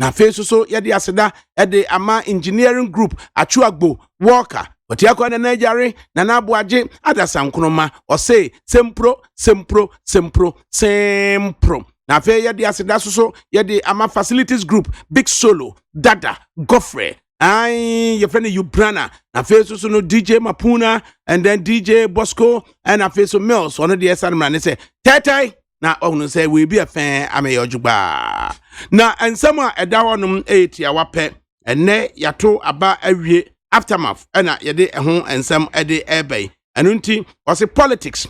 na fe so yede aseda ede ama engineering group Achuagbo Walker Otiako na Najare na nabuaje adasankroma o say sempro na fe yede aseda so yede ama facilities group Big Solo Dada Goffrey your friend Ubrana na fe so no DJ Mapuna and then DJ Bosco and na fe so Mills one of the SR say Tetai na onu say we be a fan ameyojuba na ensama edawonum 8 ya wape ene yato aba awie aftermath na yede ehun ensam ede ebay anunti was politics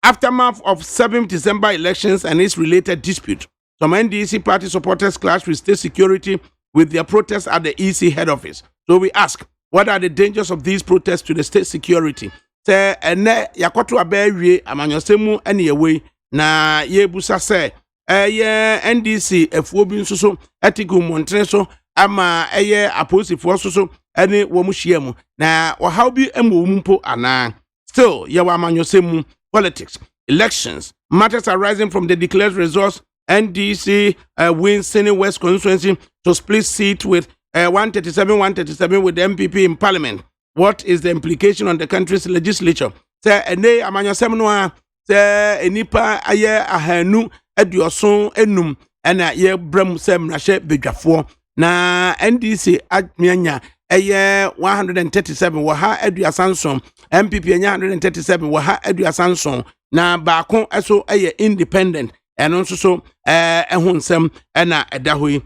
aftermath of 7th December elections and its related dispute. Some NDC party supporters clashed with state security with their protests at the EC head office. So we ask, what are the dangers of these protests to the state security? Say ene yakoto abawie amanyosemu ene yewe na yebusa se NDC efuobi nsoso etiku montre so ama aposifo so ene wo muhyiamu na wo bi emompo ana still yewa amanyosemu politics elections matters arising from the declared results. NDC wins Senate West constituency to split seat with 137 with the MPP in parliament. What is the implication on the country's legislature? Say ene amanyosemu no say enipa aye ahanu aduoson enum na ye bram sem na hye bedwafo na NDC amianya 137 wo ha aduasanson MPP anya 137 wo ha aduasanson na baako eso independent eno nso so ehonsem na edahoyi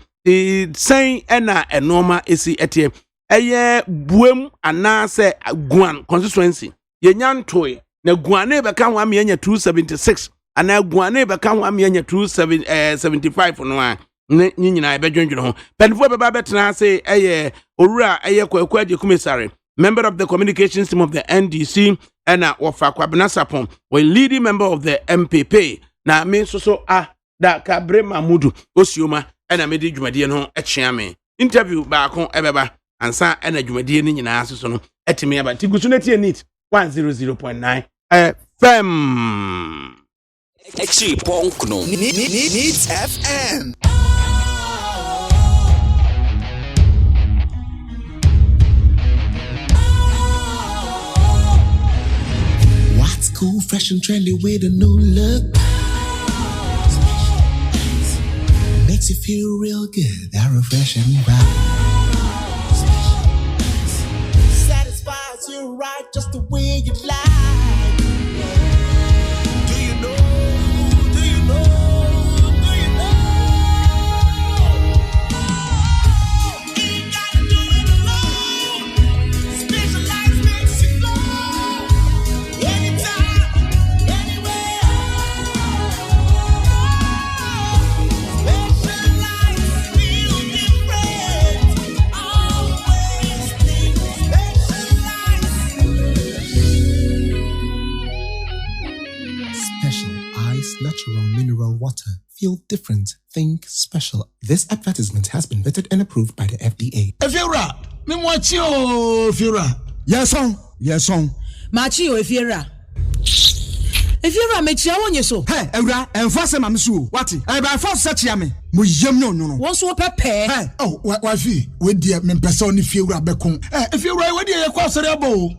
sen na enoma esi etie buem anase guan constituency yenyantoe na guane beka ho amianya 276 ana guane beka ho amianya 275 no a nyina ebedwendwene ho penfo beba betena say owura kwakwaje commissary member of the communications team of the NDC and Wafa Kwabnasapon a leading member of the MPP na me so Adakabri Mamudu Osioma and Amedi Jumadi no echiame interview baako ebeba ansa na Jumadi ni nyina aso no etime aba tigusuneti NEET 100.9 FM Exi Ponkno NEET FM. What's cool, fresh and trendy with a new look? Makes you feel real good, that refreshing vibe. Satisfies you right just the way you like. Natural mineral water. Feel different. Think special. This advertisement has been vetted and approved by the FDA. Efiora, me mwachi o Efiora. Yes on. Machi o Efiora. Efiora me chia wonye so. Hey, Eura, enfase mamsu. Wati? E ba force chia me. Mo yem no. Won so pepe. Hey, oh, wa fi. We dia me pese oni Efiora bekon. Eh, Efiora we dia ye kwa sori abo.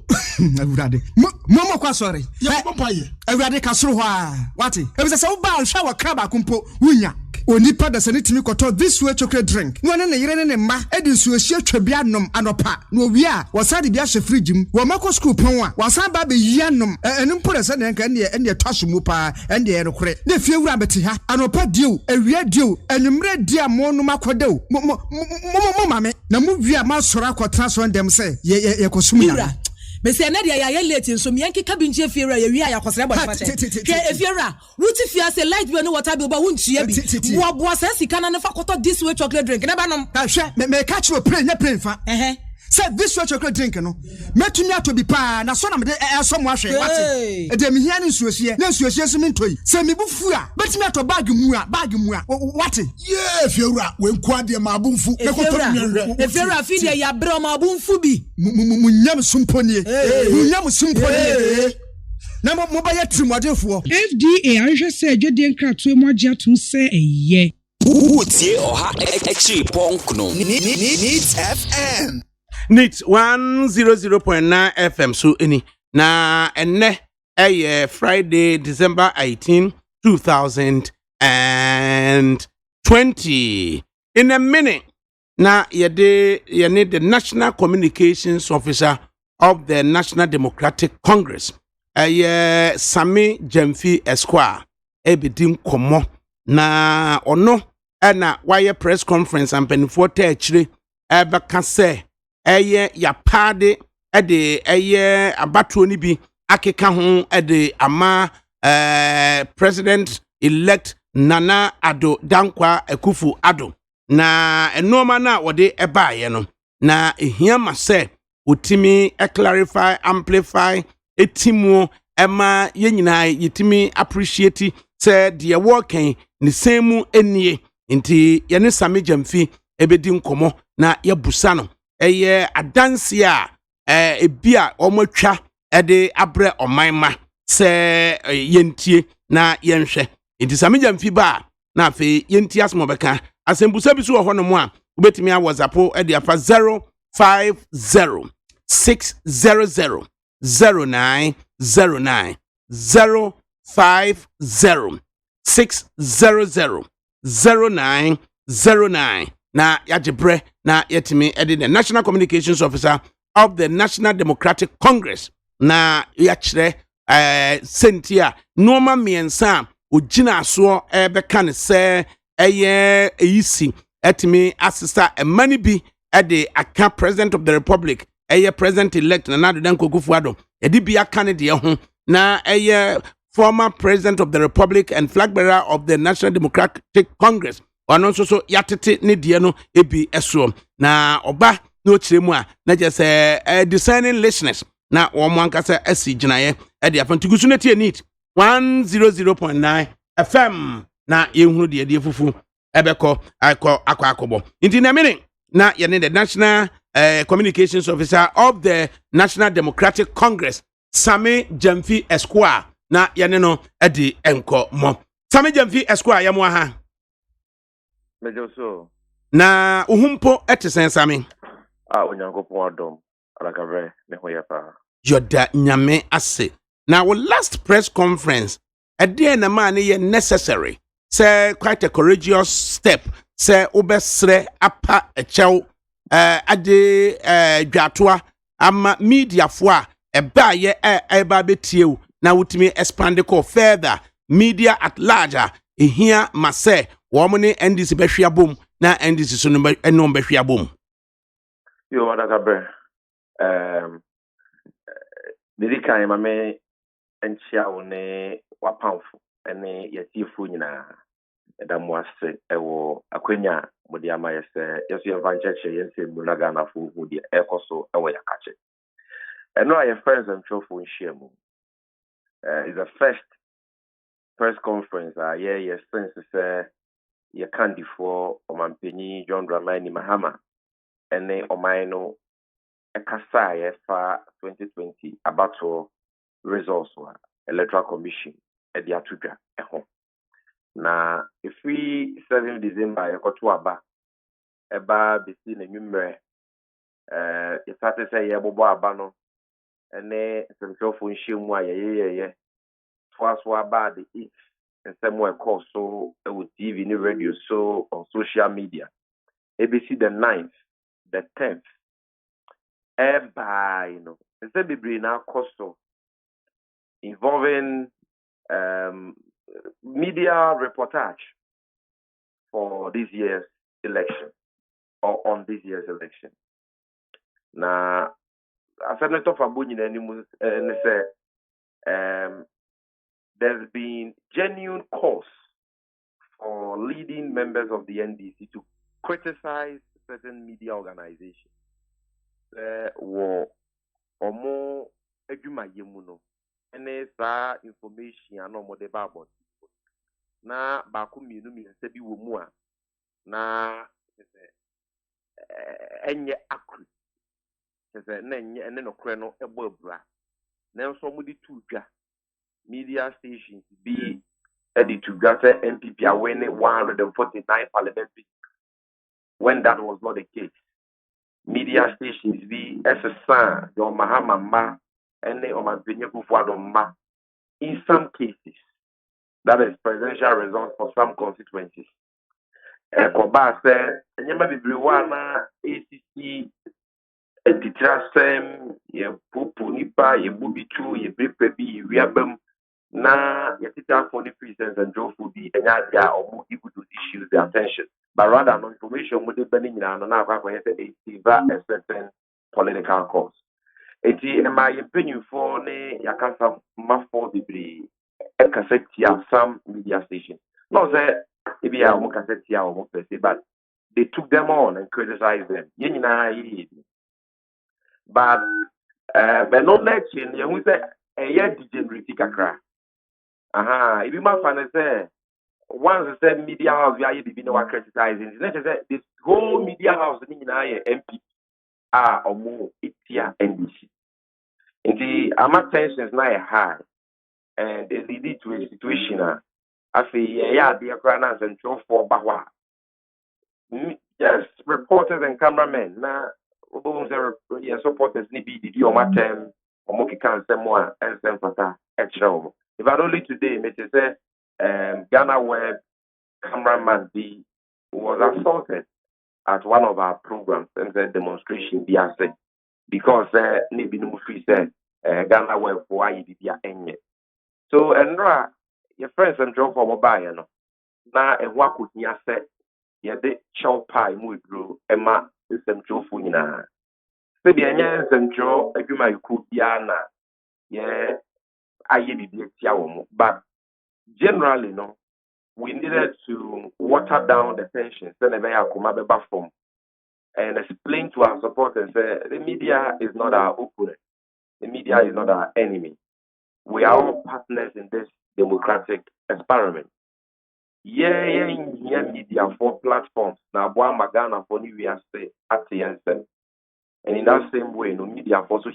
Eurade. Momo kwa sori. Ye pompaye. Eurade ka soro ho a. Wati? E be se wo ba hwa wa kraba kumpo wunya. Onipa da se nitimi koto this way chocolate drink. No ne yire ne ma edi nsu ehie twabia nom anopa. No wi a wasade bia hye fridge mu. Wo mako school pon a wasan ba be yi anom. Enu mpore se ne nka ne twaso mu pa ende ye rekore. Ne fie wura beti ha. Anopa dio, ewia dio, enumre dia mo no makodew. Mo mame. Na mu wi a ma soro akotra so ndem se ye kosum ya. Me say na dia ya late nso me yanke kabinje Efiora ye wi ayakosere bo fa che Efiora wuti fia say light bi no water bi ba wuntua bi bo say sika na fa koto this way chocolate drink na ba nom ka hwe me catch you play nya play fa say this way chocolate drink no metumi ato bi pa na so na me so mo ahwe wate e de me hia ne nsuohie na nsuohie so me ntoi say me bufu a betumi ato bag mu a wate yeah Efiora we nko ade ma abunfu me koto nyanhwe Efiora fi de ya bro ma abunfu bi munyam sumponie na mo ba ya trimodefo FDA ahwehwe se adwede nkratoe mo agye ato se eye Utie Oha Exi Ponkno. Needs FM. Neat 100.9 FM so any na enne Friday December 18 2020 in a minute na yene the National Communications Officer of the National Democratic Congress Sami Jemfi Esquire ebidim komo na ono na wire press conference and penifo techire ebeka say ya pade de abatuo ni bi akeka ho de ama President elect Nana Addo Dankwa Akufo Addo na enoma na wode ebaaye no na ehia ma se otimi clarify amplify etimu ema yenyina yetimi appreciate se de working ni same enie nti yene Sami Jemfi ebedi nkomo na yabusa no adansi a ebia omotwa de abre omanma se yentie na yenhwe nti Sami Jemfi ba na afi yentie asmo beka asembusa bi so ho no mo a obetimi a WhatsApp de afa 050 600 0909 050 600 0909 na yajebre na yetimi the National Communications Officer of the National Democratic Congress na yachre sentia noma miensa ogina so beka ne se eyisi etimi assistant many bi the aka President of the Republic President elect Nana Addo Dankwa Akufo Addo edi bi aka ne de ho na former President of the Republic and flag bearer of the National Democratic Congress ono so yatete ne de no ebi eso na oba no chiremu a na je say discerning listeners na omo ankasa asi ginaye de afantugusu na tie need 100.9 FM na yehunu de fufu ebeko akobo inti na mini na yene the National Communications Officer of the National Democratic Congress Sami Jemfi Esquire na yene no edi enko mo Sami Jemfi Esquire yamo ha Mejoso. Na uhumpo etisen Sami. Onyankopon adom. Adakabri ne hoyepa. Yoda nyame ase. Now our last press conference, na man ye necessary. Say quite a courageous step. Say obesre apa echew ade dwatoa ama media foa eba ye eba betie na wutimi expand ko further media at large here mase womne NDC behwia bom na NDC so no behwia bom Yo Adakabri didi kan ma me enchia wo ne wapamfo ene yatifu nyina edamu ase ewo akwenya modi ama yese yeso evangelist yense munaga na fu hu de ekoso ewo yakache eno aye friends and trofo nhyiamu is the first press conference yes since say ye candy for Omanpenyi John Dramani Mahama ene omaino ekasa ye fa 2020 abato results wa electoral commission e dia tudwa eho na ifi 7 December yekoto aba eba bisi na nwumre ifate say ye bobo aba no ene semtofo nhyiamu ayeye twaso aba the it and somewhere called so with TV and radio so on social media ABC the 9th the 10th by instead be bring now cost involving media reportage for this year's election or on this year's election. Now, as I'm not talking about there's been genuine cause for leading members of the NDC to criticize certain media organizations. Or more eduma yemuno. Any sa information no more about. Na baku mienu mi se bi wo mu a na enye akru. Se na enye ene no kre no ebo abura. Na nso mo di tu dwa media stations be Eddie to gather MPP are winning 149 parliamentary when that was not the case. Media stations be SSA, your Mahama, and the Omanpenya Kufuadoma. In some cases, that is presidential results for some constituencies. Koba said, and you may be Briwana, ACC, a titrasem, ye pupu nipa, ye bubichu, ye bripebi, riabum, na yetita for the presence and drove would be and ya or more able to issues the attention. But rather, no information would be in an a certain political cause. In my opinion, for ne yakasa mafo debris, a cassette some media station. Not that if you have cassette, but they took them on and criticized them. But no election, you say a year degenerate kakra. Aha, if you might find say once the same media house we are no criticizing, let's say this whole media house in MP are or more itia NBC. In the amount tensions now high, and they lead to a situation. I feel yeah, the Ukrainians and so for Bawa. Yes, reporters and cameramen. Now, supporters need be the on term or Moki can send more and send for extra. If I only today, Mr. Say, Ghana Web cameraman B was assaulted at one of our programs and the demonstration be said because maybe no free said Ghana Web for IDBA. So, and your friends and Joe for mobile, now a walk with me, I said, yeah, they chow pie, Mudro, Emma, is some Joe Funina. Maybe a young and Joe, a human could yana, yeah, I did it, but generally, no, we needed to water down the tensions, send a very form, and explain to our supporters that the media is not our opponent, the media is not our enemy. We are all partners in this democratic experiment. Yeah, media for platforms. Now, boy, Magana for New Year say at the answer. And in that same way, no media for so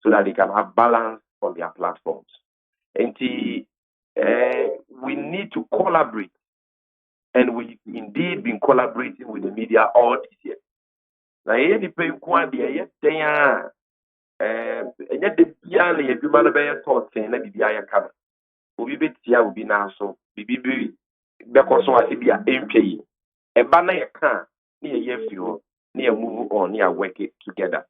that they can have balance on their platforms. And we need to collaborate. And we've indeed been collaborating with the media all this year. Now, any people yet and yet the piano, if you man be taught saying that the aya come. Obi betia obi na so bibi because so ase bia entwe e ba na ye kan na ye fio na ye move on na work it together.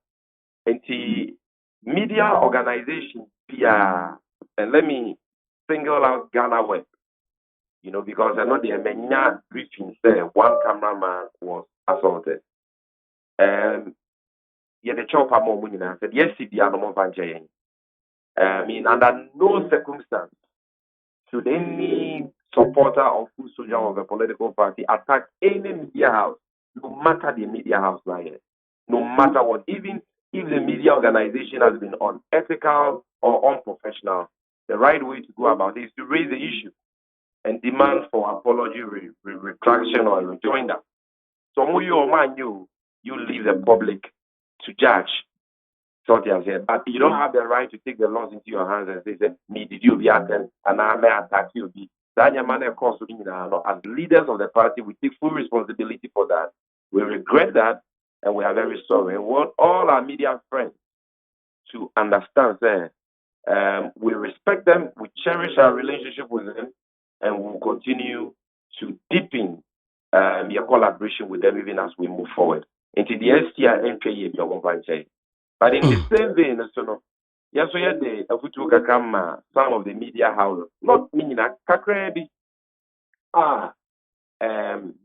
And the media organization pia, and let me single out Ghana Web, because I know the many briefings there one cameraman was assaulted. Yeah, the chopper more money said yes the animal vanjaying. Under no circumstance should any supporter or full soldier of a political party attack any media house, no matter the media house line, no matter what, even if the media organization has been unethical or unprofessional, the right way to go about it is to raise the issue and demand for apology, retraction, or rejoinder. So, you leave the public to judge. But you don't have the right to take the laws into your hands and say, me, did you be attend and I may attack you? As leaders of the party, we take full responsibility for that. We regret that and we are very sorry. We want all our media friends to understand that we respect them, we cherish our relationship with them, and we'll continue to deepen your collaboration with them even as we move forward. Into the STR NKA, but in the same vein, yes, we had some of the media houses, not meaning that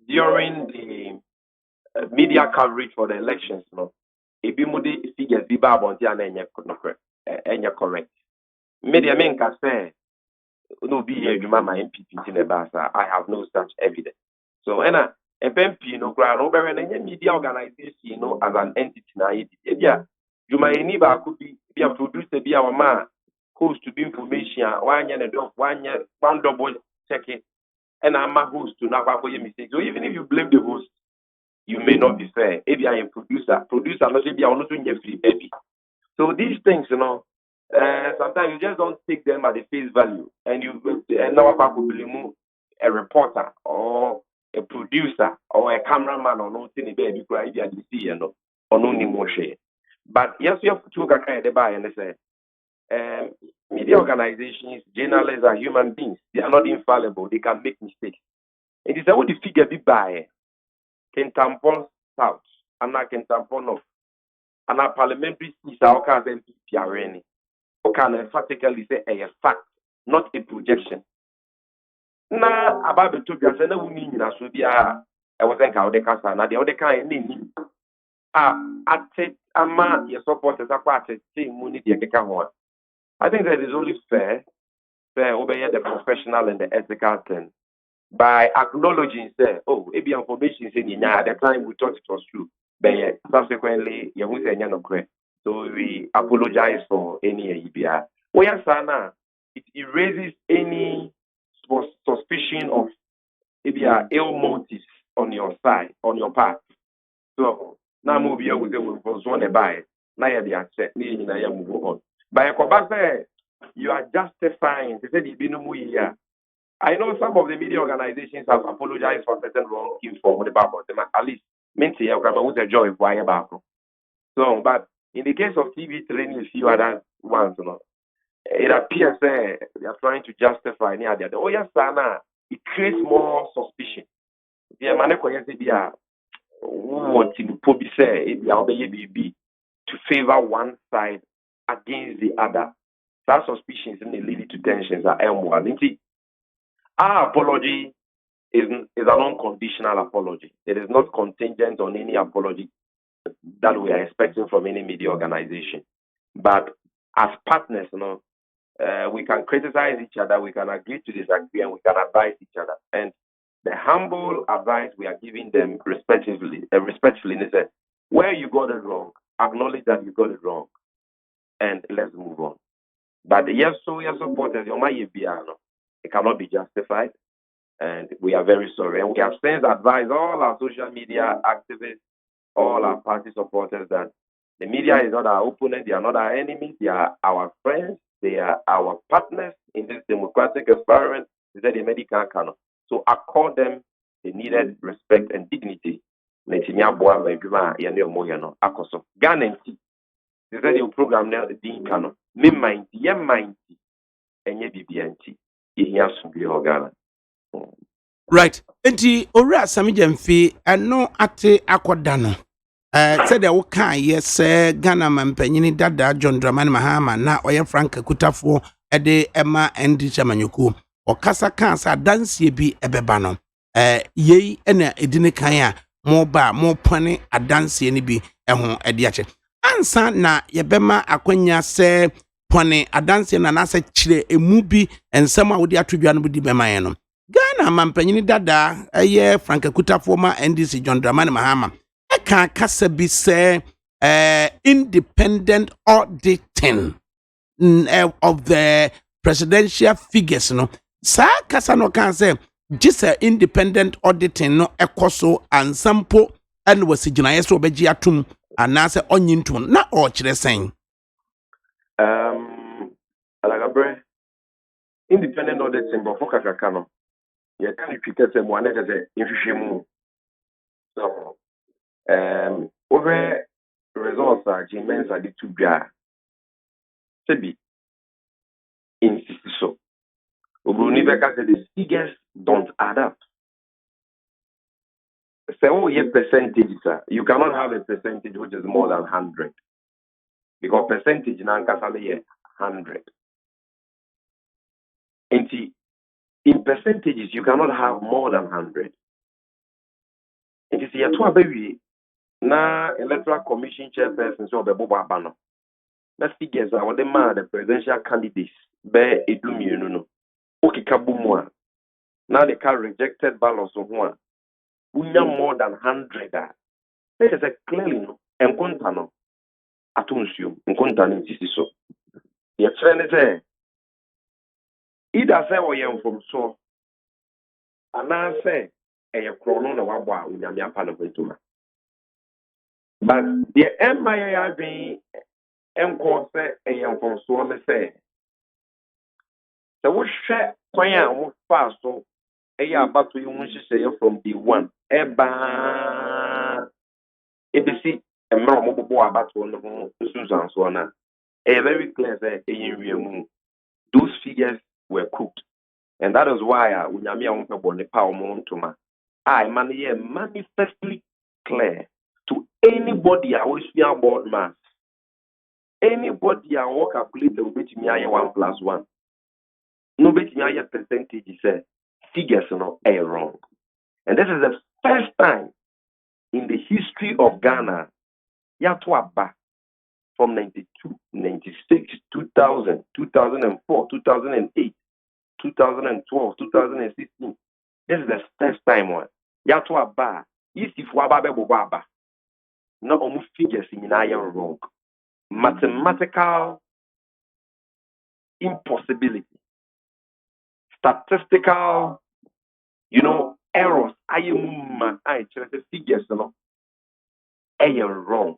during the media coverage for the elections, Ebimudi figures be correct. Media men can say, no, be here, my MPP in the Basa. I have no such evidence. So, and MP, over any media organization, as an entity, you might need could be a producer, be our man, host to be information, 1 year and one double check it, and I'm a host to now for your mistake. So even if you blame the host, you may not be fair. If you are a producer, not be not doing your free baby. So these things, sometimes you just don't take them at the face value, and you now a reporter or a producer or a cameraman or no thing baby cry you see or no more share. But yes, you have to kind of the buy and they say media organizations, journalists are human beings. They are not infallible. They can make mistakes. It is how the figure be by can tampon south and I can tampon north and our parliamentary seats are all MPP can emphatically say a fact, not a projection. Na about the two guys, and we mean as we be I wasn't how they can say, the other kind of at it, ama your supporters are part of the team, we need the I think that is only fair obey the professional and the ethical thing by acknowledging, say, oh, maybe information is in at the time we thought it was true, but subsequently, you won't say no correct. So we apologize for any EBR. It erases any suspicion of EBR ill motives on your side, on your part. So now move here with the one by now you accept move on. By a you are justifying I know some of the media organizations have apologized for certain wrong informed about them. At least, mentally, was a joy about. So, but in the case of TV training, a few other ones, it appears they are trying to justify near the other. Oh, yes, Sana, it creates more suspicion. The man what in Pobi say, to favor one side against the other. That suspicions may lead to tensions at M1. Our apology is an unconditional apology. It is not contingent on any apology that we are expecting from any media organization. But as partners, we can criticize each other, we can agree to disagree, and we can advise each other. And the humble advice we are giving them respectfully is that where you got it wrong, acknowledge that you got it wrong, and let's move on. But yes, so your supporters, it cannot be justified. And we are very sorry. And we have since advised all our social media activists, all our party supporters that the media is not our opponent, they are not our enemies, they are our friends, they are our partners in this democratic experiment. They said the medical canon. So accord them the needed respect and dignity. Ghana, they said the program now the Dean canon. Me mind, and ye BBNT. Ghana. Right. Enti owura Samijemfi eno ate akoda no. Said the woka yes Ghana mampanyini dada John Dramani Mahama na oye Frank Kutafo ede Emma Endi Chamanyuku. Okasa kansa dansie bi ebeba no. Yei ena edine kan a mo pane adansie ni bi ehon ede ache. Ansa na yebema akwanya se pane adansie na nasa chire emu bi ensema wodi atodwa no budi bema ye no. Ghana mampanyini dada Frank Kutafo ma NDC John Dramani Mahama eka kasa bi se independent auditing of the presidential figures no sa kasa no kan say just independent auditing no ekoso ansampo and wasigina yeso obeji atum anase onyintum na o kire sen Adakabri independent auditing but foka kakano you can repeat them one as a so over results are Jimen's are the two guys to be insist so Obrunibeka said the figures don't add up. So your percentage, sir. You cannot have a percentage which is more than 100. Because percentage now is 100. And in percentages, you cannot have more than 100. It is here to a baby. Now, electoral commission chairperson, so the Boba Bano. That figures are what the presidential candidates bear a doom, you know. Okay, Kabumwa. Now they can rejected ballots of one. We have more than 100. It is a clearly no. And Contano. Atunsium. And Contano is so. Your friend is either say we am from so. And I say, a chrono no wabwa with your panel. But the empire being ɛnkɔ sɛ ɛyɛ mfonsoɔ ne sɛ wohwɛ kwan a wɔfaa so ɛyɛ abato yi ho nhyehyɛeɛ from day one ɛbaa ebesi mmerɛ a wɔbobɔ abatoɔ no ho nsunsuansoɔ no a ɛyɛ very clear sɛ ɛyɛ nwiamu those figures were cooked and that is why onyame a wɔmpɛ bɔne pa wɔn ntoma a ɛma no yɛ manifestly clear to anybody a wɔasua board mass anybody a wɔn calculate obetumi ayɛ 1+1 no obetumi ayɛ percentage sɛ figures no ɛyɛ wrong and this is the first time in the history of Ghana yɛato aba from 92, 96, 2000, 2004, 2008, 2012, 2016. This is the first time one. Yato aba, if waba be aba, no almost figures in wrong. Mathematical impossibility, statistical, errors. I the figures, wrong,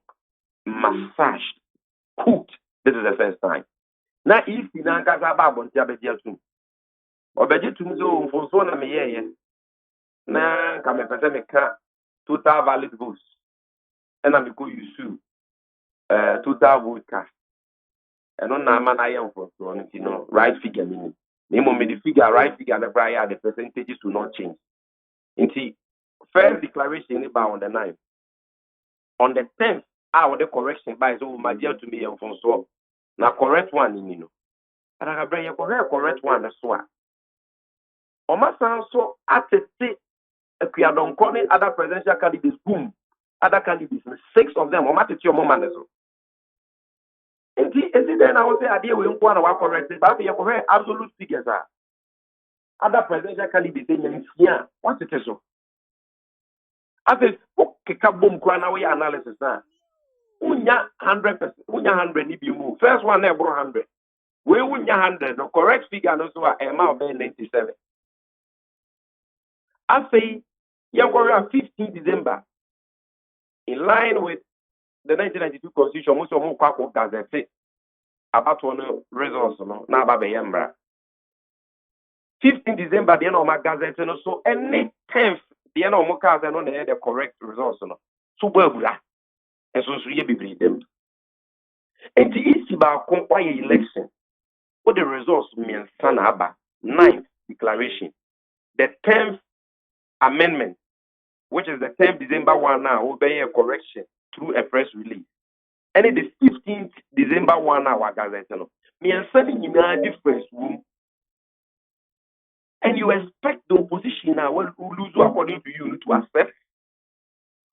massaged. Cooked. This is the first time. Now, if you don't get a bab on Tiabetu, or Bejetum for so many now come a pandemic total valid votes, and I'm going to sue total vote cast. And on man I am for so right figure meaning. Name me the figure, right figure, the prior, the percentages will not change. Until first declaration about on the 9th. On the 10th, the correction by so my dear to me and from so now correct one in Adakabri correct one as well. Oma so at the don't call it other presidential candidates boom other candidates 6 of them Oma your moment so. And then I will say idea we want to correct it but you correct absolute figures are other presidential candidates in here what it is so. As a okay boom we analysis now. Unya 100%, unya 100 if you move. First one there 100. We unya 100. The correct figure no so amount be 97. I say you go 15 December in line with the 1992 Constitution. Most of them kwa gazette about one results no na ba be yambra. 15 December the end of my gazette no so any 10th the end of my gazette no the correct results no. So bra. And so you be them. And the issue about election, what the results mean, Sanaba, 9th declaration, the 10th amendment, which is the 10th December one now, will be a correction through a press release. And in the 15th December one hour gazette, me and sending in a difference room. And you expect the opposition now will lose according to you to accept.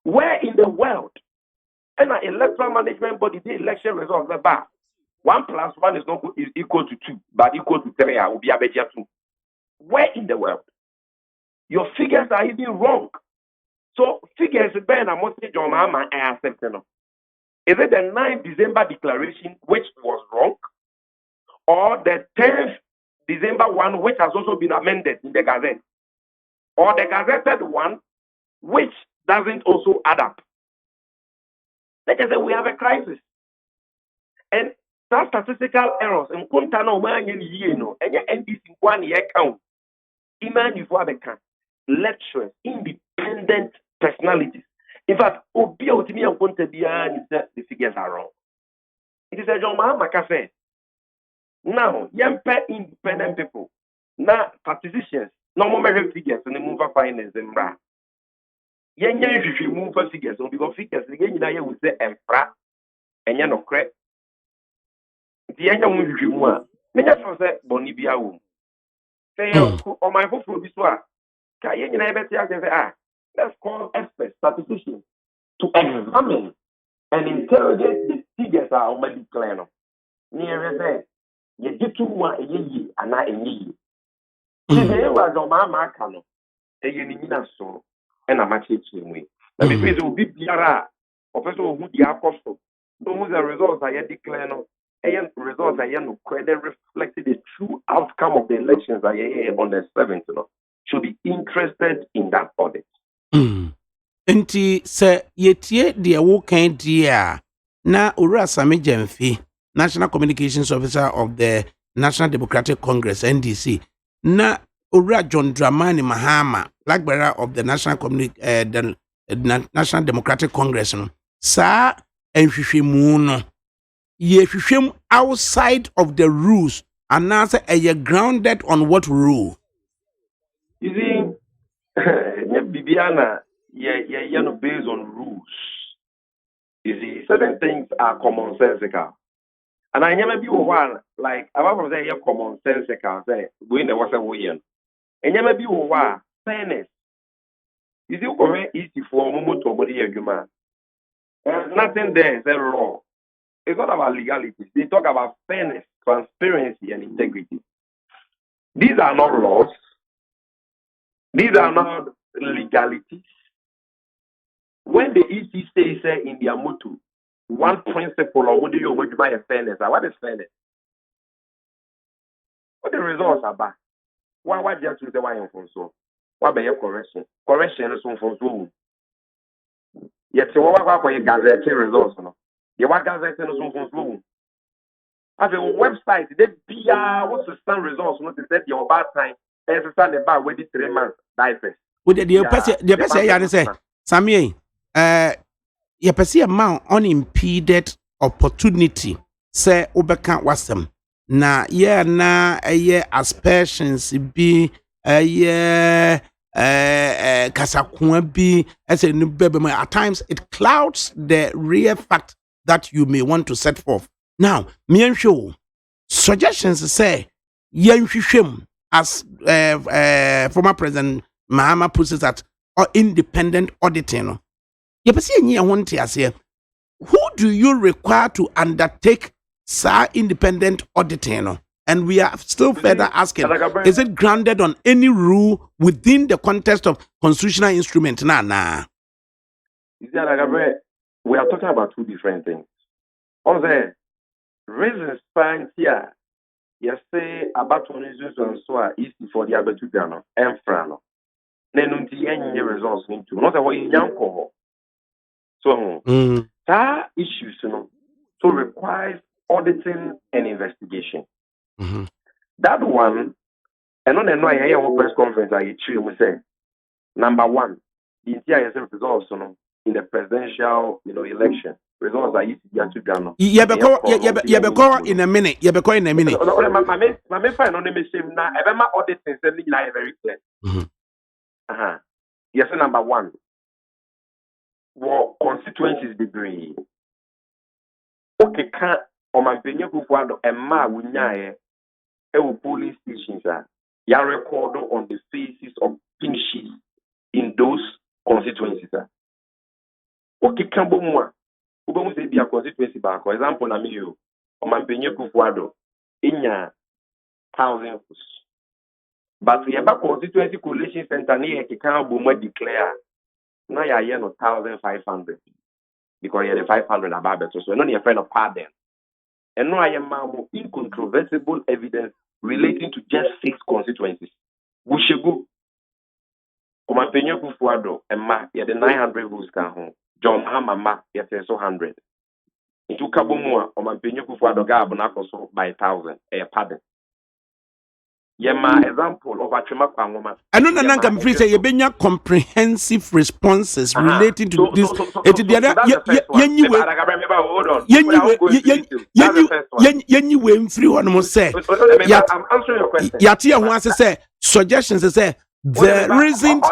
Where in the world? And an electoral management body, the election results are bad. 1+1 is not is equal to 2, but equal to 3. I will be a better 2. Where in the world? Your figures are even wrong. So figures Ben I must say John Mama I accept them. Is it the 9th December declaration which was wrong? Or the 10th December one which has also been amended in the Gazette? Or the gazetted one which doesn't also add up? Like I said, we have a crisis. And that statistical errors in Kuntano man and your NDC 1 year count. Iman you for the lecturers, independent personalities. In fact, Obia to me and Kuntabia is that the figures are wrong. It is a John Mahama said. Now, young independent people, now statisticians, no more figures and the move of finance and bra. Yen if you move for figures, because figures again you will say and fra and you no credit. The young if you want. Me just say Bonibia womb. Say on my phone for this one. Can you never tell them let's call experts, statisticians to examine and interrogate the figures are already clear. Near say you get to one a year and not a year. See the was on my mark a year so. And I'm actually way. Let me say, will be Biara, or person who the apostle. Those are results I declare no. And results I no credit reflected the true outcome of the elections I on the 7th. Should be interested in that audit. Enti se yetie de wo kan dia na owura same jamfi National Communications Officer of the National Democratic Congress (NDC). Na Ura John Dramani Mahama, flag bearer of the National Democratic Congress. No, sa enhwehwemu no ye hwehwem outside of the rules and answer a grounded on what rule? You see, Bibiana, yeah, based on rules. You see, certain things are commonsensical. And I never be one, like, apart from saying commonsensical, say, we never say we and never be one, fairness. You see, correct easy for Momo to body argument. There's nothing there, it's a law. It's not about legalities. They talk about fairness, transparency, and integrity. These are not laws. These are not legalities. When the EC says in their motto, one principle or what do you want to buy a fairness? What is fairness? What the results are back? Why just to the why from so? What by your correction? Correction is from so. Yet, what your gazette results? No, you want gazette is from so. As a website, they be what's the stand results? Not to set your bad time. And to stand about waiting 3 months. Diapers. With the person, you say, Sammy, you perceive amount unimpeded opportunity. Say, Obeka wasem. Na aspersions be kasakwa bi as a bebe. At times it clouds the real fact that you may want to set forth. Now, me and show suggestions say yen as former President Mahama puts it at or independent auditing. You perceive who do you require to undertake independent auditing? And we are still further asking, is it grounded on any rule within the context of constitutional instrument? Nah. We are talking about two different things. On the reasons find here, you say about reasons and so is for the other two Ghana and Frano. Then any results into not a way young cohort. So that issues, so requires auditing and investigation. Mm-hmm. That one, and on the I have press conference, I say, number one, the entire results in the presidential election. Results are easy to Ghana. In a minute. My main find on the same now, every auditing is very clear. Yes, number one. What constituencies degree? Okay, can't or my penny and ma winyae police stations are ya record on the faces of pink sheets in those constituencies. Okay, can't be more. Who say be a constituency back? For example, na me you or my penny in ya 1,000. But we have a constituency coalition center near Kikana Buma declare. Now you are 1,500 because you are the 500 above better. So, you're a friend of pardon. And now I am incontrovertible evidence relating to just 6 constituencies. Bushegu, Omapenyo Kufuado, and Ma, you are the 900 who's come home. John Hamama, you are so 100. Into Kabumua, Omapenyo Kufuado Gabonako by 1,000, a pardon. Yema example of a trema woman. I know that I'm free say you comprehensive responses relating to this. I'm answering your question. Yatia wants to say suggestions say there isn't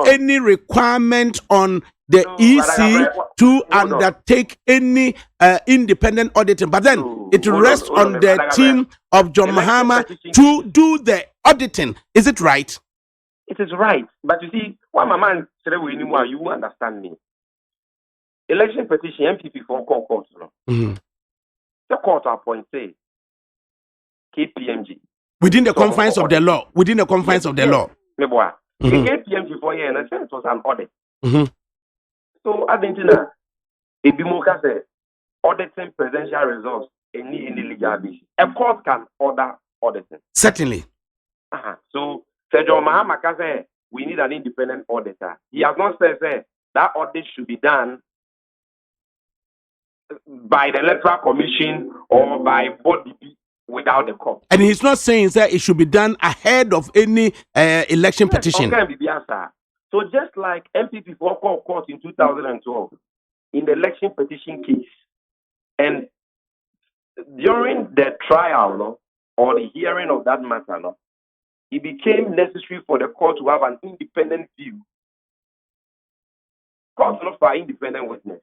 any requirement on the EC to undertake any independent auditing, but then it rests on the team of John Mahama to do the auditing. Is it right? It is right, but you see, what my man said, you understand me. Election petition MPP for court. The court appointed KPMG within the confines of the law. Within the confines of the law. KPMG for year, and it was an audit. So Argentina, if you say auditing presidential results, any legal issue, a court can order auditing. Certainly. So John Mahama can say we need an independent auditor. He has not said that audit should be done by the Electoral Commission or by body without the court. And he's not saying that it should be done ahead of any election petition. Okay, so just like MPP for court in 2012 in the election petition case, and during the trial, no, or the hearing of that matter, no, it became necessary for the court to have an independent view. Court not for independent witness.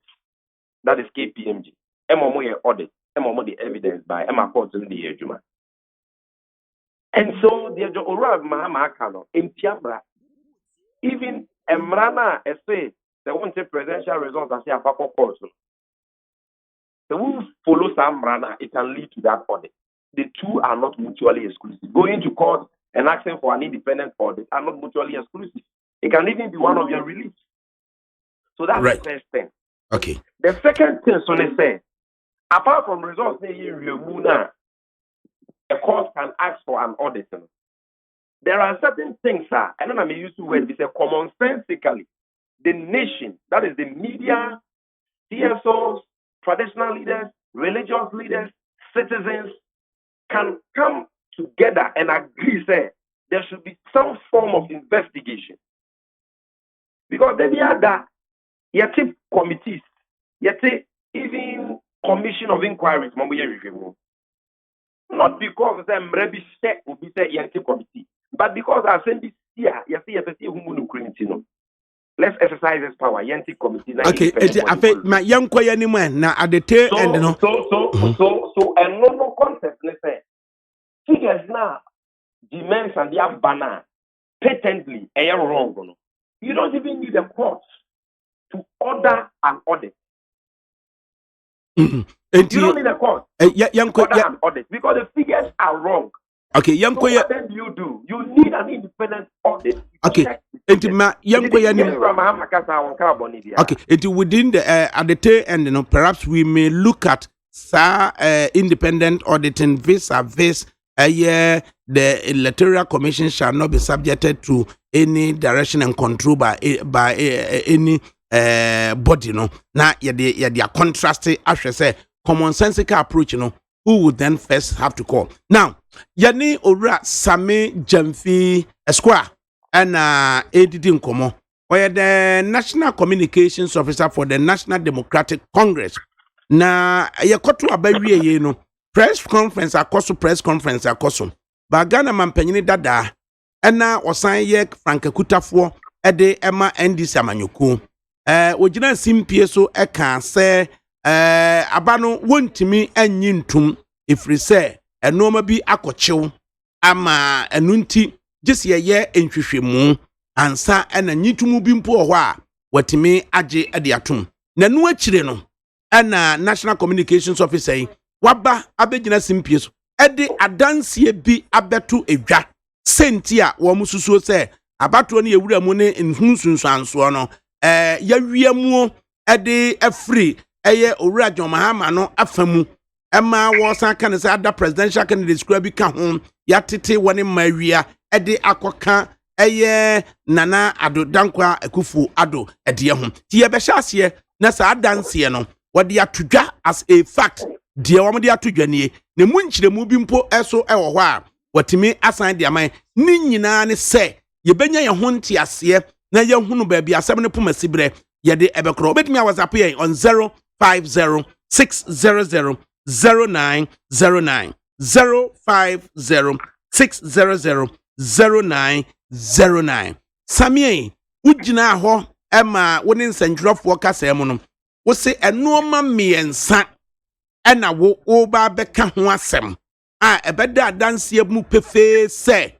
That is KPMG. MMO audit. MMO the evidence by Emma Court in the Ejuma. And so the Ora Mahama Kano in Tiabra, even Emrana say they want a presidential results and say a Paco court. The who follow some Rana, it can lead to that audit. The two are not mutually exclusive. Going to court and asking for an independent audit are not mutually exclusive. It can even be one of your release. So that's right. The first thing. Okay. The second thing, so they say, apart from results, a court can ask for an audit. There are certain things, sir, I don't know, I use the word, it's a commonsensically, the nation, that is the media, CSOs, traditional leaders, religious leaders, citizens, can come together and agree, say, there should be some form of investigation. Because then the other, yet committees, yet even commission of inquiries, not because them maybe set will be say yanti committee, but because I send this here, you see who let's exercise this power, yanti committee. Okay, I think my young boy anymore now at the tail end, you know. So a normal concept, let's say, figures now, demands and the banner patently are wrong. You don't even need a court to order an audit. Mm-hmm. You don't need a court to order an audit because the figures are wrong. Okay, young so what then do? You need an independent audit. Okay, okay, it within the at the tail end, you know, perhaps we may look at independent auditing vis-a-vis the electoral commission shall not be subjected to any direction and control by any body, you know. Now, they are contrasting, I should say, commonsensical approach, you know, who would then first have to call. Now, Yani Ora Same Jamfi Esquire and ADD Nkomo, where the National Communications Officer for the National Democratic Congress. Na yakoto abawie ye no press conference akoso bagana mampanyini dada ena osan ye frankakutafo ede ema NDC amanyoko ogina simpie so eka se abano wontimi anyi ntum ifri se enoma bi akochew ama enunti gese ye enhwehwemu ansa ena nyitumu bi mpo ho a watimi age ade atum na nu akire no and National Communications Officer waba abegina simpie so ede adansie bi abeto edwa sentia wo mususuo se abato ne yewura mu ne nhunsunsanso no yawiamu ede afri eye owura John Mahama no afamu ema wo san kan se ada presidential candidate square bi ka ho yatete woni mawia ede akoka eye Nana Ado Dankwa Akufu Ado ede ho ti ye be hyaase na sa adansie no what they atudwa as a fact dear woman they atudwa nie ne munchire mu bi mpo eso ewo ho a watimi asan de aman ni nyina ne se ye benya ye ho ntiase na ye hunu ba bia asem ne poma sibre ye de ebekro obetimi WhatsApp ye on 050-600-0909 050-600-0909 samie ugina ho ema woni nsandrofo kasem no wo se enoma miensa ena wo ba beka ho asem a ebeda adanse mu pefe se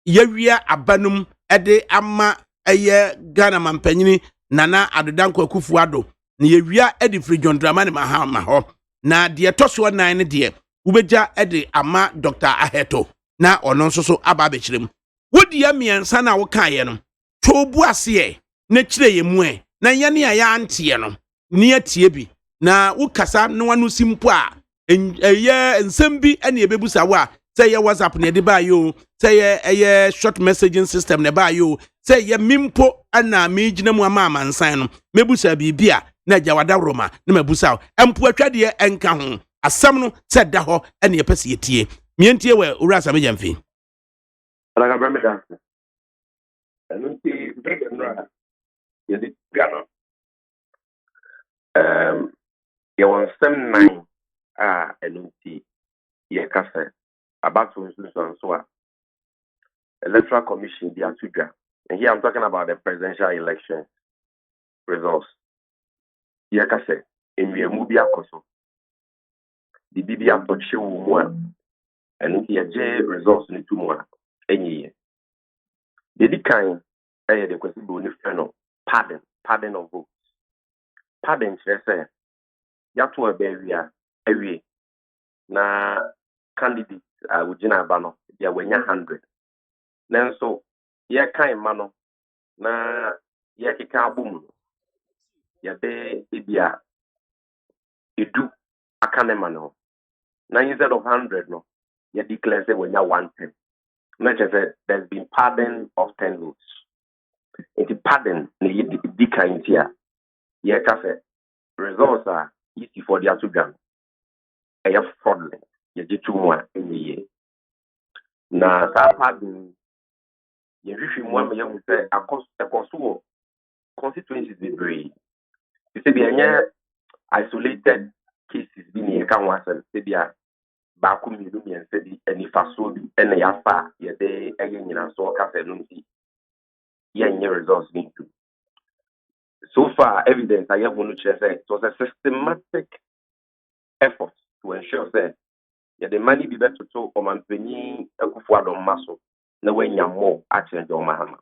yewia abanum ede ama eye Ghana mampanyini Nana Ado Dankwa Akufu Ado na yewia ede firi John Dramani Mahama ho na de toso 9 ne de ubeja ede ama Dr. Aheto na ono nso so aba bekirem wodi ya miensa na wo kan ye no tobu ase na kire ye mu na yane ya ante no ni atie bi na ukasa no wanu simpo a eye nsem bi ene ebebusa wa say ye WhatsApp ne de ba yo say ye short messaging system ne ba yo say ye mimpo ana me gina mu ama amansan no mebusa bibia na jawada roma na mabusa empo atwade enka ho asɛm no sɛ da hɔ ɛne yɛpɛ sɛ yɛtie mientie wɔ owura asɛm yɛmfi Adakabri me dance. And we break and run. You did piano. You want some nine. And we cafe about to institution so electoral commission the Atuga. And here I'm talking about the presidential election results. Cafe in the movie Akoso. The BB touch you one and the J results in 2 more any year. The kind the question pardon of votes. Pardon say ya to a barrier every na candidates within Abano, they were 100. Then so, ya kind mano, na ya kika boom, ya be ibia, you do a canemano. Now instead of 100, no, ya declare say when you 110. Not just there's been pardon of 10 votes. It's pardon, the kind here. Ya cafe results are easy for the Atugan. I have fraudulent. You did 2 more in the year. Na pardon. You wish him one young say a cost constituencies be brave. You say be isolated cases being a can once and say be a bakum you and say any fast food and a yafa ye day again in a so cafe no see. Your results need to. So far, evidence I have one say it was a systematic effort to ensure that the money be better to come and penny a kufuad on muscle. No way you're more accident on Mahama.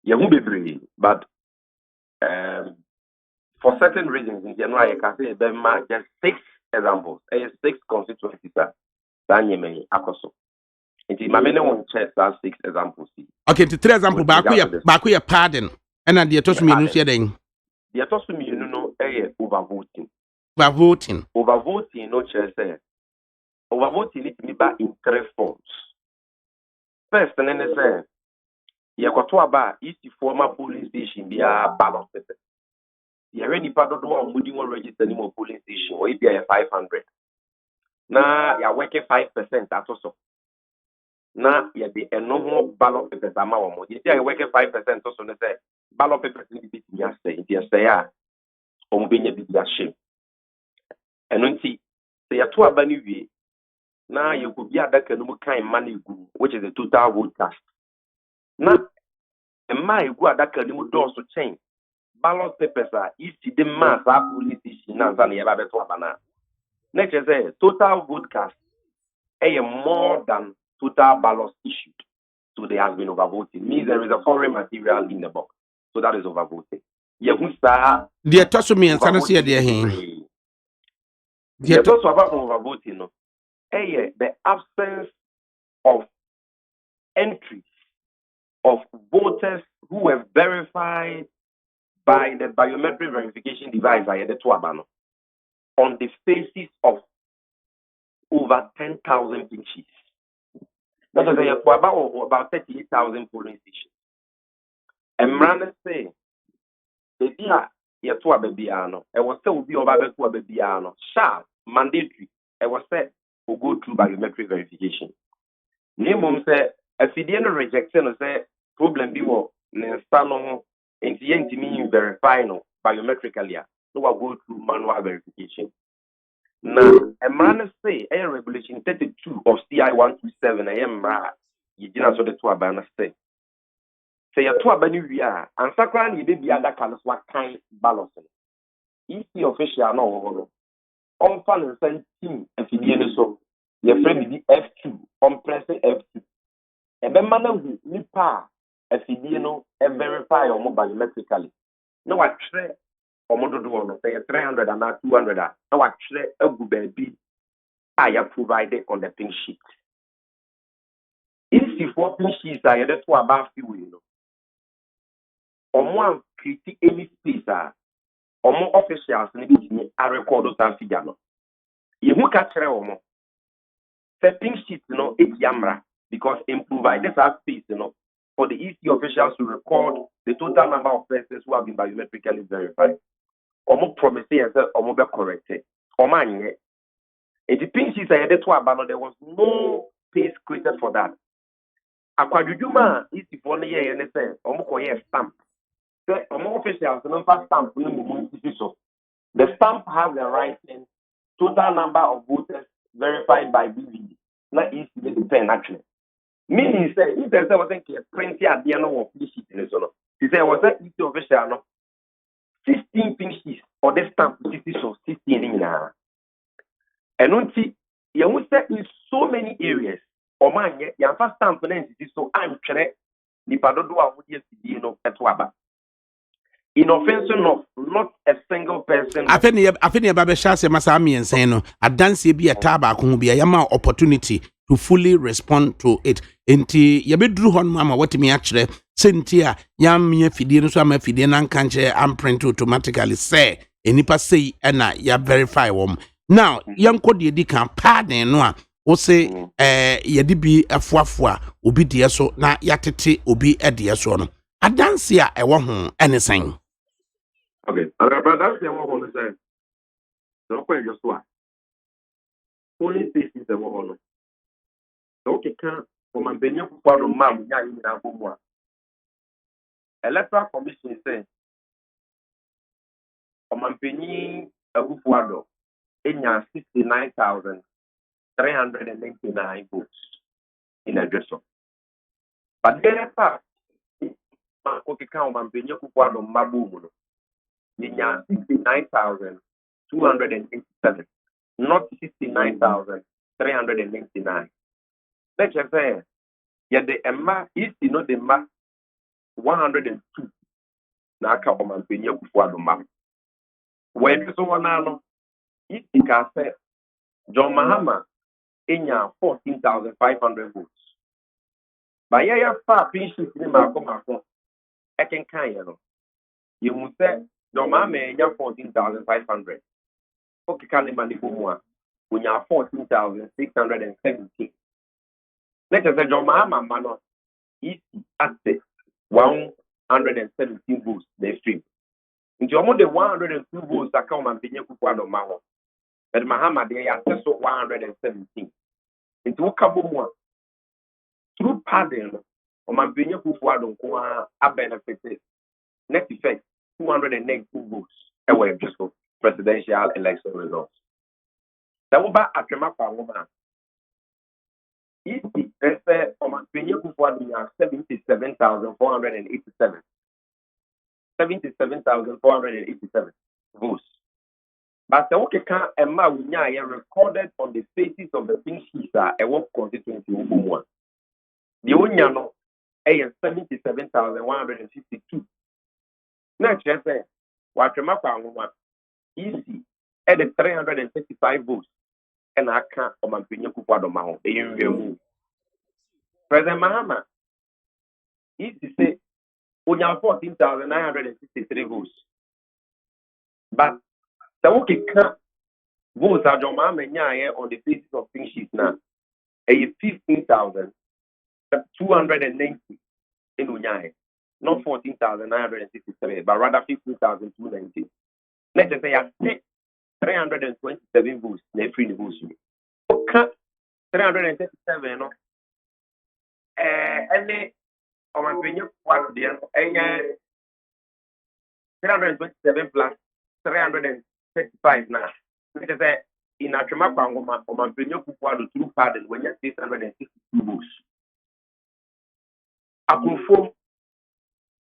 You won't be brave, but for certain reasons in January, I can say just 6 examples, 6 constituencies that you may akoso. Inti mamene won check that 6 examples. Okay, to 3 examples baako yɛ pardon ɛna deɛ to so mienu so yɛ den deɛ to so mienu no overvoting no kyerɛ sɛ overvoting it me ba in 3 forms. First, and then say, you got to about each former polling station be a ballot paper. You already part of the one who didn't register any more polling station, or if you are 500. Now you're working 5% that's also. Now you be a normal ballot paper. You are working 5% also. They say ballot paper need to be say or be a shame. And when see, you are too abandoned. Now you could be a that kind money, which is a total vote cast. Now, and my go that can doors to change. Ballot papers are easy the mass are police now than the other banana. Next is a total vote cast, more than total ballots issued. So there has been overvoting. Means there is a foreign material in the box. So that is overvoting. deɛ to so miɛnsa no so yɛ deɛ he There's also about overvoting. No, the absence of entries of voters who were verified by the biometric verification device on the faces of over 10,000 pinches. That is about 38,000 polling stations. And Rana say, the dia yetua bebiano, it was still be over bebiano, sharp, mandatory, it was said to go through biometric verification. Name say, if you didn't reject say, problem be what Nestano and the me verify no biometrically, no I go through manual verification. Now, a man say a regulation 32 of CI 127 you didn't so the two abana say. Say a two abani we are and sacran you did the other colors what kind balance. If the official no on fan and send team if you didn't so your friend be F2 on pressing F2. A man who nipa if you didn't verify or biometrically. No, I try or modo say 300 and 200. Now I try a good baby. I have provided on the pink sheet. If you 4 pink sheets are the two above you, or one critique any space or more officials need a record of that figure. You look at more. The pink sheet, it's Yamra because in provided that space, for the EC officials to record the total number of persons who have been biometrically verified. almost promise and said almost be corrected. Or man, it depends. She said that's why, but there was no space created for that. Akwaduduma is the one year and say almost a stamp. Say almost officials and number stamp. The stamp has the writing total number of voters verified by BVD. Not easy to depend actually. Meaning say if there's something printed at the end of this sheet in the solo. He said was that easy official no 16 pinches or the stamp 16 in now. And don't see you will say in so many areas or man ya first stamp so I'm correct the padodo would yes at waba. Inoffensive of not a single person. I think Baba Shase Masami and saying no, a dance be a taba be a yama opportunity to fully respond to it. Inti yabe drew on mama what me actually Cynthia yam me fidin so am fidin and canche am print automatically say enipa say na ya verify wom. Now young code ye can pardon no o say yedi bi afuafua obi de so na yatete obi de so no. A dance ya e wo ho anything. Okay, but that's the one to say. Don't quite just what. Only this is the one. Okay, can for my benefit for mom, ya in a home. Electoral Commission says, for my penny a buffalo in 69,399 votes in a dress. But then I thought, okay, count my penny buffalo mabu. 69,287, not 69,399. Let's say, yet the Emma is not the mass 102. Naka Omampenia Kufuado Mam. When you saw one if you can say John Mahama in your 14,500 votes. By your far pinches in my home, I can kind you must say. Doma me ya 14,500. Okay, can you manage more? When you 14,617. Let us say Doma Mano is at 117 votes. They stream. Into almost the 102 votes that come and be near Kukwado Maho. But Mahama they are so 117. Into Kabuwa through pardon or my Benya Kukwado are benefited. Next effect. 219 votes away just for presidential election results. That was about a woman. If the prefer from a penny for 77,487. 77,487 votes. But the okay can Emma Winya recorded on the faces of the things she saw a work constituency one. The Onyano a 77,152. Next, I say, what Remapa easy at the 335 votes, and I can't on my opinion. President Mahama easy say, we have 14,963 votes. But the okay can't votes are John Mahama on the basis of things she's now a 15,290 in Unyai. Not 14,963, but rather 15,290. Let's say I take 327 votes, they free the votes. Okay, 337, no. And they, on my opinion, what they are, 327 plus 335 now. Let's say in a Trump, on my opinion, through pardon when you're 662 votes. I confirm.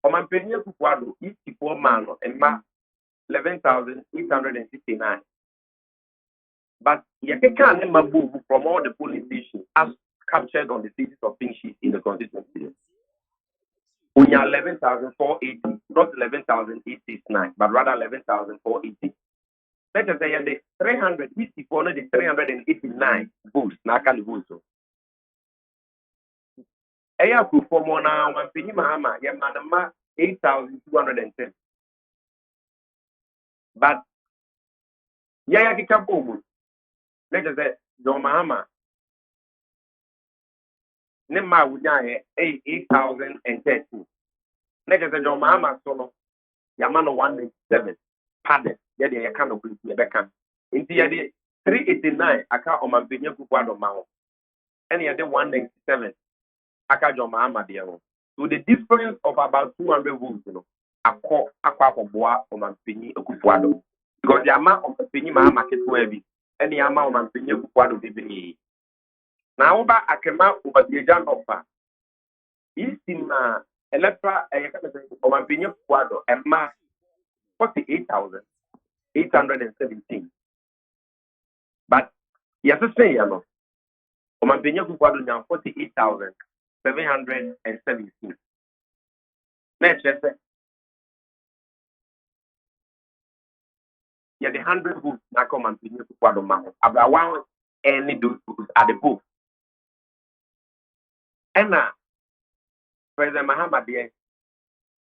Omampenia Kukwado is before man and ma 11,869. But Yakeka and Mabu from all the polling stations as captured on the basis of pink sheets in the constituency. We are 11,480, not 11,869, but rather 11,480. Let us say the 300 is before the 389 votes, Nakali Voso. Aya kufomo na Omampeni Mahama ya manama 8,210. But yaya kikabomu. Let us say John Mahama Nema wunya 8,013. Let us say John Mahama solo Yamano 187. Pardon. yɛde yɛka no kuru yɛbɛka nti yɛde 389 aka ɔmampanyɛ kukuado ma ho ɛne yɛde 197 aka John Mahama deɛ ho so the difference of about 200 votes no akɔ akɔboa ɔmampanyi kukuado because the ama ɔmampanyi Mahama ketewa bi ɛne ama ɔmampanyi kukuado bebree na woba akema obadiagya nɔfa isima electoral ɔmampanyi kukuado ɛma 48,817 but yes say ya no ɔmampanyi kukuado nya 48,717 na ɛkyerɛ sɛ yɛde 100 votes na aka ɔmampanyi kukuado ma ho abrawa any those votes at the vote ɛna President Mahama deɛ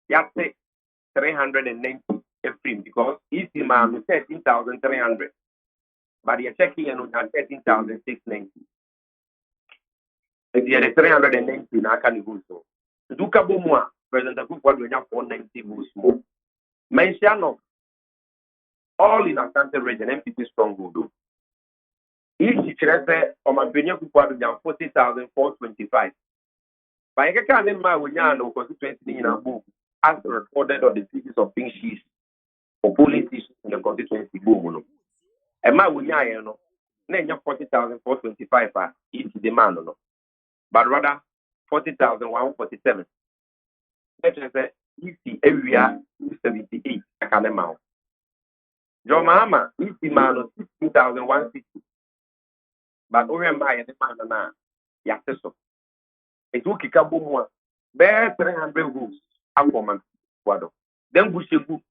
yɛate 390 free because easy man 13,300 but you're checking and 13,690 if you had 390 na aka go so duka bomu President Akufo-Addo nya 490 votes more mention of all in Asante region MPP stronghold each chirese Omabenya Akufo-Addo nya 40,425 but you can name my no constituency in Abu as recorded on the pages of pink sheets for polling stations in the constituency boom. And my winya no, na 40,425 each demand no, but rather 40,147. That is the easy area 278 academic. John Mahama easy man 16,160, but over my demand na yaseso. It will kick up more. Bear 300 votes. Then Bushebu.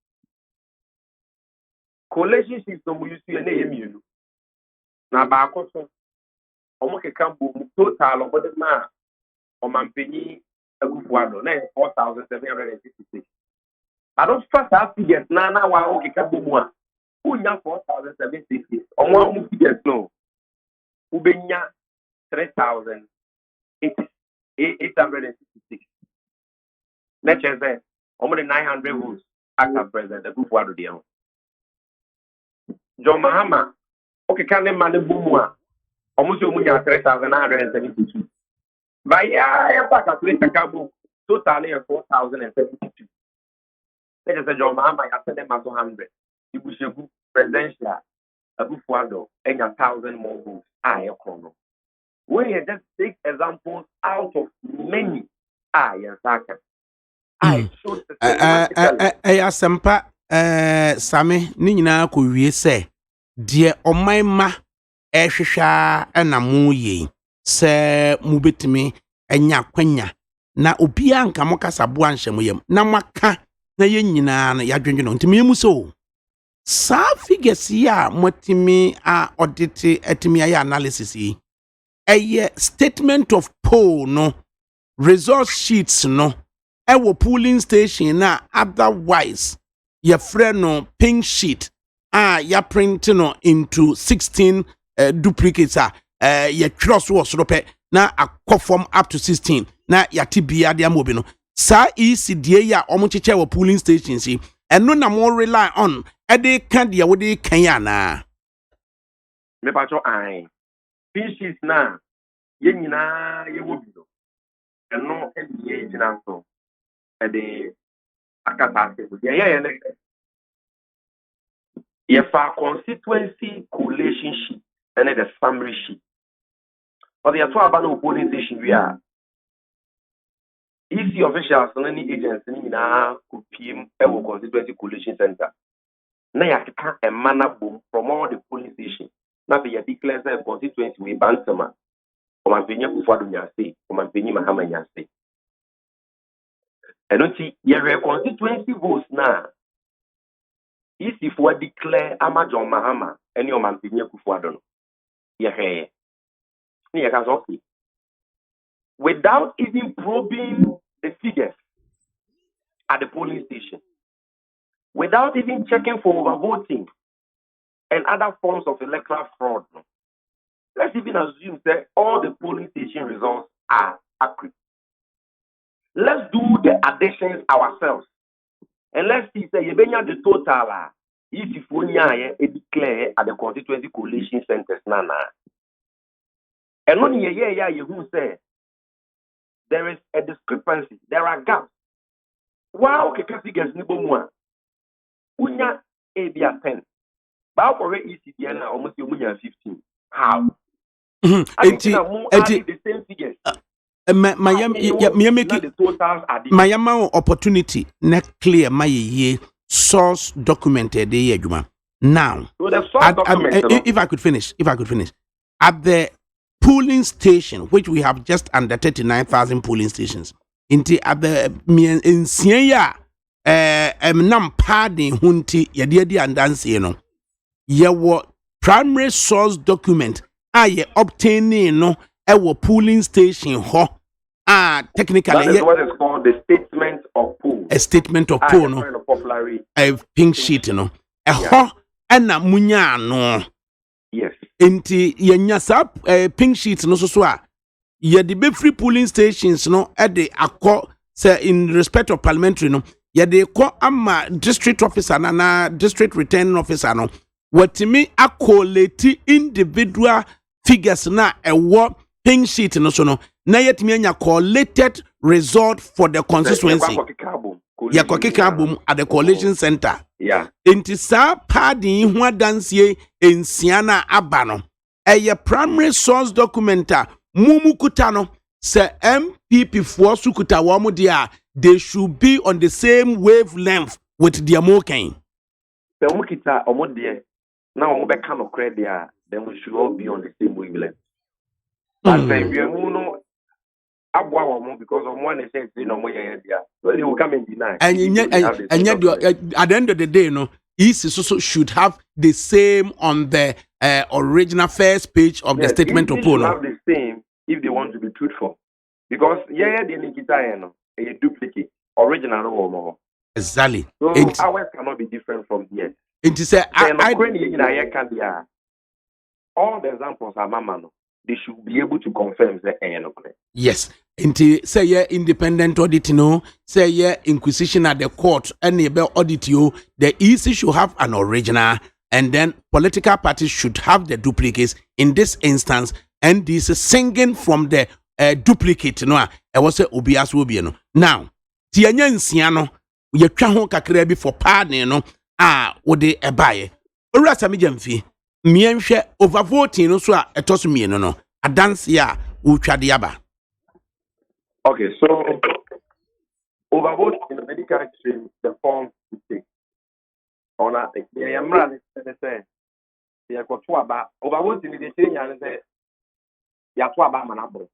Coalition system we use to name you. Now, by a question, Omoke Campo, total of what the man or Mampini a good one, 4,756. I don't first have to get Nana while Oke Campo one. Who now 4,760 or more move to get no. Ubenya 3,866. Let's just say almost 900 votes after President Akufo-Addo deal. John Mahama, okay, can the man boom almost 3,972. But yeah, I back at least a couple totally 4,072. Let's just say John Mahama, I sent them as 100. You push a good presidential Akufo-Addo and 1,000 more votes. I chrono. We just take examples out of many. Yes, I can. Asempa Same ni nyina ko wie se de oman ma ehwehwa na mo ye se mu betimi anya kwanya na obia nka mo kasa bo anhye mo yam na maka na ye nyina na yadwenwe no ntimi yemu so sa figures ya motimi a audit etimi ya analysis yi eye statement of poll no result sheets no ewo polling station na otherwise your friend no pink sheet ya print no into 16 duplicates ya cross was rope na akofom up to 16 na ya tibia dia mobi no sa ECDA ya omocheche wo polling stations yi eno na mo rely on ede kan dia wo de kan ya na me pacho ai pink sheet na ye nyina ye wo bi no eno e ye nyina so the Akatase. If our constituency coalition sheet and the summary sheet. But the two about polling station we are. EC officials and any agency in our constituency coalition center. Now you can a manner boom from all the polling stations. Now they declare the constituency we ban sama. Or my penny Akufo-Addo nyase, or my penny Mahama nyase. And don't see your constituency votes now. If we declare Ama John Mahama and your man Akufo-Addo, okay. Without even probing the figures at the polling station, without even checking for overvoting and other forms of electoral fraud, let's even assume that all the polling station results are accurate. Let's do the additions ourselves. And let's see, say, you bring the total if you declare at the constituency coalition centers nana. And only you say there is a discrepancy, there are gaps. Wow, okay, figures nibo mwa. Unya ABA 10. But for ECDN almost you 15. How? I think the same figures. The totals are my opportunity not clear my ye source documented the yejuma. Now, so the source document, if I could finish, at the polling station, which we have just under 39,000 polling stations, into at the in Siena, nam pardon hunti yadi and dance, ye primary source document, ye obtaining no, polling station ho. Technically, that is what is called the statement of poll. A statement of poll, no, a pink sheet, no, a ho and a munya, no. Yes. Inti yenya pink sheet, no, so ye the free polling stations, no, at the accord, say in respect of parliamentary, no, ye the call ama district officer, na district returning officer, no, what me accolate individual figures na a what pink sheet, no, so no. Na yet me collated result for the constituency. Ya kwakikabum at the coalition center. Yeah. Inti sa padi hwa dansie ensiana abano. Eye primary source documenta mumu kutano se MPP for sukuta wamu dia they should be on the same wavelength with their mokain. Se omukita omodie na omobeka no credit then we should all be on the same wavelength. But no because of one is saying no more so they will come and deny. And yet, at the end of the day, no, EC also should have the same on the original first page of the statement of poll. Have the same if they want to be truthful, because they Nikita a duplicate original or more. Exactly. So ours cannot be different from here. It is all the examples are mamano. They should be able to confirm the yes. Inti say yeah independent audit no, say yeah inquisition at the court and the audit you, the EC should have an original and then political parties should have the duplicates. In this instance, and this is singing from the duplicate no, I was say obias will be no. Now, tianya nsiano, ye twa ho kakra bi for pardon no, wo de ebaye. Ora sami jamfi. Mienhwe overvoting no so a etoso mieno no adanse a utwa de aba. Okay, so overvote in the medical extreme the form to take on a yamra say ya ko to aba overvote in the thing ya say ya to aba manabo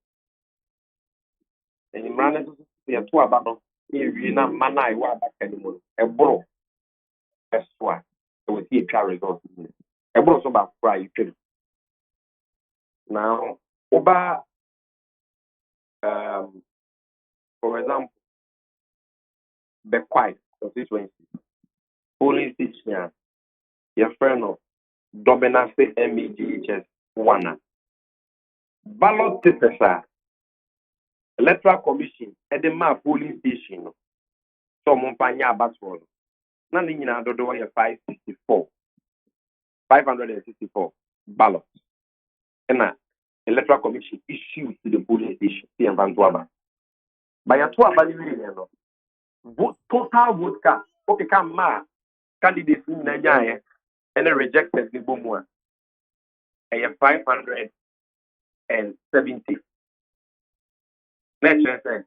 en imran ya to aba no e na mana I wa aba kanimo e bro eswa so we see a trial result. Ebro so ba fra you tell. Now, oba for example, the quiet constituency, polling station, your friend of Dobena State MEGHS 1. Ballot papers electoral commission at the map polling station. So Montpanya Batwell. Nothing in our dodo 564 ballots. And electoral commission issued to the polling station in Vantuaba. By a 2 vote total vote cast. Okay, come ma candidates in Nigeria and then rejected the Bomua. I have 570. Next say,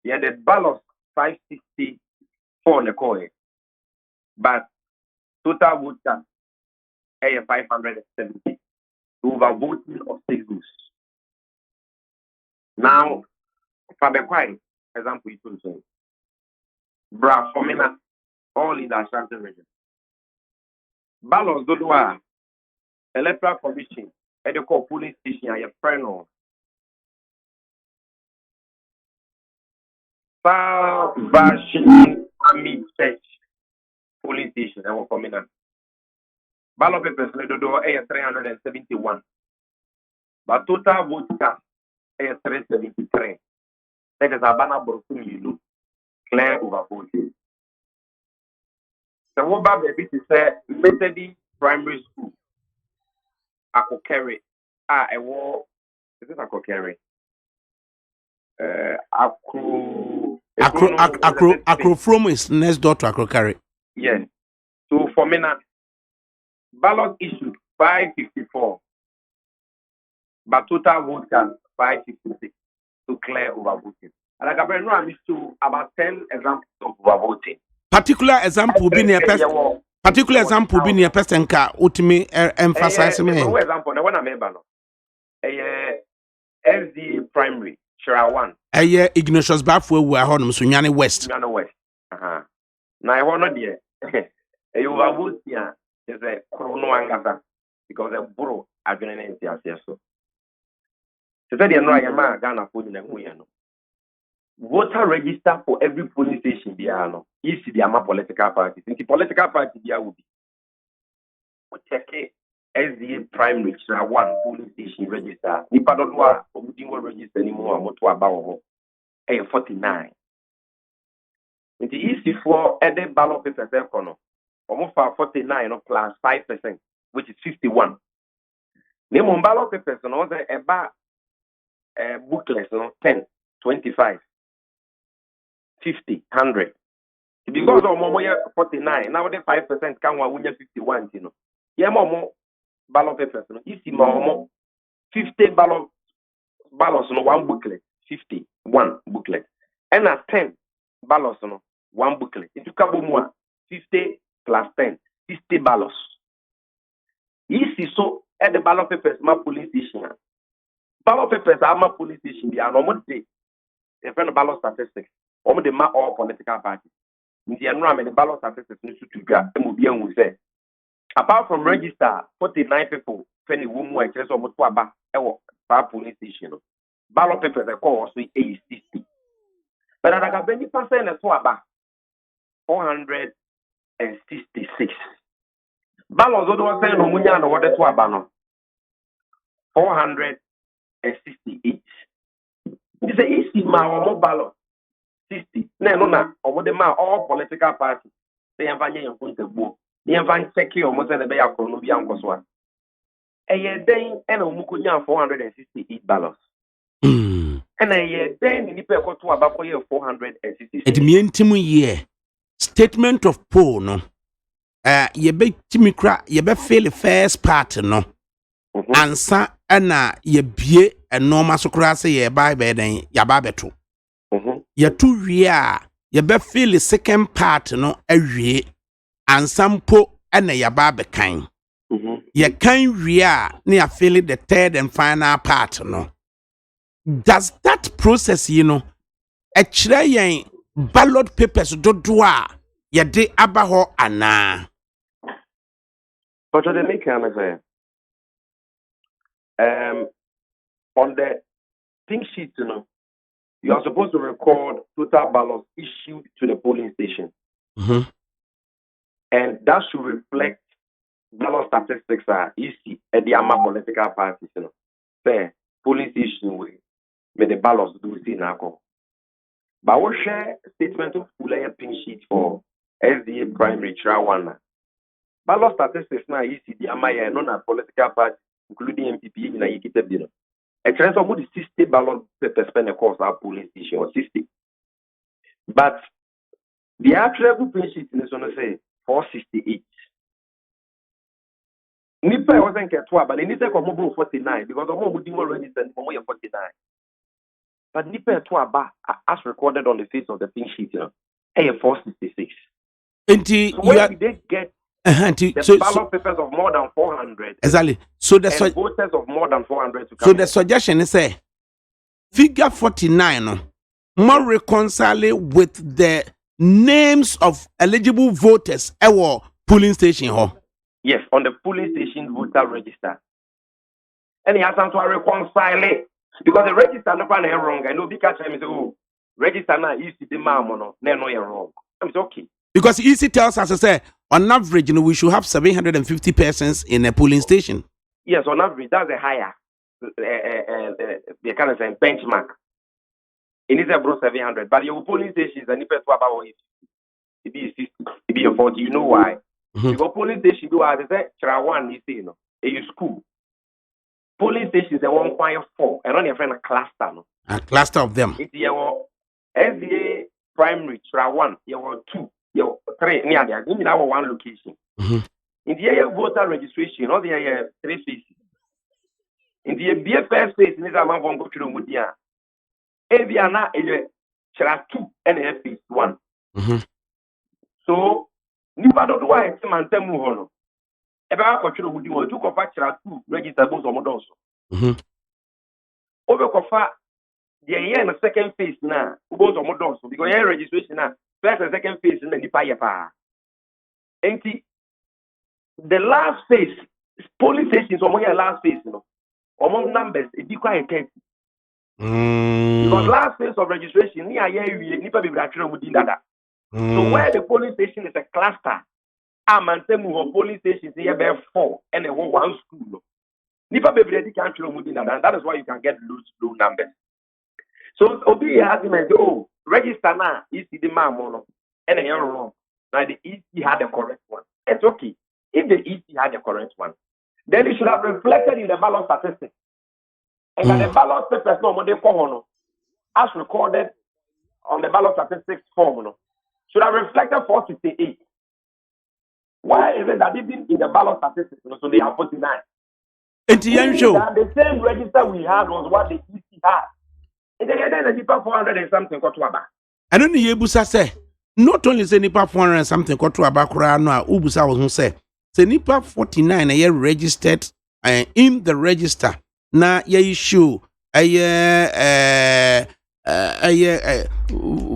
yeah, the ballots 564 on the coin, but total vote cast. 570 over voting of 6 votes. Now, for the quiet example, you say, Bra Formina, all in the Ashanti region. Balance Dodua, electoral commission, at the polling station, your friend of Salvation Army Church polling station, and we're coming on. Ballot papers do 371. But total vote cast 373. That is a banner broken clear over voting. So what about baby to say Methodist Primary School? Akokere. I war. Is it Akokere? Acrofrom is next door to Akrokari. Yes. So for me now, ballot issued 554, but total vote count 556 to clear overvoting. And like I know I'm used to about 10 examples of overvoting. Particular example being a person. Particular example being a person can ultimately emphasize me. For example, the one I remember now, SD primary, Shira 1. Ignatius Bafwe, we are on Sunyani West. Sunyani West. Now I want to dear. A overvote here is a chrono because a borough agreement is so. So that you know I am a Ghana for the voter register for every polling station biano is the ama political party. Since the political party there will be check SDA primary one polling station register. Nipa don't want to register anymore. I'm to about 49. It is for any ballot paper econo. Almost 49 plus 5%, which is 51. The ballot papers and all the about booklets 10, 25. 50, 100. Because of more 49, now the 5% can one 51, you know. Yeah, more ballot papers, no. You see more 50 ballots no one booklet, 50, one booklet. And at 10 ballots no one booklet. If you come more 50 plus 10, 60 ballots. You see so at the ballot papers, my police station. Ballot papers are my police station, they are normal day. In front of ballot statistics. Or the all political parties. In the environment, the ballot statistics need to go. Apart from register 49 people, 20 women were just almost about our police station. Ballot papers are called also 60. But I got 20% as well about 466. Ballots don't say no money on what that's about 468. This is easy, my ballot. 60. No, over the man, all political parties. They have a young point of book. They have a secure almost at the Bay of Columbian Coswan. A year day and a Mukunya 468 ballots. And a year then the people got to about 466. It means Timu year statement of poll no. Ye be Timikra, ye be fail the first part no. Answer and ye be a normal socracy ye by bed and yababetu. Ya tu ria ya be feel the second part no awie ansampo na ya ba be kan ya kan ria na ya feel the third and final part no. Does that process a kire yen ballot papers dodo a ya de aba ho ana? But they make on the pink sheet you are supposed to record total ballots issued to the polling station. And that should reflect ballot statistics are easy at the AMA political parties. Say, polling station way, but the ballots do see now. But we share statement of full pink sheet for SDA primary trial one. Ballot statistics now easy the AMA non political parties, including MPP in a Yikita dinner. A transfer of 60 ballot papers spend across our polling station or 60. But the actual polling sheet is going to say 468. Nipa wasn't get 12, but they need to come over 49 because the more we registered, the more 49. But Nipa 12 as recorded on the face of the pink sheet, 466. So where did they get the ballot papers of more than 400? Exactly. So the voters of more than 400 to come. So the suggestion is figure 49 more reconcile with the names of eligible voters our polling station. Yes, on the polling station voter register. And he has to reconcile it because the register no one wrong. I know because I say, oh, register now is the no you're wrong. I'm okay. Because EC tells us, I say, on average, we should have 750 persons in a polling station. Yes, on average, that's a higher, they kind of say benchmark. It is about 700, but your polling stations are about it be 60, it be 40. You know why? Mhm. Because police station do as I say, try one, you see, you know, a school. Police stations are 1.4, and on your friend a cluster, no. A cluster of them. It's your SDA primary, try one, you want 2, you 3, near there, in our one location. Mhm. In the area voter registration, all the area 3 phases. In the BFS phase, in this amount of go to the Mudia. Aviana is a 2 and a phase 1. Mhm. So, nipa do why it's man temu hono. Eba ko twere wudi won tu ko fa kyera 2 register bo so mo don so. Mhm. Obe ko fa the na second phase na bo so mo don so because yen registration na first and second phase na nipa ye pa. Enti the last phase police stations omo ye last phase no. Omo numbers e di kwa 30. Because last phase of registration ni aye wi nipa be bra twere wudi dada. So where the police station is a cluster, Amantemu police station is here 4 and then 1 school. Nipa baby can't show that. That is why you can get low numbers. So Obi argument, oh, register now, EC the man mono, and then you're wrong. Now the EC had the correct one. It's okay. If the EC had the correct one, then it should have reflected in the ballot statistics. And that the ballot papers no more they as recorded on the ballot statistics form, no. Should have reflected 468. Why is it that even in the ballot statistics, so they have 49? And the show. The same register we had was what the EC had. And then the people 400 and something got to about. I don't know Busa say. Not only say nipa 400 and something got to about no Ubusa was say. Say nipa 49 a year registered in the register. Na ye issue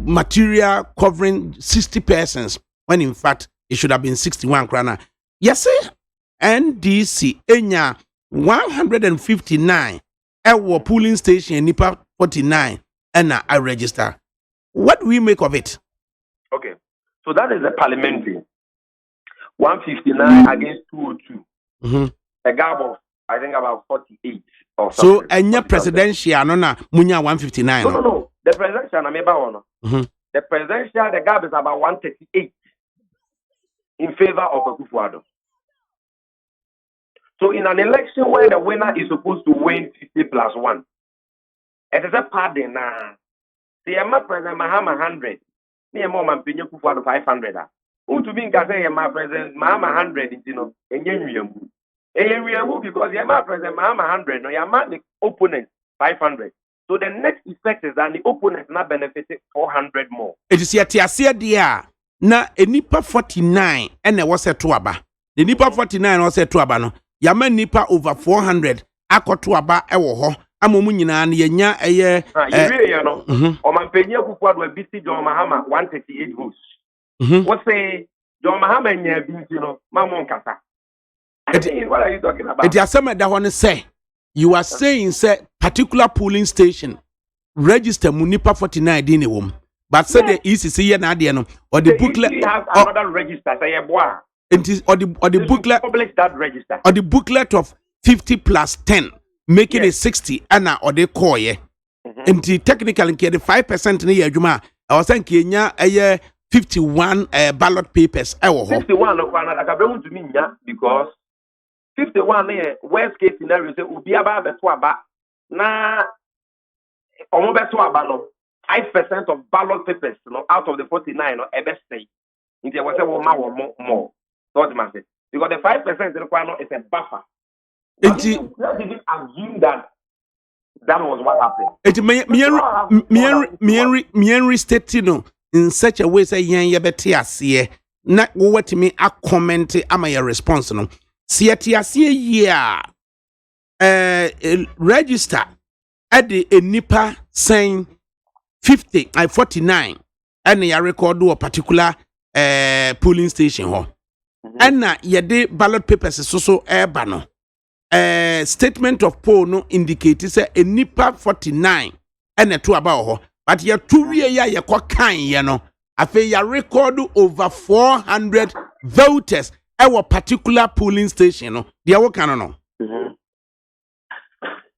material covering 60 persons when in fact it should have been 61 krana. Yes, sir. NDC enya 159 ewo polling station nipa 49 and I register. What do we make of it? Okay, so that is a parliamentary 159 against 202. Mm-hmm. A gap of I think about 48 or so something. enya presidential no na munya 159. No. The presidential na meba ono. Mm-hmm. The presidential the gap is about 138 in favor of Akufo-Addo. So in an election where the winner is supposed to win 50 plus 1, it is a pardon na. See, I'm President Mahama 100. Me and Mom and Pinyo Akufo-Addo 500. Who to be in say my President Mahama 100, you know, and you because you're President Mahama 100, no, you're the opponent 500. So the next effect is that the opponent not benefited 400 more. It is yet dia na enipa 49 and there was a tuaba. The nipa 49 was a tuaba no. Yama nipa over 400 akotuaba ewo ho. Amomu nyina na yenya eye you know. Omanpenya Akufo-Addo abiti John Mahama 138 votes. What say John Mahama nya abiti no mamon kasa. What are you talking about? It is that one say you are saying say particular polling station register munipa 49 din wom. But say the ECC here na dey no or the booklet has another register say boy. It is or the booklet publish that register. Or the booklet of 50 plus 10 making it 60 and or they call ye. And the technical in the 5% ni adwuma I was saying Kenya 51 ballot papers 51 no kwa na Adakabri to me because 51 worst case scenario say obi aba beto aba na omo beto aba no 5% of ballot papers no out of the 49 no ebe say nti we say wo more so what man say because the 5% require is a buffer. Let's even assume that was what happened. It me state no in such a way say yen ye beti ase na wo watimi a comment ama your response no sieti ase ye register at the nipa saying 49 and ya record a particular polling station ho and na ye de ballot papers so eba no statement of poll no indicate say a nipa 49 and a two about ho but ya two ya kwa kan ye no afi ya record over 400 voters our particular polling station no dia wo kan no.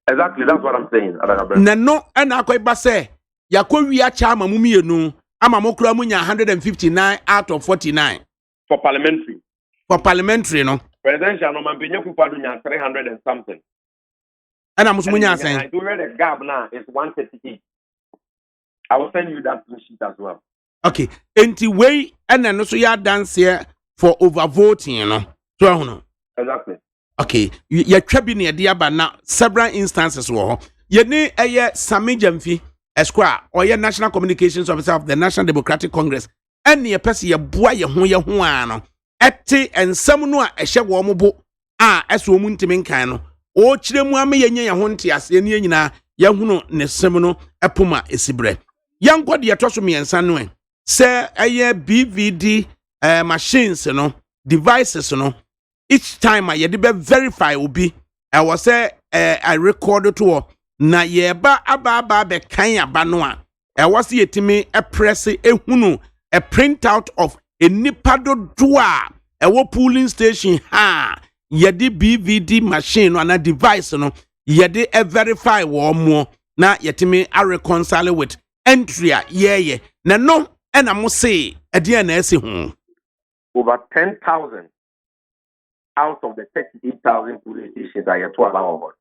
Exactly, that's what I'm saying. Na no and akoy ba say yakwa wi acha ma mumienu ama mokura munya 159 out of 49 for parliamentary. for parliamentary no. Presidential no man penye kupa do nya 300 and something. Ana musumunya I asen. do read the gap now is 138. I will send you that sheet as well. Okay, enti way ana no so ya dance here for overvoting no. So ahono. Exactly. Okay, ya twa bi ne de aba na several instances wo ho. Ye ni eye Sami Jamfi Esquire or ye National Communications Officer of the National Democratic Congress. Ene ye pese ye boa ye ho ano. Ete ensam no a ehye wo mo bo a eso mu ntimi nkan no. O kire mu ame ye nya ye ho nte ase ne nyina ye hunu ne sem no epoma esibre. Yankwa de etoso miensa no en. Se eye BVD machines no, devices no. Each time I be verify obi I was say I recorded to na yeba aba be kan aba no a I was yetimi a press ehunu a printout of a nipado doa a polling station ha yedi BVD machine no na device no yedi a verify wo mo na yetimi a reconcile with entry ye na no and I must say a DNA over 10,000 out of the 38,000 police stations are yet to allow.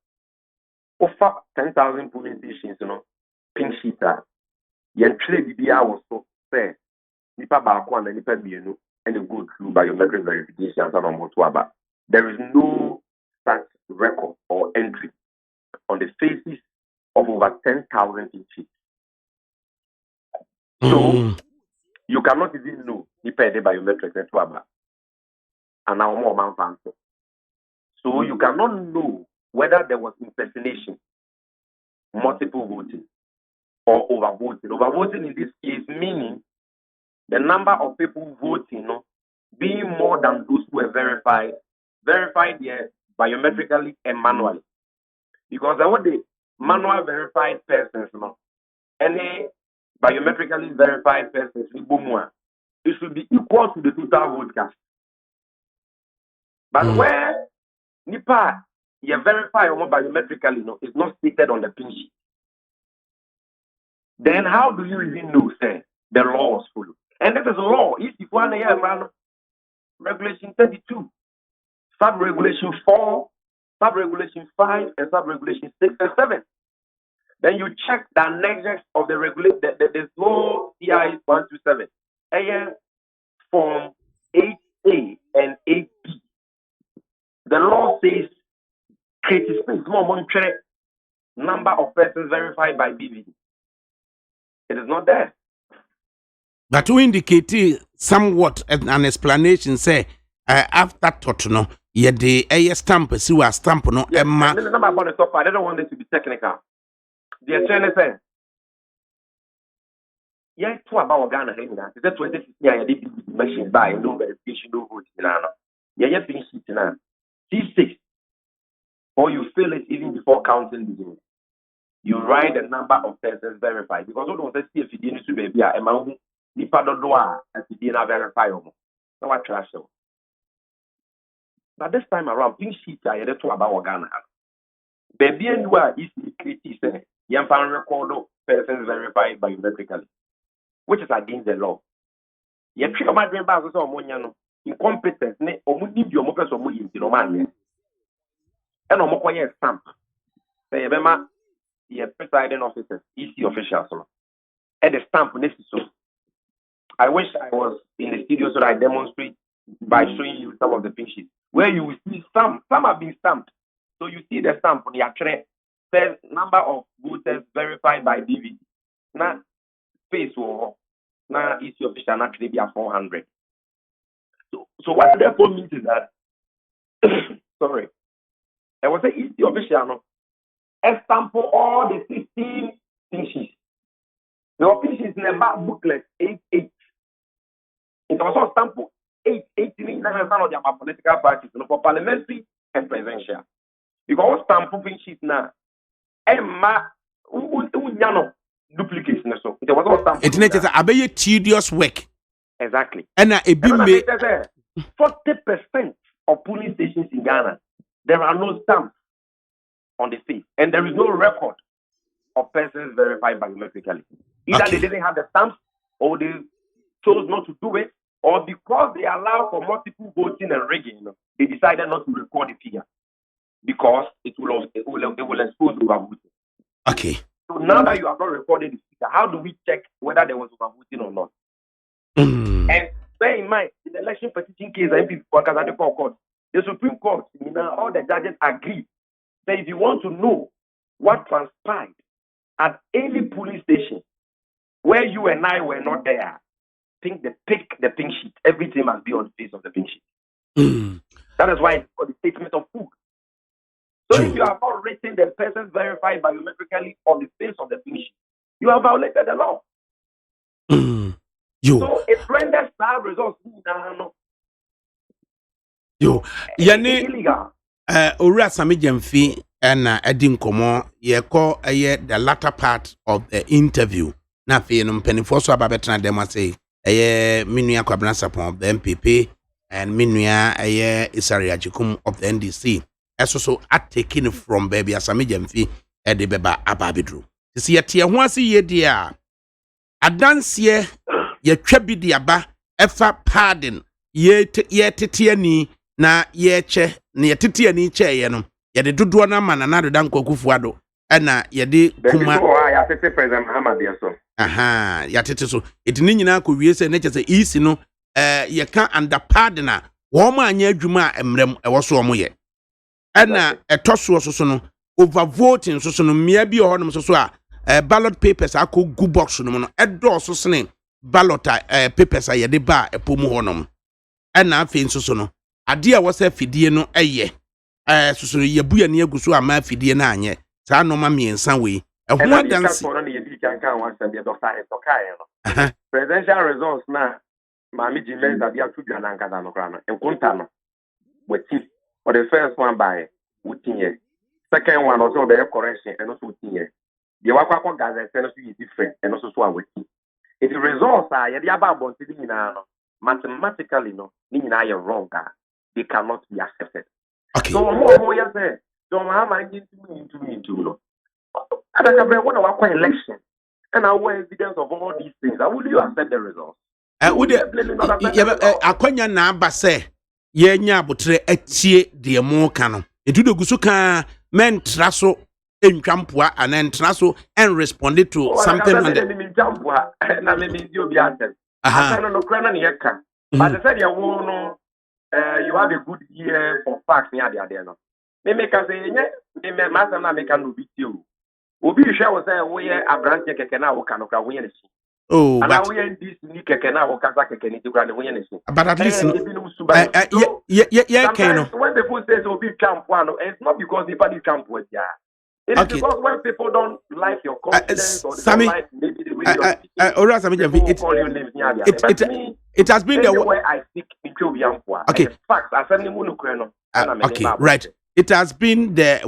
Over 10,000 police stations, pink sheeter. Yen trade the hours so say, nipa baakwan and nipa mienu and go through biometric verification and on motuaba. There is no such record or entry on the faces of over 10,000 pink sheets. So you cannot even know nipa the biometric network. And now more man. So you cannot know whether there was impersonation, multiple voting, or overvoting. Overvoting in this case meaning the number of people voting being more than those who were verified there biometrically and manually. Because I want the manual verified persons, any biometrically verified persons, it should be equal to the total vote cast. But where nipa you verify biometrically is not stated on the pin sheet, then how do you even know say the law was followed? And that is law. If you want to regulation 32, sub regulation 4, sub regulation 5, and sub regulation 6 and 7. Then you check the annexes of the regulation, the whole CI 127, AN form 8A and 8B. The law says create space more number of persons verified by BVD. It is not there. But we indicate somewhat an explanation say after Totono, ye the a stamp, see a stamp no Emma. About the top, I don't want it to be technical. The attorney said, yeah, two about Ghana, is that 26 years machine by no verification, no vote. Yeah, finish it now. C6, or you fill it even before counting begins. You write the number of persons verified because we don't see if you didn't be a amount. Nipa dodoa as you didn't verify them. So what trash? But this time around, pink sheets are yet to about Ghana. Baby and where is the critique say, young fan record persons verified biometrically, which is against the law. Yet, three of my dream bars or Moniano, incompetence, or would need your mopers or moving to Romania. And no more stamp. Say, Bema, the presiding officers, EC officials, and the stamp necessary. I wish I was in the studio so that I demonstrate by showing you some of the pink sheets where you will see some have been stamped. So you see the stamp on the actual says number of voters verified by BVD. Now space now EC official actually be 400. So what therefore means is that sorry, I was an EC official stamp all the 16 pink sheets. The pink sheets in the back booklet 8. It was also stamp 18 of their political parties for parliamentary and presidential. Because stamp pink sheets now, Emma, duplication. So it was all stamp. It's not just a tedious work. Exactly. And a bit 40% of polling stations in Ghana, there are no stamps on the face, and there is no record of persons verified biometrically. Either they didn't have the stamps or they chose not to do it, or because they allow for multiple voting and rigging, they decided not to record the figure because it will expose overvoting. Okay. So now that you have not recorded the figure, how do we check whether there was overvoting or not? And bear in mind, in the election petition case, the Supreme Court, all the judges agree that if you want to know what transpired at any polling station where you and I were not there, pick the pink sheet. Everything must be on the face of the pink sheet. That is why it's called the statement of proof. So if you have not written the person verified biometrically on the face of the pink sheet, you have violated the law. So it renders bad results. Illegal. Ora Sami Jemfi and Edin Komo, the latter part of the interview. Na fe no mpanifo so ababetra dem say minua Kwabena Sapon of the MPP and minua Isaria Jikum of the NDC. So at taking from baby Asami Jemfi e de beba ababedru. See ye ho ase ye dia adanse ye twabi de aba efa pardon ye tetiani na ye che na ye tetiani che ye no ye de dodo na mana na dodan kwakufuado na ye de kuma ya tete president Muhammad so ya tete so etini nyina ko wie se na che se isi no ye ka under pardon na wo ma anya adwuma emrem e wo so mo ye na etoso so no overvoting so no mia bi ho no so a ballot papers akọ gu box no no edo so sene ballot papers a ye de ba epomu ho no na afi so no ade a wose fidie no eye so ye buya ne aguso ama fidie na anye saa no ma miensa we ho adanse presidential results na Mami Jimenez that you to Jana Nkata no kra no enkunta no wati for the first one by utinye second one also be correction and also utinye the wakwa gazette no is different and also so wati if the results are ye aba abonti ni na no mathematically no ni na ye wrong they cannot be accepted. Okay. So more ya say so ma into no Adakabri what wakwa election and our evidence of all these things how will you accept the results? Akwanya na aba se ye nya abotre atie de mo ka no etudo gusu ka men traso entwampoa and traso and responded to something on the na me di obi answer asana no kra na ne yeka but they said you have a good year for facts near there no me make say me master na make no be you obi hwe wo say wo ye abrante keke na wo ka no kra wo ye ne si. Oh, but but at least when people say so big camp it's not because the party camp was it is because when people don't like your confidence or they don't like maybe the way it has been the way I speak okay facts okay right it has been the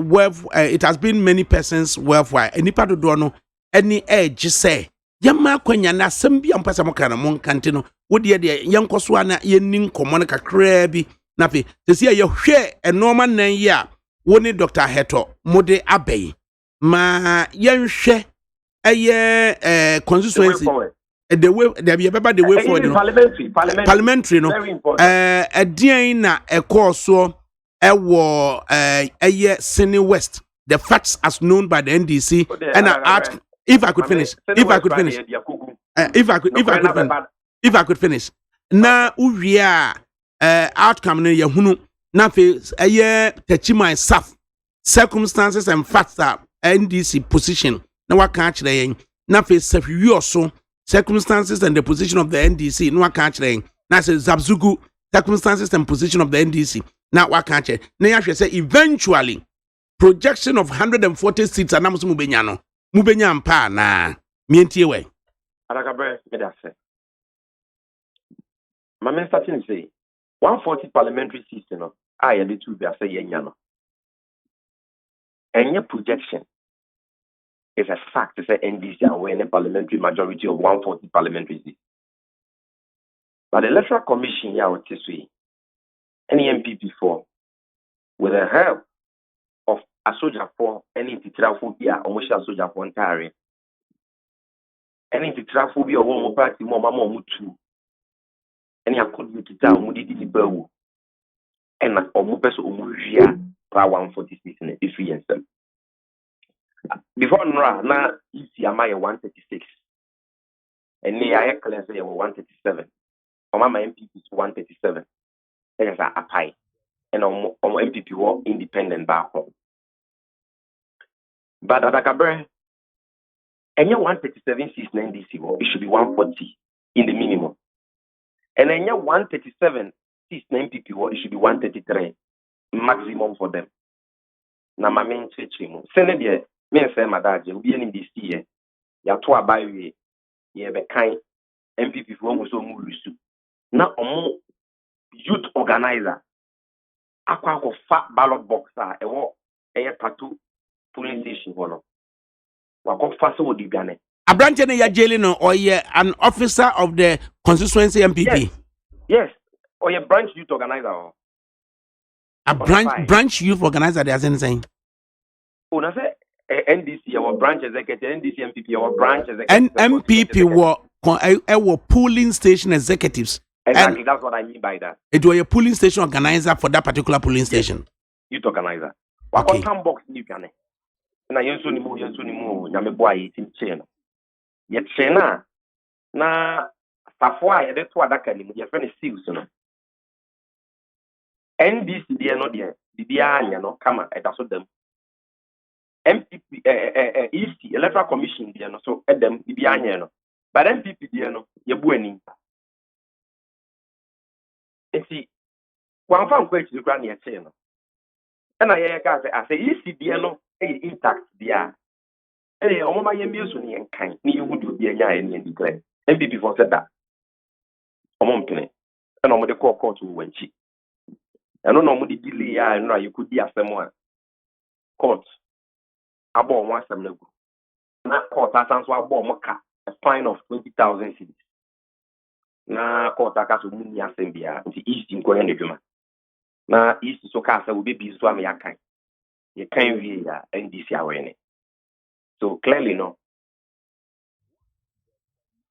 it has been many persons worthwhile any part of no any edge say Yama kwanya na sembi ampasa moka na monkante no wodi de yenkoso ana yenni nkomo na kakra bi na fe sesi ye hwe enoma nan yi a woni Dr. Heto mode abai ma yenhwe eye constituency the way there be baba the way forward no parliamentary no edian na ekoso ewo eye Sene West the facts as known by the NDC and art. If I could finish, if I could finish. Na uria outcome ne yehunu na fe techima saf circumstances and facts that NDC position na waka akire yen na fe safiwi oso circumstances and the position of the NDC na waka akire yen na say zabzugu circumstances and position of the NDC na waka akire na ya hwe say eventually projection of 140 seats anamusu mubenya no mubenya mpa na mientie we Adakabri me da say my men starting say 140 parliamentary seats no I the two be say yenya no any projection is a fact to say NDC are winning a parliamentary majority of 140 parliamentary seats but the electoral commission ya what this way any MPP for with the help of a soldier for any titira phobia almost a soldier for entire Any to travel be a woman party more mamma too. Any according to town, we did the bow. And almost umuria for 146 in a free and some. Before now, easy am I 136. And near I class 137. Or my MPP is 137. There's a pie. And on MPP war independent back home. But Adakabri, and your 137 seats in DC war, it should be 140 in the minimum. And then your 137 seats in MPP war, it should be 133 maximum for them. Now my main church, Senator, me and say my dad, will be in DC year. Ya to buy we, ye be kind MPP for almost so move. Now youth organizer. Aqua ko fat ballot box a ewo eye patu polling station hono wako fast wo dibiane Abrante ne ya jailing no or ye an officer of the constituency MPP. Yes. Or ye branch youth organizer A branch youth organizer they are saying. Oh na say NDC our branch executive NDC MPP our branch executive and MPP were polling station executives. Exactly, that's what I mean by that. It was a polling station organizer for that particular polling station. Youth organizer. Okay. Wako box ni biane. Na yenso ni mu nyame boa yi tim chain. Ye chain na safwa ye de to adaka ni mu ye fe ne seals no. NDC de no de bibia anya no kama edaso dem. MPP EC Electoral Commission de no so edem bibia anya no. But MPP de no ye bu ani. Enti wan fa nkwa chi kra na ye chain no. And I say ECD no intact dia. And omoma yembi so ni enkan ni wudu bi anya ni declare. MPP for said that. Omompene. And omo de court wanchi. And no mo di delay ya no you could di asem a court. Abo one asem na gu. Na court asanso abo mo ka a fine of 20,000 cedis. Na court aka so mu ni asem bia nti east nko ya nedwuma. Na east so ka say we be so am yakan. You can't be NDC aware. So clearly, no,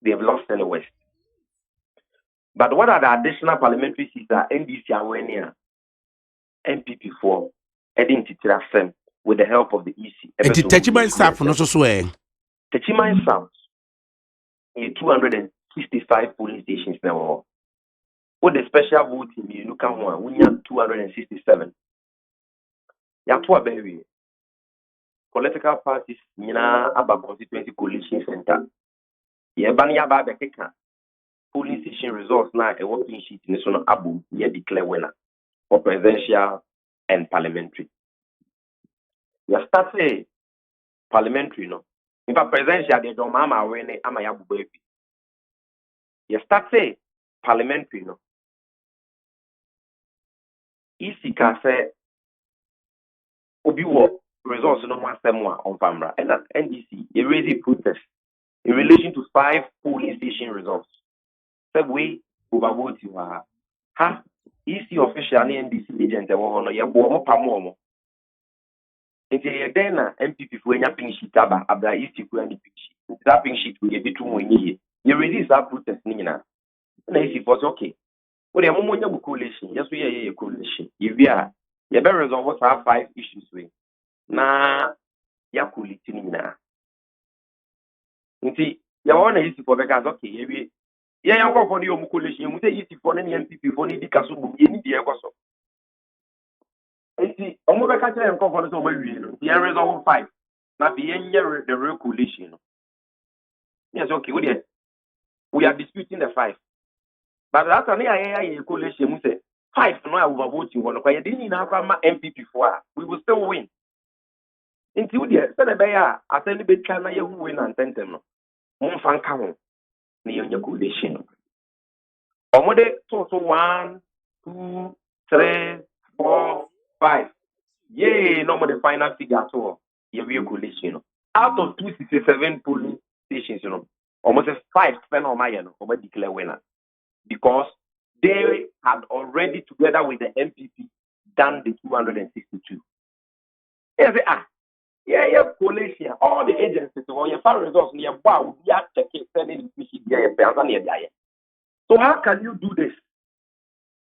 they have lost in the West. But what are the additional parliamentary seats that NDC aware MPP for heading to Tirasem with the help of the EC? And the Techiman staff not so swear. Techiman South, 265 polling stations now. With the special voting, you look at one, we have 267. Ya to a political parties nyina aba constituency coalition center. Ye ban ya ba bekeka polling station results na a working sheet ni so no abu ye declare winner for presidential and parliamentary. Ya start say parliamentary no. In fact presidential they don't mama win ama ya bubu ebi. Ya start say parliamentary no. Isi ka say obi wo results no more on Famra and at NDC a raising protest in relation to 5 polling station results. Subway overvote you ha EC official and NDC agent no ya bo mo pamomo. Nti ye den na MPP fo enya pink sheet aba abra EC ku any pink sheet. That pink sheet we be too money. You release that protest ni na. Na EC was okay. We dey mo nya bu coalition. Yes we ye coalition. If we are ye be resolve 5 issues we. Na ya kuliti ni na nti ya wona isi for because okay ye ya go for the coalition mu say isi for na MPP for ni dika so bu ye ni die go so nti omo be ka tell en for so ma wi no ye resolve 5 na be ye the real coalition no yes okay we are disputing the 5 but that na ya coalition mu say 5 no I overvoting one kwa ye di na kwa ma MPP for we will still win. Inti udi se be ya aseni be twa na yehu we na ntentem no mo fa nka ho na yenye coalition omode so 1 2 3 4 5 yeah no more the final figure so ye we coalition out of 267 polling stations almost 5 spend on my no declare winner because they had already together with the MPP done the 262. Yes Yeah, coalition, all the agencies, or your fire results near wow, we are checking sending the So how can you do this?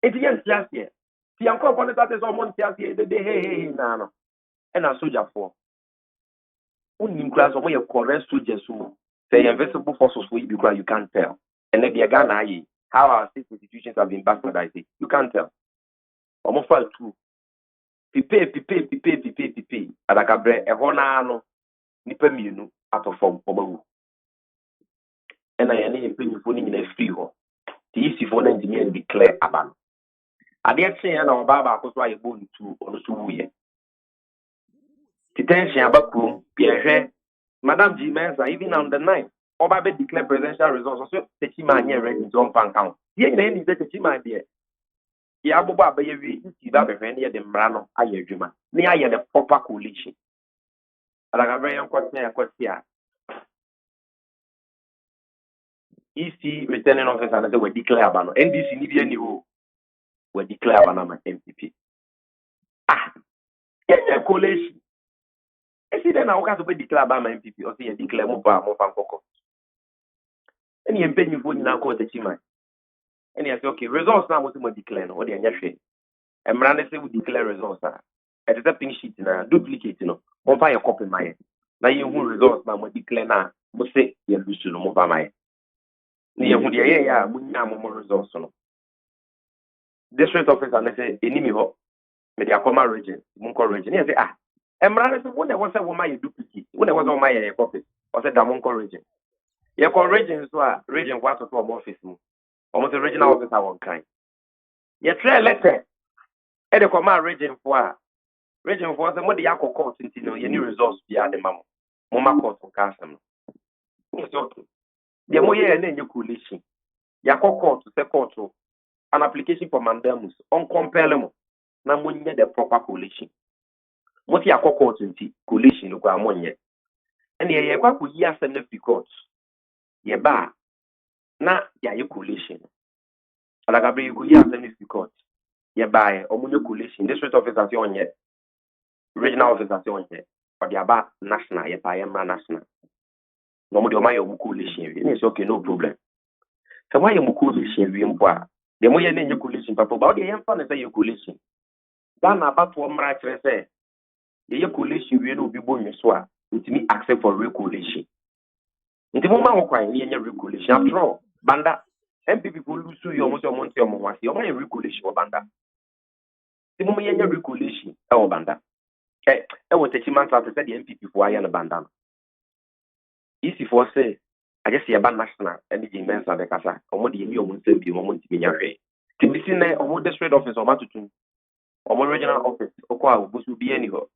It's last year. The uncle wanted that is almost last year, the day, hey, no, and a soldier for. Only class of your correct soldiers who say invisible forces for you because you can't tell. And then the Ghana, how our state institutions have been bastardized, you can't tell. Almost fall true. Pipe. Adakabri, a honano, nipa mienu, out of form, Obahu. And I am paying for in a free home. The easy for them to declare a ban. I dare say, and our Baba was why you born to or so we. Detention about room, Pierre, Madame G. Mensa, even on the night, or Baba declare presidential results, also the Chima near ready to on count. Here, then is the Chima dear. Yabuba, baby, you have a friend near the Mrano, I hear Juma, near the proper coalition. And I got very unquestioned, here. EC returning officer and they were declared ban. NDC Nidia Nivo were declared ban MPP. Ah, yeah, coalition. I see then I want to be declared ban MPP or see a declare more fancoco. And you pay me for now call the Chima. And he said, okay, results now was to declare or the Anyashe. And Miranda said we declare results. At the pink sheet now, duplicate, one fire copy my. Now you who results now will declare now, must say you lose to no more by my. Near who the yeah, more results. District officer and they say enemy ho me the Akoma region, Munko region. He say Emrana say when there was a woman you duplicate, when there was a woman you copy, or say the Munko region. Your region so region what to form office mu. Almost the regional officer one kind. You try letter e the Akoma region for say what the Yako court into no any results be at the mamo. Mama court for castle. It's okay. The more you na coalition. Yako court to say court an application for mandamus on compellable. Na monye the proper coalition. What you are called coalition look amonye. And ye kwa ku yi asem because ye ba na ya ye coalition. Adakabri ku yi asem because ye ba omunye coalition. District officer si onye, regional officer si onye, but ye ba national ye ba yemra national. No mo de o ma ye coalition. It's okay, no problem. So why you coalition we mpo the mo ye na coalition papa ba o de yemfa na say ye coalition. Dan about one mra kire say the coalition we no be bonus so a utimi accept for real coalition. Nti mo ma kwan ye nya real coalition after all banda MPP people lose you almost your month your month your real coalition o banda. Nti mo ye nya real coalition e o banda. E wo techi man sa say the MPP for aye na banda. Easy for say I just see a band national and the mensa be kasa omo de yemi omo nsem bi omo ntimi nya hwe. Ti bi sin na omo district office o matutun omo regional office okwa obusu bi ani ho.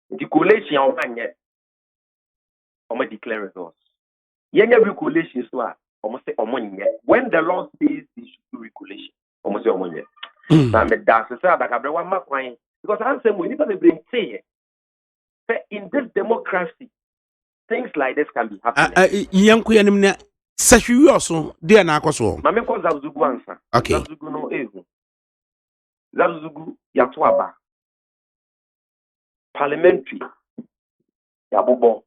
The coalition on manye omo declare results. Yenye recollation so almost say omonye. When the law says they should do recollation, almost say omonye. Na me da say Adakabri wa makwan because I say we need to bring say in this democracy things like this can be happening. Yanku yanim na sahwi oso de na akoso. Mame ko Zazugu ansa. Okay. Zazugu no ehu. Zazugu yato aba. Parliamentary yabobo.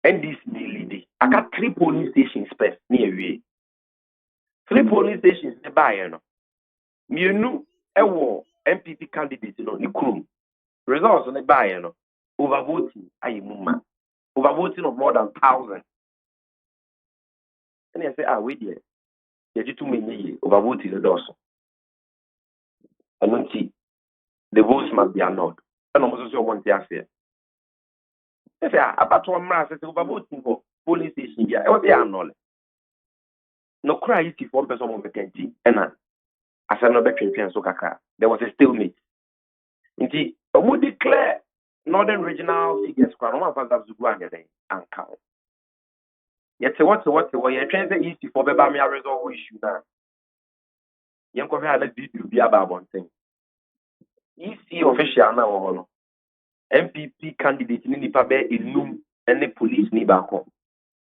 And this lady, I got 3 polling stations first near we. 3 polling stations nearby, no. You know, MPP candidate, ni krum. Results on the buy, no. Overvoting, muma. Overvoting of more than 1,000. And I say, wait there. You too many overvoting the doors. And don't see the votes must be annulled. And almost so one say. If about 1 month, I say overvoting for polling station here. I was there annulled. No cry if 1 person of vacancy. And as I know better so kaka, there was a stalemate. Indeed, we declare northern regional figures kwa no man that Zugu anyade and count. Yet what you're trying to easy for beba me resolve issue now. Yanko have a video be about one thing. EC official now no. MPP candidate ni nipa be inum and the police ni bako.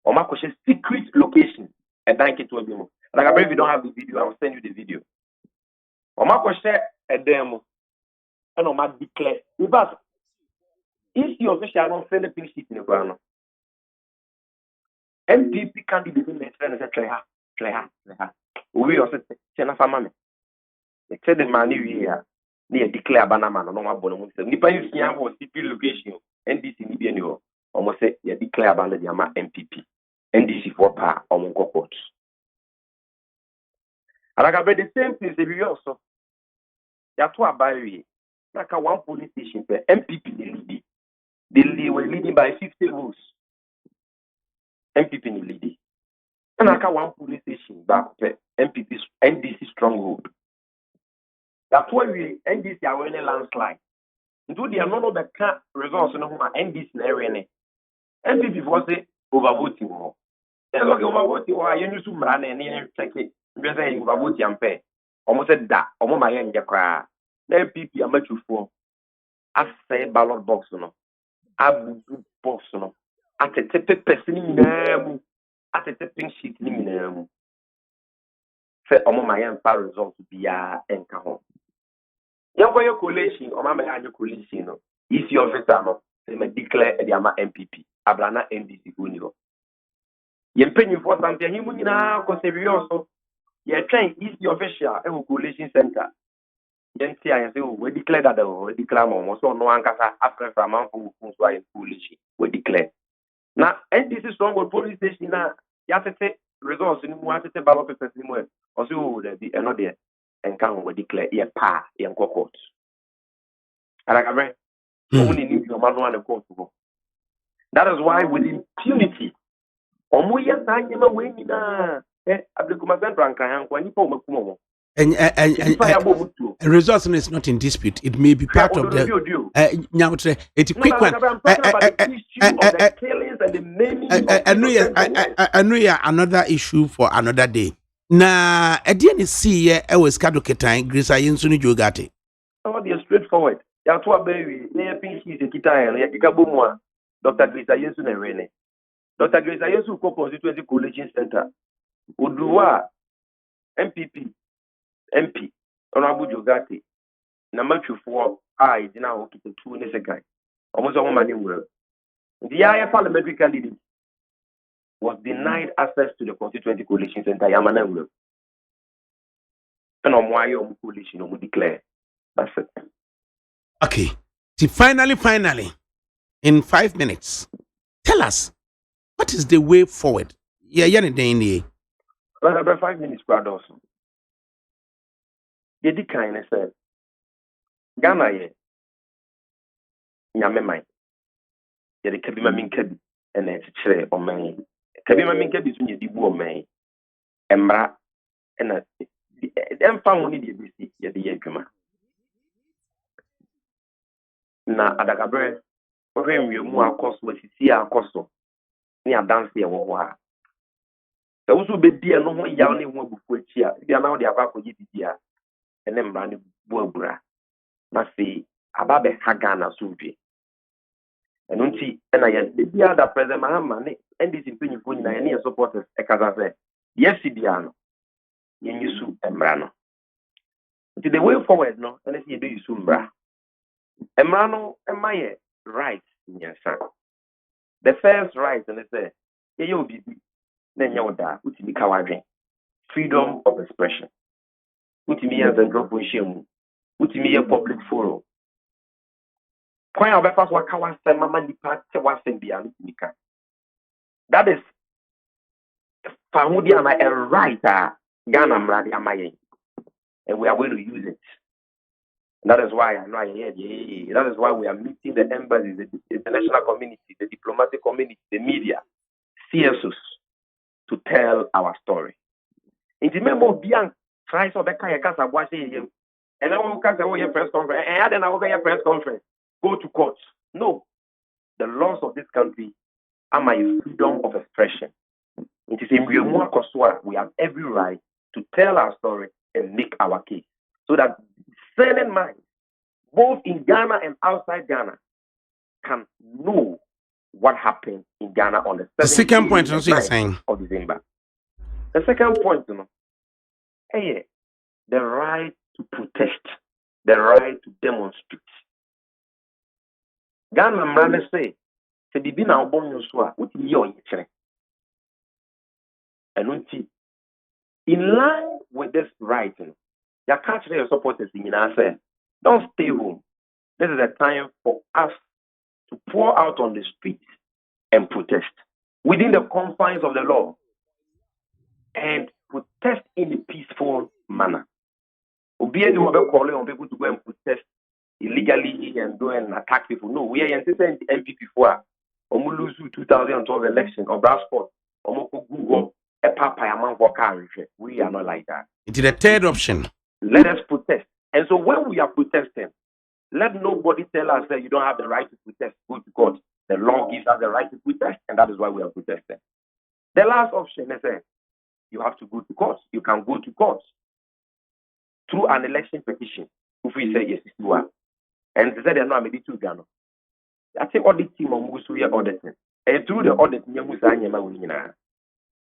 Or ma question secret location and bank it will be more. Like I believe you don't have the video, I will send you the video. Or ma question a demo. And on ma declare. If you official don't fill the pink sheet in the ground, MPP candidate in the friend is a we also say family. They said the man here near declare banana no more bonus. Nipa you see our CP location, NDC Nibiano, almost say you declare banana MPP, NDC for power or Mongo courts. Adakabri the same thing, they also. That's why by like a one police station, the MPP they were leading by 50 votes. MPP in leading. And like a one police station back MPP NDC stronghold. That's why we NDC are winning landslide. Into the amount of the results in NDC area. MPP was overvoting more. Then look overvoting or you need to run and check it. You say overvoting and pay. Almost said that. Almost my end cry. MPP are much for. I say ballot box no. Abu box no. At a tepe person in at a pink sheet in say almost my end power result to be a encajon. Your collation or my annual collation no. Is your officer no. They may declare the MPP. Abrana NDC Unio. Yen penny for something he would now consider also. Ye train is the official coalition center. Yen see I say we declare that we declare more so no one can after a month who in coalition we declare. Now NDC strong with police station now yatete results in one to ballot papers in more also there be another and can we declare ye pa yen court. Adakabri only need your manual and court to go. That is why with impunity, Omuya Sanyama Wina, Abdukuma Central and Kayan, Kwanipo and results is not in dispute. It may be part of the. Now, it's a quick one. I know another issue for another day. Na, I didn't see I was Kadoketain, Grisa Yensuni Jogati. Oh, they're straightforward. That's what baby, near Pinky, the Kitan, Yakabumwa. Dr. Grisa Yesu na Rene. Dr. Grisa Yesu co-constituency coalition center. Udua MPP MP Honorable Jogati. Na matchu for I did now keep the 2 in a second. Almost all money will. The higher parliamentary candidate was denied access to the constituency coalition center. Yamana will. And on why your coalition will declare. That's it. Okay. See, finally. In 5 minutes, tell us what is the way forward. Yeah, About 5 minutes, crowd also. The kind of said, Ghana, Yamemai, the Kabima Minkabi, and it's a chair or May. Kabima Minkabi is the war May, Embra, and then found the ABC, the Yakuma. Na Adakabri. When we move across what you see across near dance here, there also be dear no more young one before here. They are now the Abaco Yidia and then running Bobra. Must say about the Hagana Suji. And don't see, and I had the other present Mahamani and this in Pinny Puna and near supporters, Ekaza. Yes, Sidiano, Yenusu and Brano. To the way forward, no, and let's see, do you soon, bra. Emrano and Maya. Right, yes, sir. The first right, and they say, you'll be then you're that, which be cowardly. Freedom of expression. Which me as a drop shame, which me a public forum. Quite a best what Kawas and Mamma departed was in the Nika. That is Famudia, a writer, Ghana Mradi Amaye, and we are going to use it. That is why I know that is why we are meeting the embassies, the international community, the diplomatic community, the media, CSOs, to tell our story. In the member of Bian, tries to back a casa watching him, and I will cast away a press conference, and then I will a press conference, go to court. No, the laws of this country are my freedom of expression. It is in Riyamua Koswa, we have every right to tell our story and make our case, so that certain minds, both in Ghana and outside Ghana, can know what happened in Ghana on the second point of December. The second point, the right to protest, the right to demonstrate. Ghana mmara say sɛ bibi na ɔbɔ nyo so a wotumi yɛ ɔyɛkyerɛ ɛno nti in line with this right yɛaka kyerɛ your supporters nyinaa sɛ don't stay home. This is a time for us to pour out on the streets and protest within the confines of the law and protest in a peaceful manner. Obiani who are calling on people to go and protest illegally and go and attack people. No, we are anticipating the MPP for Omuluzu 2012 election of that sport. We are not like that. It is the third option. Let us protest. And so when we are protesting, let nobody tell us that you don't have the right to protest. Go to court. The law gives us the right to protest, and that is why we are protesting. The last option is you have to go to court. You can go to court through an election petition. If we say yes, you are. And they said they're not made to Ghana. I think audit team on Musuya auditing. And through the audit, Yamusa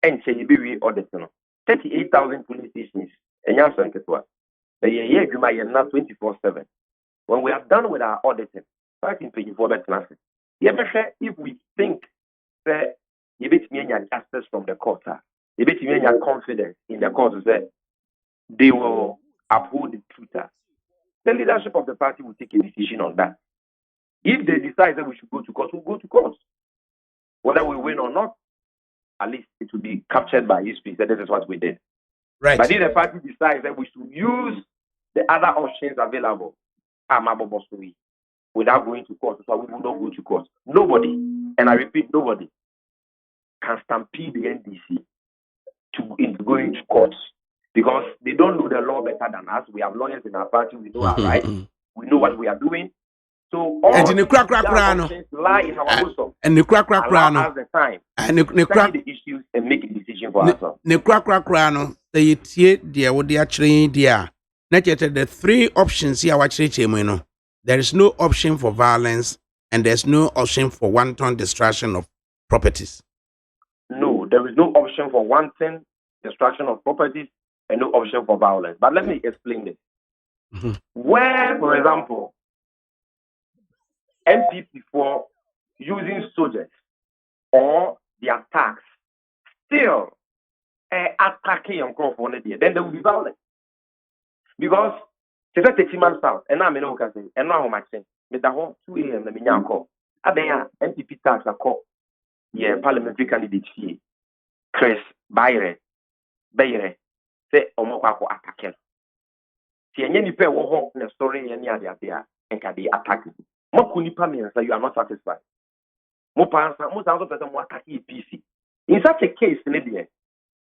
and say we auditing 38,000 police stations. And you answer it was. The year you might not 24/7. When we are done with our auditing, I think paying for that class. If we think that you bet me justice from the court, you bet me confidence in the court that they will uphold the truth. The leadership of the party will take a decision on that. If they decide that we should go to court, we'll go to court. Whether we win or not, at least it will be captured by history. So this is what we did. Right. But if the party decides that we should use the other options available, without going to court, so we will not go to court. Nobody, and I repeat, nobody can stampede the NDC into going to court because they don't know the law better than us. We have lawyers in our party. We know our rights. We know what we are doing. So all and the crack options lie in our bosom. And the crack allow us the time and to study the issues and make a decision for ourselves. The crack they dear what they actually dear. The three options here actually there is no option for violence and there's no option for wanton destruction of properties. No, there is no option for wanton destruction of properties and no option for violence. But let me explain this. Mm-hmm. Where, for example, MPP for using soldiers or the attacks still attacking on Crawford, then there will be violence. Because it's a 30 months out, and I'm in Okazin, and now I'm saying, with the whole 2 a.m. the Minyan call. At the MPP tax are called, yeah, parliamentary candidate here, Chris Bayre, say, Omoko attack. See, any pair will hold the story any other there and can be attacked. Mokunipa means that you are not satisfied. Most other person will attack PC. In such a case,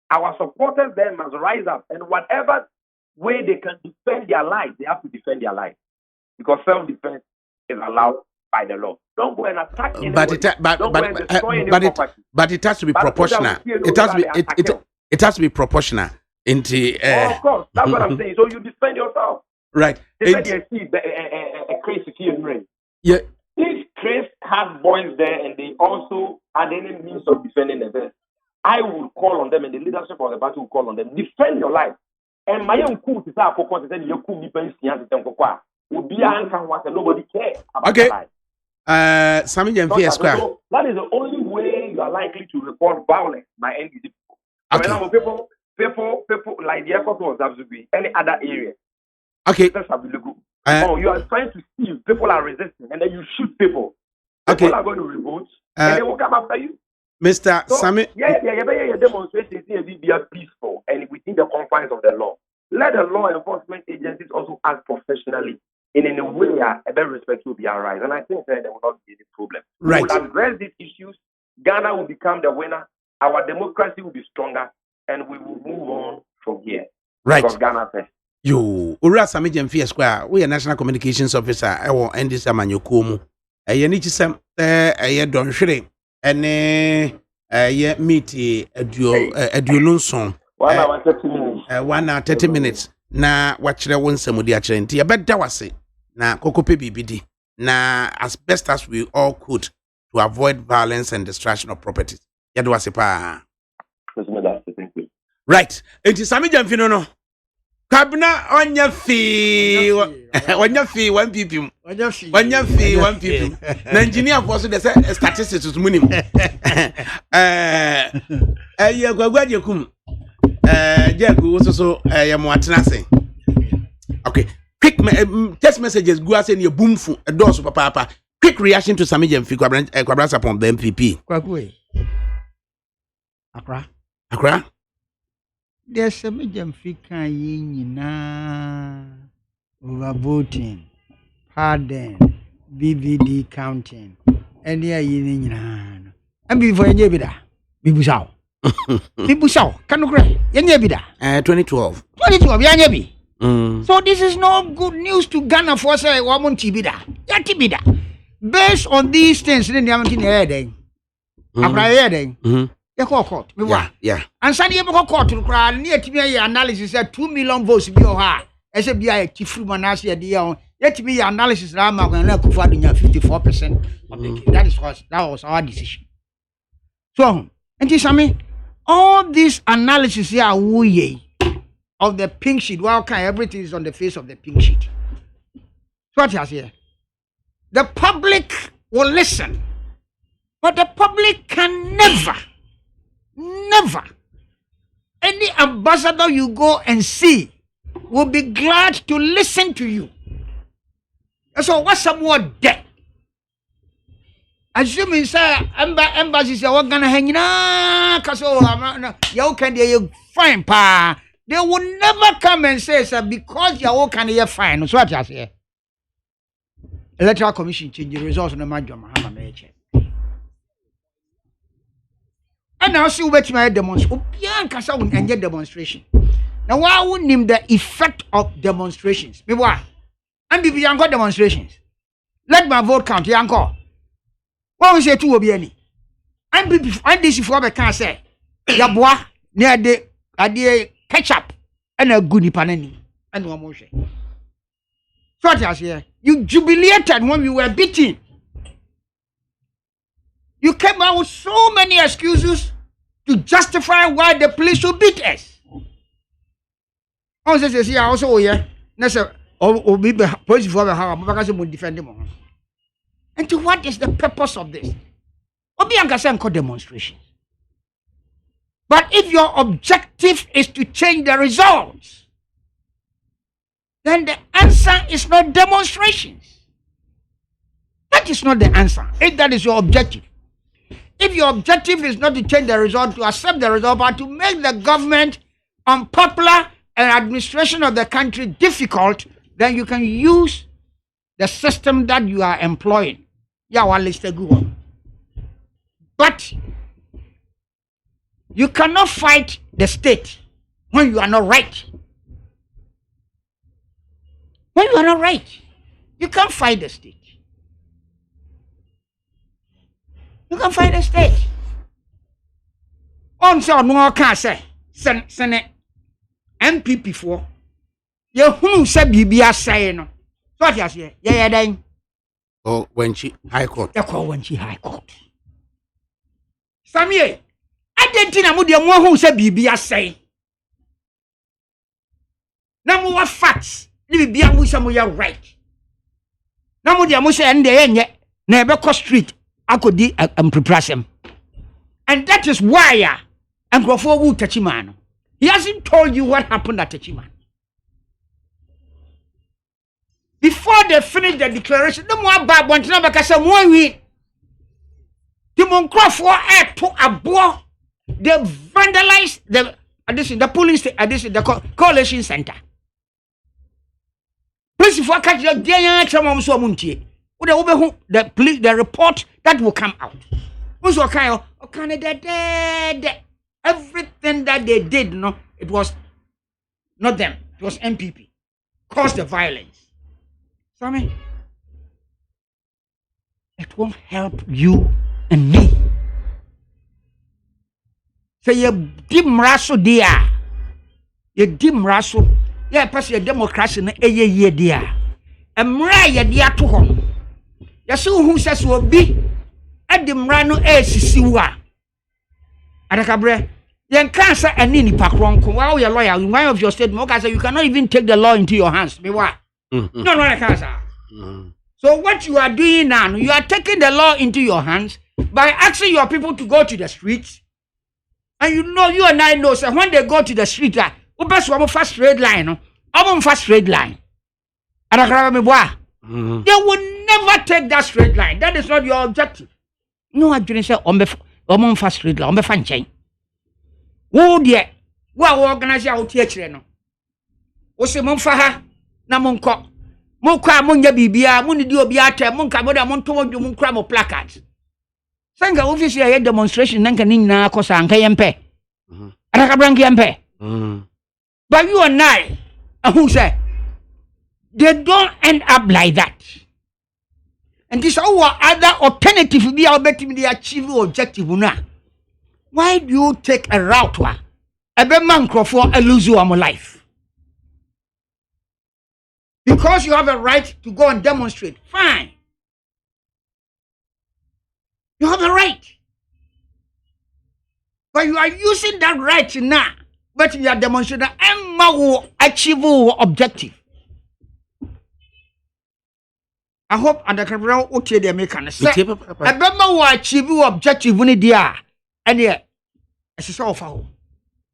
our supporters then must rise up and whatever way they can defend their life, they have to defend their life. Because self-defense is allowed by the law. Don't go and attack anybody. But it has to be proportional. It has to be proportional. Of course, that's what I'm saying. So you defend yourself. Right. They said you see a crazy rain. Yeah. If Chris has boys there and they also had any means of defending themselves, I will call on them and the leadership of the party will call on them. Defend your life. And my own cool is our purpose said you could depend on nobody cares about your life. Sami Jamfi Square. So that is the only way you are likely to report violence by NDC people. Okay. For example, people like the airport was absolutely any other area. Okay. You are trying to see people are resisting and then you shoot people. People are going to revolt and they will come after you. Mr. So, Sami. Demonstrations be peaceful and within the confines of the law. Let the law enforcement agencies also act professionally in a way a very respect will be arise. And I think that there will not be any problem. Right. We will address these issues. Ghana will become the winner. Our democracy will be stronger and we will move on from here. Right. Because Ghana first. You, Ura Sami Jamfi Square, we are National Communications Officer. I will end this Amanyokumu. I need to some Don Shri and meet a dual song. 1 hour 30 minutes. 1 hour 30 minutes. Na wachire won samudi achire nti e beda wase na kokope bibidi na as best as we all could to avoid violence and destruction of properties. Yado wase pa. Right. Enti Sami Jamfi no. Kabna onya fee. Onya fee 1 ppm. Onya fee 1 ppm. Na engineer for so the statistics to minim. Gwagwa kum. Jagu so ya mo atena sen. Okay. Quick text messages go as in your boom fu door super papa. Quick reaction to Sami Jemfi Kwabra upon the MPP. Kwakwe. Accra? There's Sami Jemfi kan nyina overvoting, pardon, BVD counting. Any yin nyina. And before you bida. Bibusao. Bibusao. Kanu kre. Yenye bida. 2012. 2012 yanye bi. So this is no good news to Ghana for say woman tibida. Yatibida. Based on these things, then you in heading. After heading, you call court. Yeah. And Sunday you court to cry near to me analysis that 2 million votes be your heart. As a BI Tifru Manasi dear, yet to me analysis Rama when I could find 54% of the that was our decision. So, and you me all these analysis here are of the pink sheet. Well, everything is on the face of the pink sheet. So what has here? The public will listen, but the public can never, any ambassador you go and see will be glad to listen to you. So what's some more debt? Assuming say embassy say what gonna hang na kaso you can you fine pa. They will never come and say sir because you can you fine. So what you say? Electoral Commission change the results on the major Mahama Meche. And now see what my demonstration. Opian kasa won enje demonstration. Now why would name the effect of demonstrations? People are and be yanko demonstrations. Let my vote count yanko. What we say to obi and this before we can say ya boy near the idea catch up and a good panani and one more. So what I say? You jubilated when we were beaten. You came out with so many excuses to justify why the police should beat us. I say, also, yeah, that's a be police for the house, because you will defend them. And to what is the purpose of this? Obianka called demonstrations. But if your objective is to change the results, then the answer is not demonstrations. That is not the answer. If that is your objective. If your objective is not to change the result, to accept the result, but to make the government unpopular and administration of the country difficult, then you can use the system that you are employing. But you cannot fight the state when you are not right. When you are not right, you can't fight the state. You can fight the state. On so no can say, Senate MPP for you who said Bibia say no. So what you say? Yeah, then. Oh, when she High Court. You call when she High Court. Samie, I didn't know the one who said Bibia say. Now more facts. Bibia who some we are right. Now more the amusha and the end never cross street. I could do prepare him. And that is why and go forward Tachiman. He hasn't told you what happened at Tachiman. Before they finish the declaration, no more bad one to know because someone we the Moncroft act to a boy. They vandalized the police the coalition center. Police for catch the day so muntie. The report that will come out. Also, everything that they did, no, it was not them. It was MPP. Caused the violence. So I mean, it won't help you and me. So you dim raso dia. You dim raso. Yeah, pass your democracy na ye dia. Emra ye dia to home. Yasu who says will be at the Mrano Sisiwa. Adakabri, Then cancer and nini pakron. While you're lawyer, in one of your statements, okay, so you cannot even take the law into your hands. Me what? No, I can't, sir. So what you are doing now, you are taking the law into your hands by asking your people to go to the streets. And you know, you and I know, so when they go to the street, fast straight line, fast straight line. Adakabri, they will never take that straight line. That is not your objective. No, I didn't say fast straight line, fan chain. Oh dear, what organize your teacher? No, Ose Monfaha, Namonco, Monka Munya Bibia, Munidio Biata, Monka Moda Monto, Muncramo placards. Sanga officially a demonstration, Nankanina, Cosa, and Kayampe. Adakabrangiampe. But you and I, who say, they don't end up like that. And this our other alternative be our better the achieve objective now. Why do you take a route where a man for a lose your life? Because you have a right to go and demonstrate. Fine. You have a right. But you are using that right now. But you are demonstrating and will achieve your objective. I hope Adakabri will tell the Americans. I will achieve your objective when they are. And yeah, as all foul.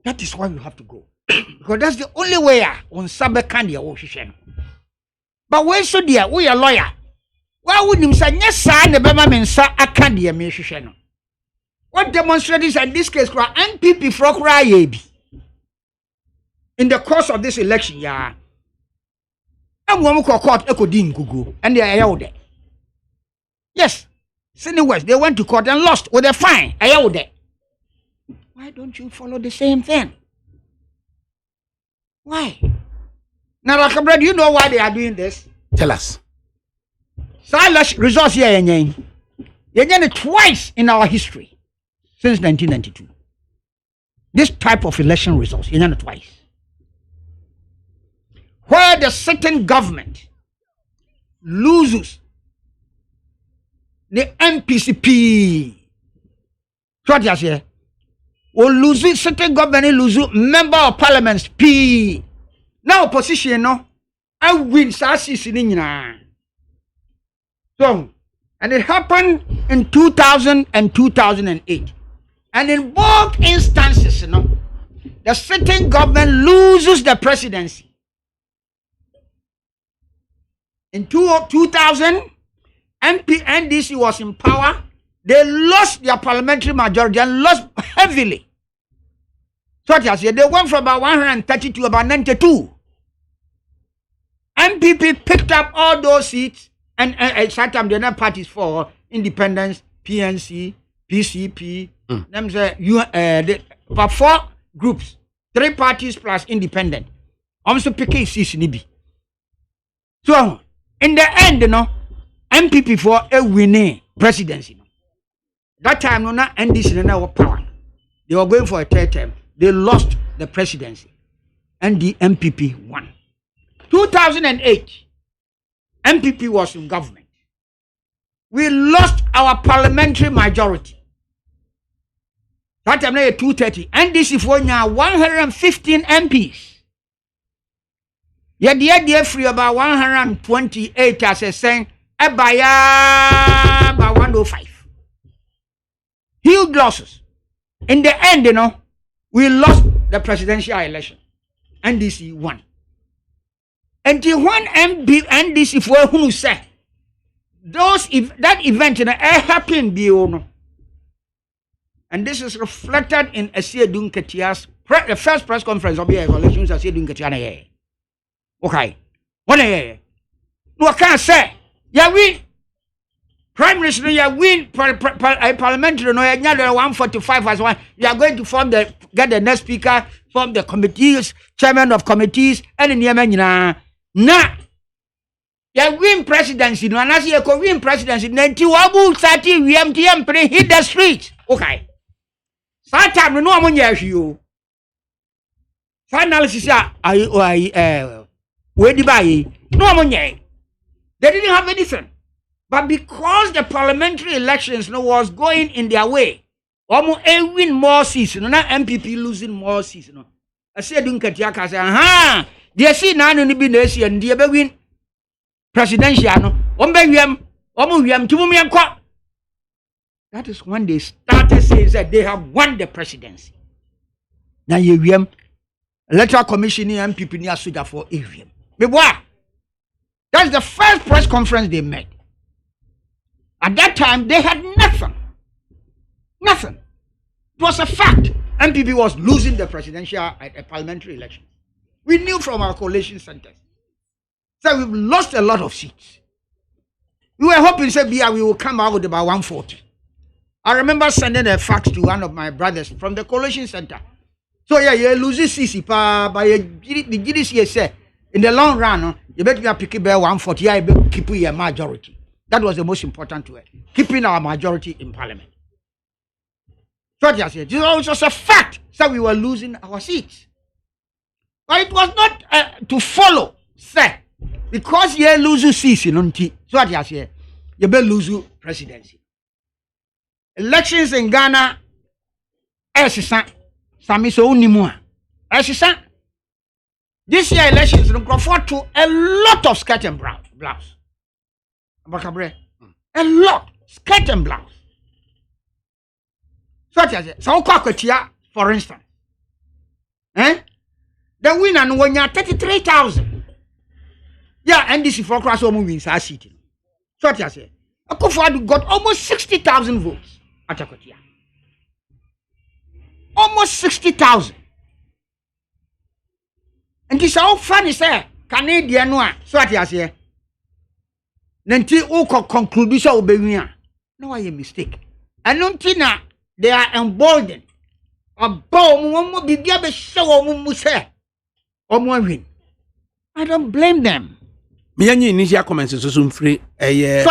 That is why you have to go. Because that's the only way on Sabbath candy or Shishan. But when so dear, we are lawyer. Why would him say, yes, sir, the Bama sir, I can't dear me, Shishan. What demonstrators in this case cry NPP for cry in the course of this election, yeah. And one court echo din gugu, and they are out there. Yes, Sydney West, they went to court and lost with a fine. I out there. Why don't you follow the same thing? Why? Now, Adakabri, do you know why they are doing this? Tell us. Silence resource here, Yen. Yen twice in our history since 1992. This type of election results, Yen twice. Where the sitting government loses the MPCP. What you say? Or lose sitting government lose member of parliaments P. Now opposition no, I win Sassi. So, and it happened in 2000 and 2008. And in both instances, the sitting government loses the presidency. In 2000, NDC was in power. They lost their parliamentary majority and lost heavily. So they went from about 130 to about 92. MPP picked up all those seats and at that time the other parties for independence, PNC, PCP, about 4 groups, 3 parties plus independent. Also picking seats in IBI. So in the end, MPP for a winning presidency. That time, NDC no power. They were going for a 3rd term. They lost the presidency, and the MPP won. 2008, MPP was in government. We lost our parliamentary majority. That time, 230. NDC for now 115 MPs. Yet the idea free about 128 as a saying, about 105. Huge losses. In the end, we lost the presidential election. NDC won. Until when NDC for who said that event happened, and this is reflected in Asiedun Ketia's the first press conference of the elections. Asiedun Ketia. Okay. What no, I can't say. Yeah, we Prime Minister, you win parliamentary, no, 145 as one. You are going to get the next speaker, form the committees, chairman of committees, and in Yemen, nah. You win presidency, no, and as you win presidency, then you will start to hit the streets. Okay. Sometimes, no one hears you. Finally, where did buy? No one hears. They didn't have anything. But because the parliamentary elections was going in their way, win more seats no na MPP losing more seats no I say dun katia ka say aha they see na no bi na esi and they be win presidential no wiam tumum yankwa. That is when they started saying that they have won the presidency. Now you wiam electoral commission MPP ni asuja for AVM. That's the first press conference they made. At that time, they had nothing. Nothing. It was a fact. MPP was losing the presidential parliamentary election. We knew from our coalition centers. So we've lost a lot of seats. We were hoping that we will come out with about 140. I remember sending a fax to one of my brothers from the coalition center. So yeah, you lose CC by the GDC say in the long run, you better pick it by 140. Yeah, you keep your majority. That was the most important to it. Keeping our majority in parliament. So I said, it was a fact that we were losing our seats. But it was not to follow, say, because you lose seats in so I said, you better lose presidency. Elections in Ghana, Sami so unimua. This year elections refer to a lot of skirt and blouse. Adakabri, a lot skirt and blouse. So I say, so for instance, the winner no one 33,000. Yeah, NDC for cross home wins our city. So I say, Akufo-Addo got almost 60,000 votes at Akotia. Almost 60,000. And this is how funny, sir. Canadian one. So I say, Nanti Oko conclusion obewia. No, I a mistake. And Nuntina, they are emboldened. I don't blame them. Me any initial comments so soon free Unia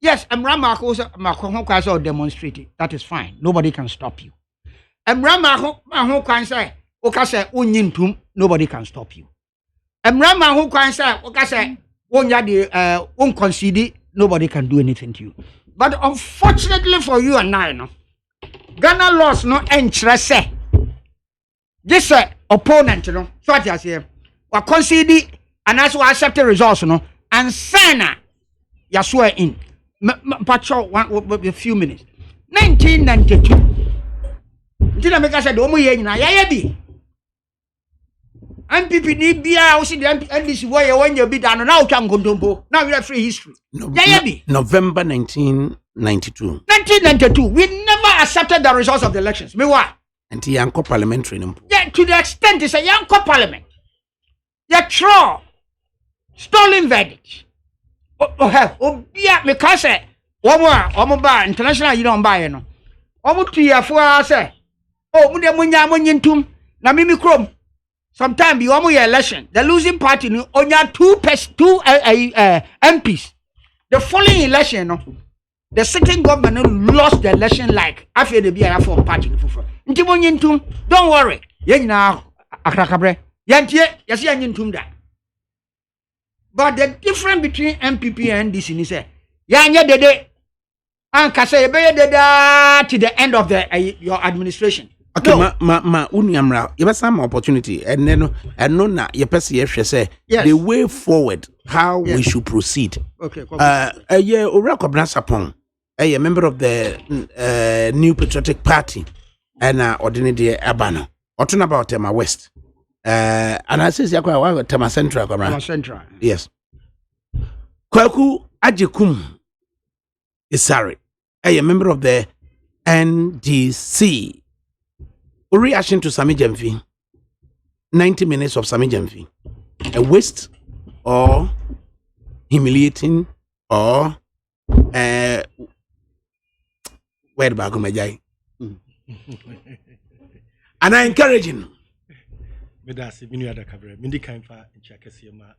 yes, Mrama demonstrating. That is fine. Nobody can stop you. Mrama can say, Okase unyintum, nobody can stop you. Mrama who can say, Okase unconcede, nobody can do anything to you. But unfortunately for you and I, no, Ghana lost no interest. This opponent, you know, so I say, we concede and as we accept the results, you know, and Sana, you swear in. Patrol a few minutes. 1992. Did I make us a domo yen? I be. MPP need be I see the NDC way when you be done now. Can go dombo. Now we have free history. November 1992. 1992. We never accepted the results of the elections. Me what? And the young parliamentary. Yeah, to the extent it's a young parliament. Yeah, true. Stolen verdict. Me can say, buy international, you don't buy no. To your for say, munya na mimi krom. Sometime be your election. The losing party no onya two MPs. The following election, no, the sitting government lost the election like after the be for party. Don't worry. Adakabri. Yasi but the difference between MPP and NDC is say, yanya dede, and kase yebe dede to the end of your administration. Okay, no. ma uniamra. You have some opportunity, and then na you say yes. The way forward, how we should proceed. Okay. Yeah, Urakobna Sapong, a member of the New Patriotic Party, and ordinary Abano. Or talking about Tema West. And I say, Tema Central. Tema Central. Yes. Kwaku Ajikum Isari, a member of the NDC. Reaction to Sami Jemfi. 90 minutes of Sami Jemfi. A waste or humiliating or where the back of my jai. And I encouraging. Medasi minu Adakabri mindi kaimfa nchakasi ma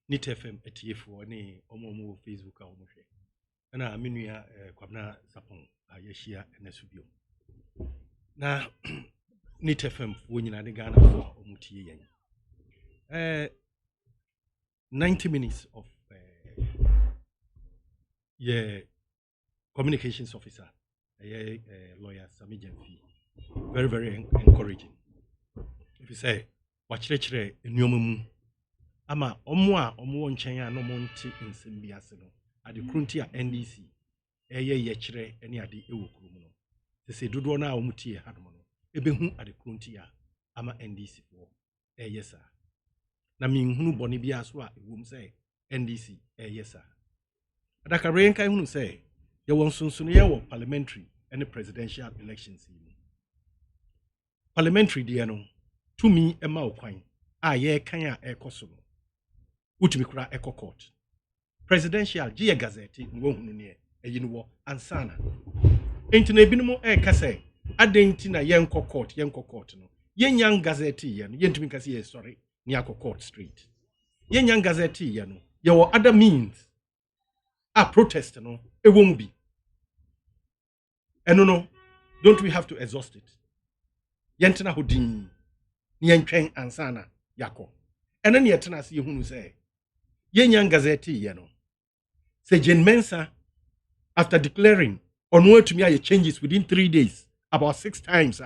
NIT FM etiefu ni omo Facebook a omo hwe na minu ya kwabna sapon ayeshia enesubio na NIT FM fo nyina de Ghana fo omo tie yen 90 minutes of yeah, communications officer, yeah, lawyer Sami Jenfi. Very, very encouraging. If you say, watch lecture in your ama omwa nchen ya no monti nsembi ase no ade krunti a NDC ye kire ene ade ewo krum no se dodo na omuti e hadom no ebehu ade krunti a ama NDC fo yesa na minhunu bone bia so a ewom se NDC yesa Adakabri nkai hunu se ye won sunsun ye wo parliamentary and presidential elections parliamentary de no to me ema okwan a ye kan a ekoso no utumi kura eco court presidential gia gazette ngo hunu ne eyini wo ansana enti na ebinumo kase adenti na yenko court no yenyan gazette ye no yentumi kase ye sorry ni akọ court straight yenyan gazette ye no ye wo other means a protest no ewom bi eno no don't we have to exhaust it yentina hodin ni yentwen ansana yakọ eno ne yetena se yehunu se yenyan gazette ye no se Jane Mensa after declaring on what to me changes within 3 days about 6 times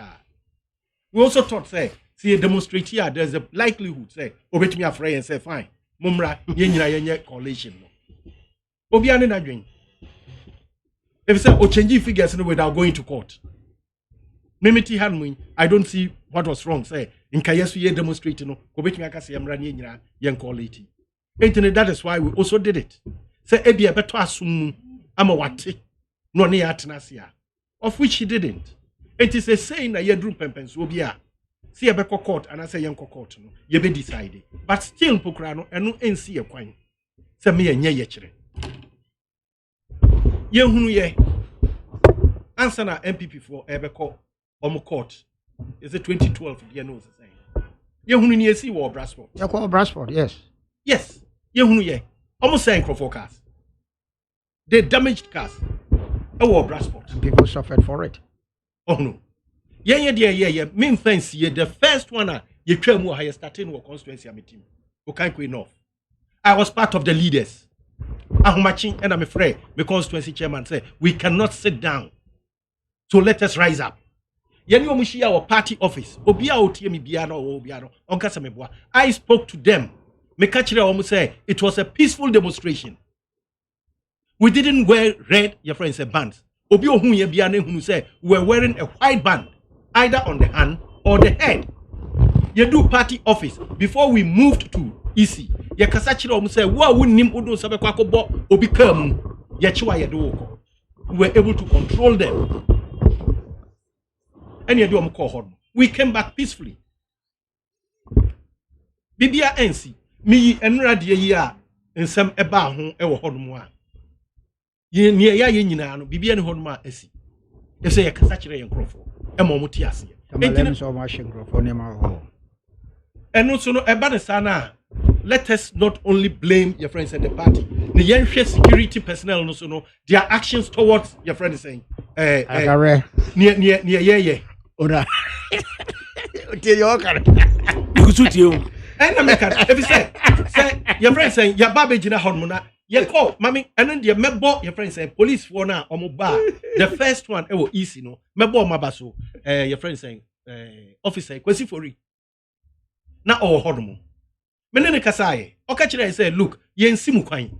we also thought say see a demonstrate here there's a likelihood say obet me afraid and say fine mumra yenyina yenye coalition no obi ane na dwen if say o change figures no without going to court mimiti hanmu I don't see what was wrong say in kayesu ye demonstrate no obet me aka say yemra ne yenyina yen coalition. That is why we also did it. Say ebi ebeto asum ama wate no ne atenasia of which he didn't. It is a saying na yedru pempenso obi a see ebeko court and I say yenko court no ye be decide but still pokra no eno ensi ye kwan say me yenye ye kire ye hunu ye answer na MPP for ebeko omo court is it 2012 ye know say ye hunu ni esi wo Bradford ye ko Bradford yes ye hunu ye almost saying for cars they damaged cars our Bradford and people suffered for it. Oh no yeah main fence ye the first one ye twa mu ha ye starting wo constituency am team Okanko enough I was part of the leaders ahomachi and I'm afraid my constituency chairman say we cannot sit down so let us rise up yeni omushi our party office obi a otie me bia na o bia no onka se meboa I spoke to them. Me say it was a peaceful demonstration. We didn't wear red, your friend said bands. Obi ohun ye bia na hunu say we were wearing a white band either on the hand or the head. You do party office before we moved to EC. Ye kasa kire say wo a wonnim odun sabe kwa kobo obi kam ye chiwa ye do. We were able to control them. And ye do am call hon. We came back peacefully. Bibia NC mi enra de yi a nsem eba ho e wo hodom a ye ne ya ye nyina no bibia ne hodom a asi e se ye kasa kire ye nkrofo e mo muti ase entin so ma hye nkrofo ne ma ho eno so no eba ne sana let us not only blame your friends at the party ne yen hwe security personnel no so no their actions towards your friend is saying ne ye ora tie yo kare ikusutie and I make if you say your friend saying your baby na hormona ye call mommy and then your mebo your friend say police for na omoba the first one e wo easy no mebo mabaso your friend saying officer kwesi fori na o hormo me ne kasaye o ka kire say look ye nsimu kwan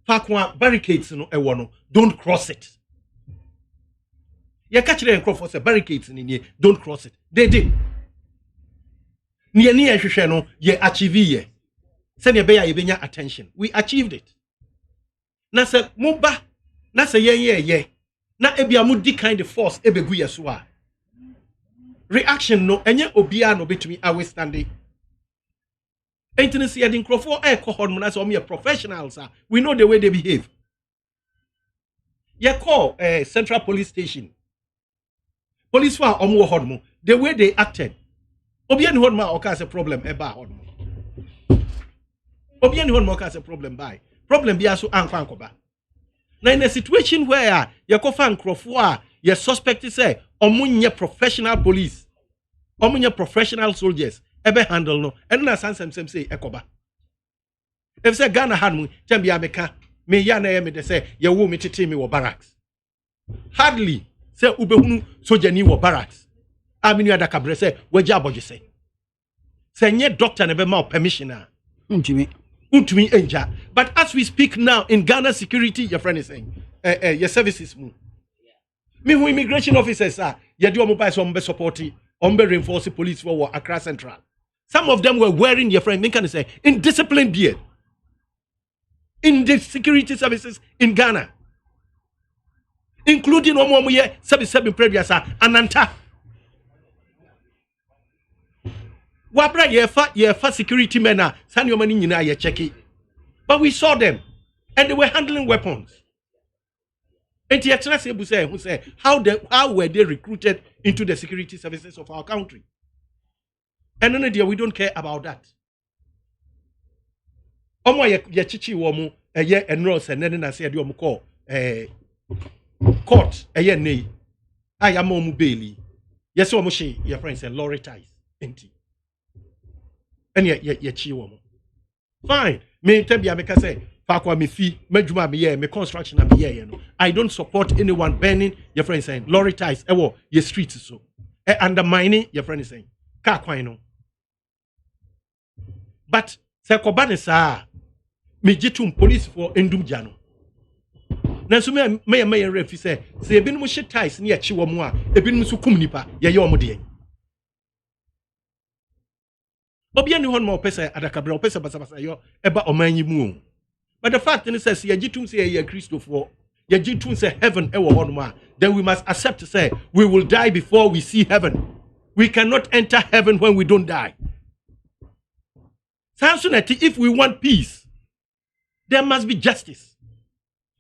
pakwa barricades no e wo no don't cross it ye ka kire encrof say barricades ni don't cross it they did ni ehwehwe no ye achieve ye se ne be ya ye benya attention we achieved it na se muba na se ye na ebia mu di kind of force ebegu ye so a reaction no enye obia no betumi awestande intimacy and crofo hon na se o me professionals we know the way they behave ye call central police station police for omo hon the way they acted Obian hon ma oka se problem eba hon. Obian hon ma oka se problem by. Problem bia so ankwa ankoba. Na in a situation where you kofa nkrofo a you suspect say omunye professional police. Omunye professional soldiers ebe handle no. And na sansem say ekoba. If say Ghana had mu tem bia meka me ya na me de say ye wo me tete me wo barracks hardly say ubehunu soja ni wo barracks aminu Adakabri say waji aboje say nye doctor na be ma permission a untumi enja. But as we speak now in Ghana security, your friend is saying your services move me who immigration officers are ye do mobile so be support be reinforce police for Accra Central. Some of them were wearing, your friend, can say, indisciplined beard in the security services in Ghana, including Omomuye, Sabi previous Ananta. Wabra yefa security men are Sanyo Manina ye checki. But we saw them and they were handling weapons. And the excellency who say how were they recruited into the security services of our country? And then we don't care about that. Omo ye chichi womu ye enroll and then I said you call court ye nei. I am omu bailey. Yes, omo she your friends and lorry ties empty. And ye chi womu. Fine. Me tebia make say fakwa me fee medjuma me ye me construction me ye no. I don't support anyone burning your friends saying lorry ties ewo ye streets so. Undermining your friend is saying car kwan no. But se kobane sa me jitum police for endum jano. Nanso me refi say ebinum hye ties ne yachi wo mu a ebinum so kum nipa ye ye omo de. Obi ani hon ma opese Adakabri opese basa yo eba omanyi mu. But the fact is says ye jitum say ye Christopher ye jitum say heaven e wo hon ma, then we must accept to say we will die before we see heaven. We cannot enter heaven when we don't die. If we want peace, there must be justice.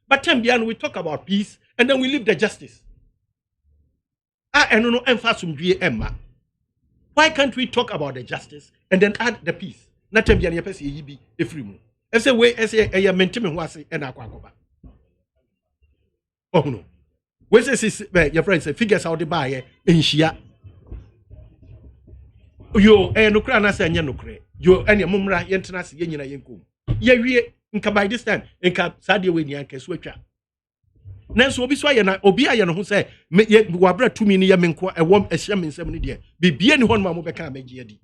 But then we talk about peace and then we leave the justice. Why can't we talk about the justice and then add the peace? Not time you pesi yibi efrimu. Ese way ese e mentime ho ase na akwakoba. Oh no. We say your friends say figures how they buy enhia. Yo no kra na say anya no kra. Yo ene mumra yentena se yenyina yenkom. Ye wie nka by this time nka sade we ni anka so atwa. Nanso obi so aye na obi aye no ho say wabra tumi ni ye menko ewom ehye mensem ni de. Bibie ni hon ma mo beka amagi adi.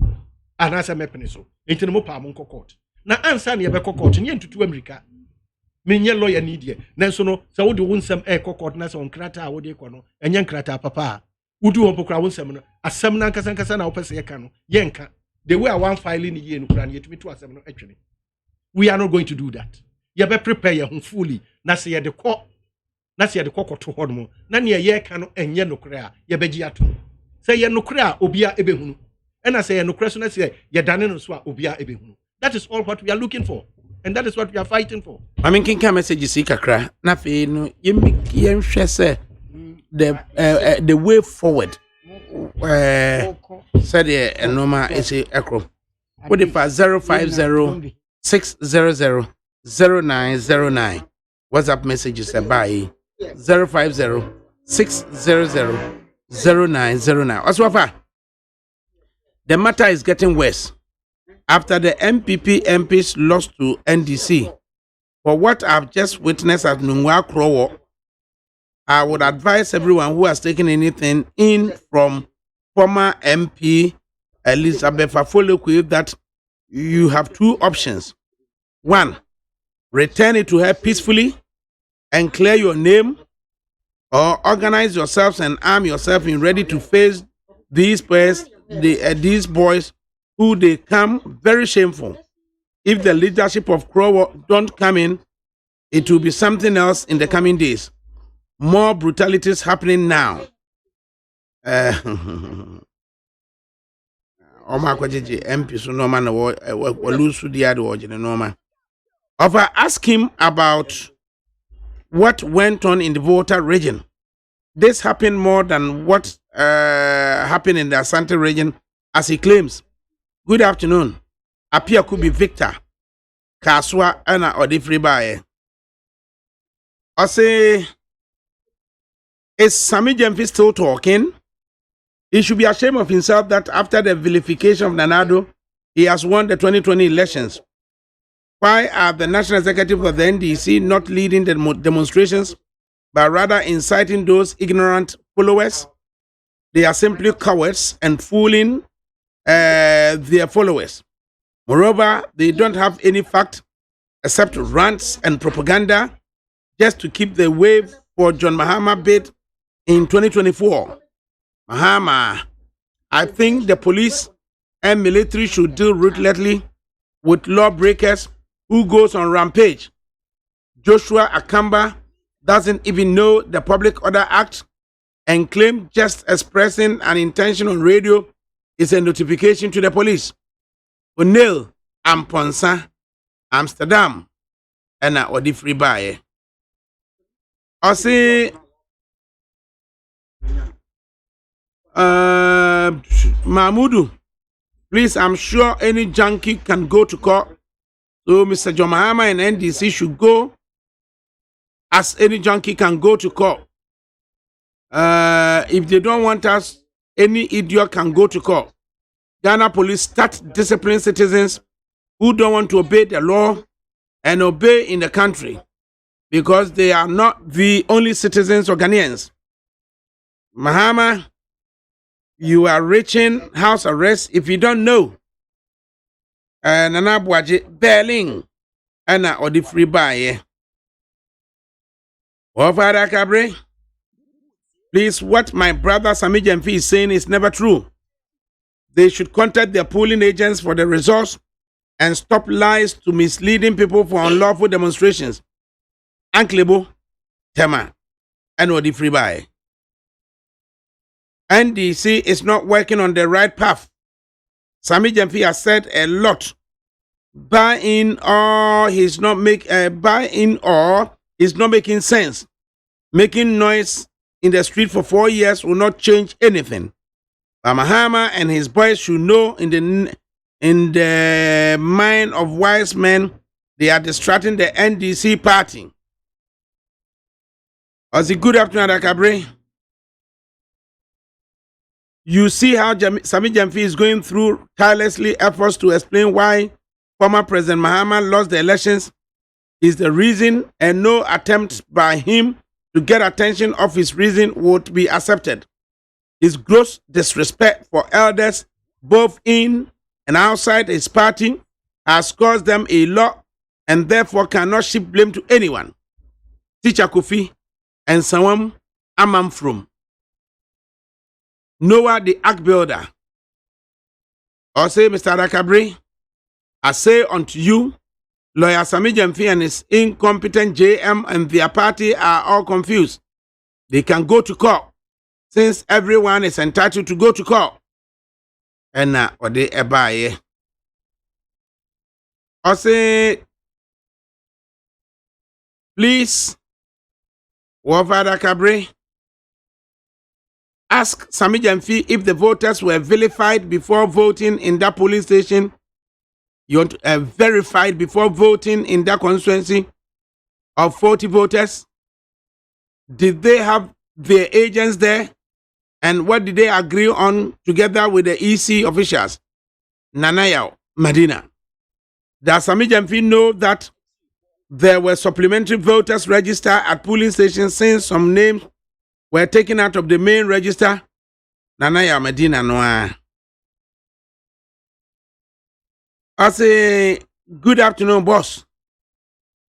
Ana say mepene so. Enti no mo pa mo court. Na ansa na ye be court ni entutu America. Menye lawyer ni de. Nanso no say wo de wonsem court na say on krata wo de ko no enye krata papa. Udu won pokra wonsem no asem na nkasa na wo pese ye ka no ye nka. The way I want filing ye no kran yetumi to asem no atwene. We are not going to do that. You be prepare your fully. Na say the court. Na say the court to hold mo. Na ne ye ka no enye no kra ye be gi ato. Say ye no kra obia ebehunu. And I say no kra so na say ye dane no so a obia ebehunu. That is all what we are looking for. And that is what we are fighting for. I mean kin message see kakra. Na fe no ye hwe say the way forward. Said a normal is a acro. What if 050 600 0909? WhatsApp messages by 050 600 0909. Also, the matter is getting worse after the MPs lost to NDC. For what I've just witnessed at Nungwa Krowo, I would advise everyone who has taken anything in from former MP Elizabeth Afolokwe that you have two options. One, return it to her peacefully and clear your name, or organize yourselves and arm yourself in ready to face these boys who they come very shameful. If the leadership of Krowo don't come in, it will be something else in the coming days. More brutalities happening now. MP so no man lose the other normal. Offer ask him about what went on in the Volta region. This happened more than what happened in the Asante region, as he claims. Good afternoon. Appear could be Victor Kaswa Anna Odifribaye. I say, is Sami Jemfi still talking? He should be ashamed of himself that after the vilification of Nanado, he has won the 2020 elections. Why are the national executive of the NDC not leading the demonstrations, but rather inciting those ignorant followers? They are simply cowards and fooling their followers. Moreover, they don't have any fact except rants and propaganda just to keep the wave for John Mahama bid in 2024. Mahama, I think the police and military should deal ruthlessly with lawbreakers who goes on rampage. Joshua Akamba doesn't even know the Public Order Act and claim just expressing an intention on radio is a notification to the police. O'Neill, Amponsa, Amsterdam, and Odi free buy. Ose Mahmudu, please, I'm sure any junkie can go to court. So Mr. John Mahama and NDC should go as any junkie can go to court. If they don't want us, any idiot can go to court. Ghana police start disciplining citizens who don't want to obey the law and obey in the country because they are not the only citizens or Ghanaians. Mahama, you are reaching house arrest if you don't know. Nana Bwaji Berling Anna or the free buy. Adakabri, please, what my brother Sami Jemfi is saying is never true. They should contact their polling agents for the results and stop lies to misleading people for unlawful demonstrations. Anklebo, Tema, and Odi free buy. NDC is not working on the right path. Sami Jemfi has said a lot. Buy-in or is not making sense. Making noise in the street for 4 years will not change anything. But Mahama and his boys should know in the mind of wise men, they are distracting the NDC party. Ozzy, good afternoon, Adakabri. You see how Sami Jemfi is going through tirelessly efforts to explain why former President Mahama lost the elections is the reason, and no attempt by him to get attention of his reason would be accepted. His gross disrespect for elders, both in and outside his party, has caused them a lot and therefore cannot shift blame to anyone. Teacher Kofi and Sawam Amamfrum. Noah the Ark Builder. Or say, Mr. Adakabri, I say unto you, Lawyer Sami Jemfi and his incompetent JM and their party are all confused. They can go to court, since everyone is entitled to go to court. And now, or they ebaye. Or say, please, Adakabri, ask Sami Jemfi if the voters were vilified before voting in that polling station. You want to verified before voting in that constituency of 40 voters? Did they have their agents there? And what did they agree on together with the EC officials? Nanaya, Medina. Does Sami Jemfi know that there were supplementary voters registered at polling stations since some names were taken out of the main register? Nanaya, Medina, Noah. I say, good afternoon, boss.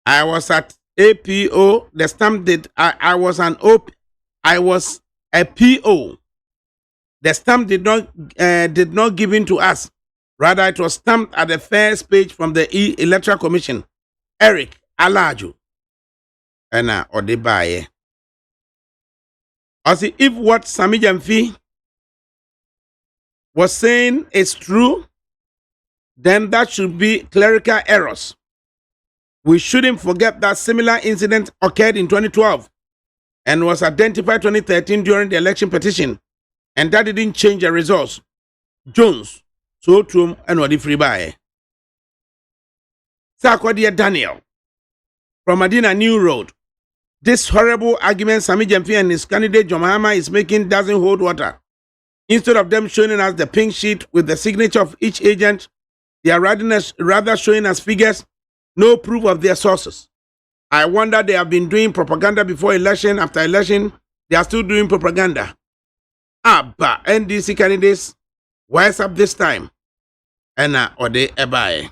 I was at APO. The stamp did. I was a PO. The stamp did not give in to us. Rather, it was stamped at the first page from the Electoral Commission. Eric Alaju. And Odebaye. I say, if what Sami Jemfi was saying is true, then that should be clerical errors. We shouldn't forget that similar incident occurred in 2012 and was identified 2013 during the election petition, and that didn't change the results. Jones, Sotrum, and Wadi Freebaye. Sarkodie Daniel from Medina New Road. This horrible argument Sami Jemfi and his candidate John Mahama is making doesn't hold water. Instead of them showing us the pink sheet with the signature of each agent, they are rather showing us figures no proof of their sources. I wonder they have been doing propaganda before election, after election, they are still doing propaganda. But NDC candidates, wise up this time. And or they ebae.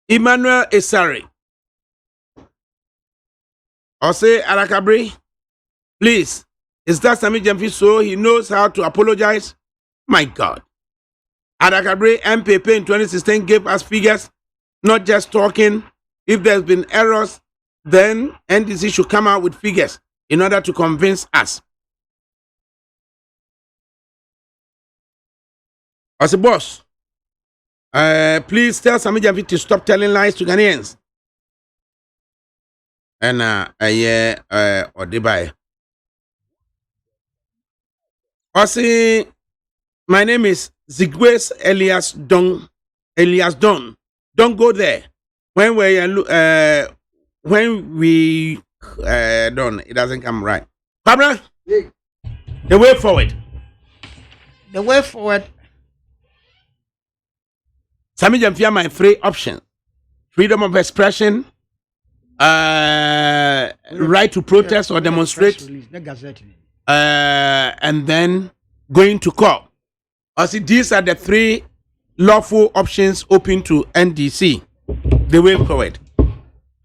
Emmanuel Esari. Or say Adakabri, please, is that Sami Jamfi so he knows how to apologize? My God. Adakabri MPP in 2016 gave us figures, not just talking. If there's been errors, then NDC should come out with figures in order to convince us. As a boss, please tell Sami Jamfi to stop telling lies to Ghanaians. And or Dubai. Also, my name is Zigwes Elias Don. Don't go there. When we done, it doesn't come right. Pabra, the way forward. The way forward. Sami Jamfia, my three options: freedom of expression, right to protest or demonstrate, and then going to court. I see these are the three lawful options open to NDC. The way forward.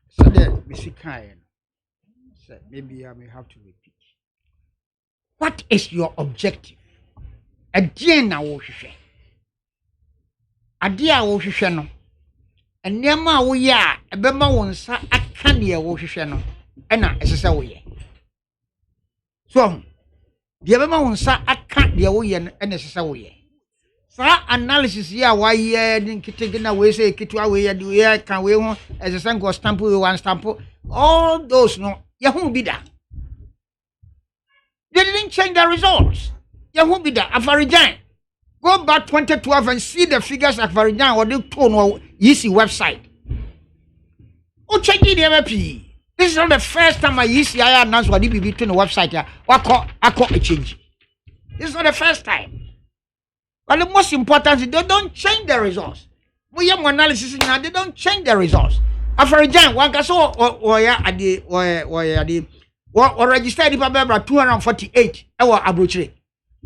So that maybe I may have to repeat. What is your objective? Again, I will share. Adia wo hwehwe no enema wo ye a ebema wo nsa aka ne wo hwehwe no ena esese wo ye so de ebema wo nsa aka de wo ye no ena esese wo ye sa analysis ya wa ye din kitege na we say kitwa we ye de we kan we ho esese go stamp we one stamp all those no ye ho bi da they didn't change the results ye ho bi da afarijan. Go back 2012 and see the figures at Varijan or the tone or EC website. Oh, check the MP. This is not the first time I ECI announced what DPB to the website. I call a change. This is not the first time. But the most important is they don't change the results. We have analysis now, they don't change the results. At Varijan, one can so or registered about 248 our abroad.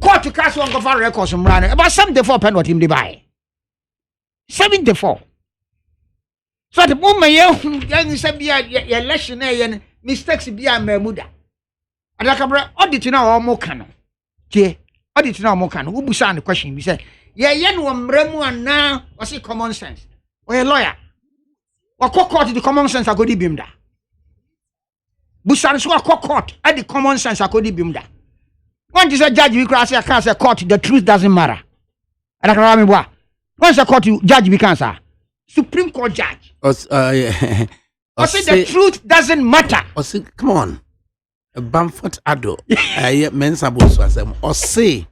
Court to cast one of our records from running about 74 pen what him they buy 74. So the moment you say be a election mistakes be a memuda. Adakabra audit now or more canon. Audit now more canon. Who busan the question? We say, yen one remu and now was it common sense? Or a lawyer? Or court the common sense I could bimda. Busan so a court at the common sense I could bimda. Once you say judge, we can't say court, the truth doesn't matter. Once a court, judge, we can't say. Supreme Court judge. Yeah. I say the truth doesn't matter. Come on. Bamford Ado. Mensabo. Or say,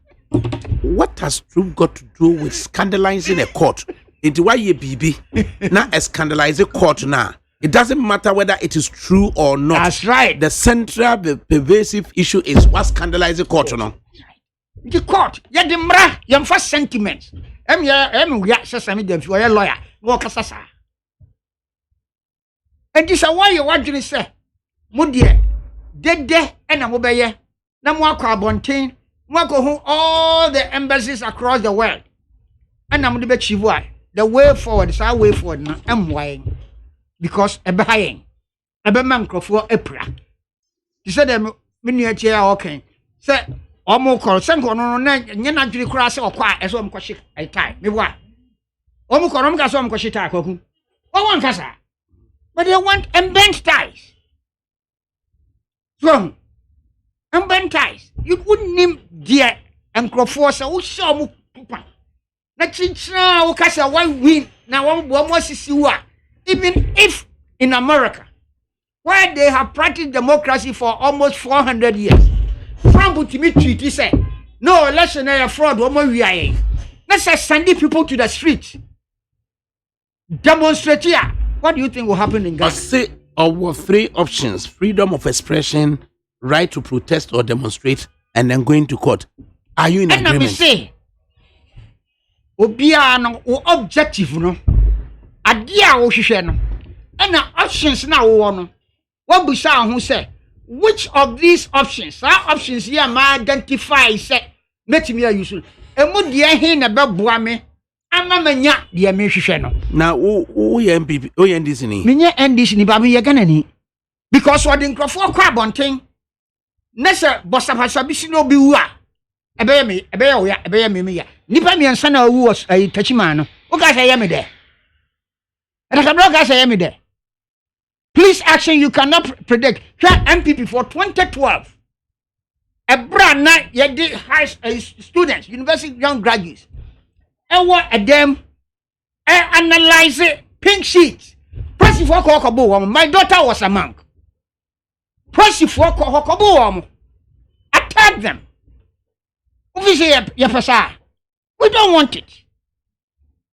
what has truth got to do with scandalizing a court? Into why you BB? Now, a scandalizing court now. It doesn't matter whether it is true or not. That's right. The central, the pervasive issue is what scandalizes court, no? The court, yeah, the mra, your first sentiments. We access them for a lawyer. Walk as and this is why you want to say, Mudia, dead, and a mobile. No more carbon, all the embassies across the world. And I'm the bet the way forward is our way forward now. I'm wying. Because a buying a man for a pra. He said, miniature okay. Say, almost call some on and actually cross or quiet as one question. I tie me what? Almost call them some question. Oh, one casa. But they want unbent ties. Strong. Unbent ties. You wouldn't name dear and crofforce so show pupa. That chinch now, Casa, one win. Now, one more see even if in America, where they have practiced democracy for almost 400 years, Frank Treaty said, no election is fraud, let's send people to the street. Demonstrate here. What do you think will happen in Ghana? I say our three options: freedom of expression, right to protest or demonstrate, and then going to court. Are you in agreement? And I say, Obiano or objective, no. ade a wo hwehwɛ no ɛna options na wo no wabusa ho sɛ which of these options options here ma identify say metimi ayusu emu de he na beboa me ama manya de me hwehwɛ no na wo MPP o NDC ni menye NDC ni ba me ye Ghana ni because what the nkrofo kwa bonten na se bosapasa bi si no bi wu a ebeye me ya nipa mi ansa na wu was tachima no o ga say ye me de Adakabri ga say ye me de please action you cannot predict MPP for 2012 a brand na ye did high students university young graduates and what a them analyze it pink sheets press for kokobo my daughter was among press for kokobo attack them we don't want it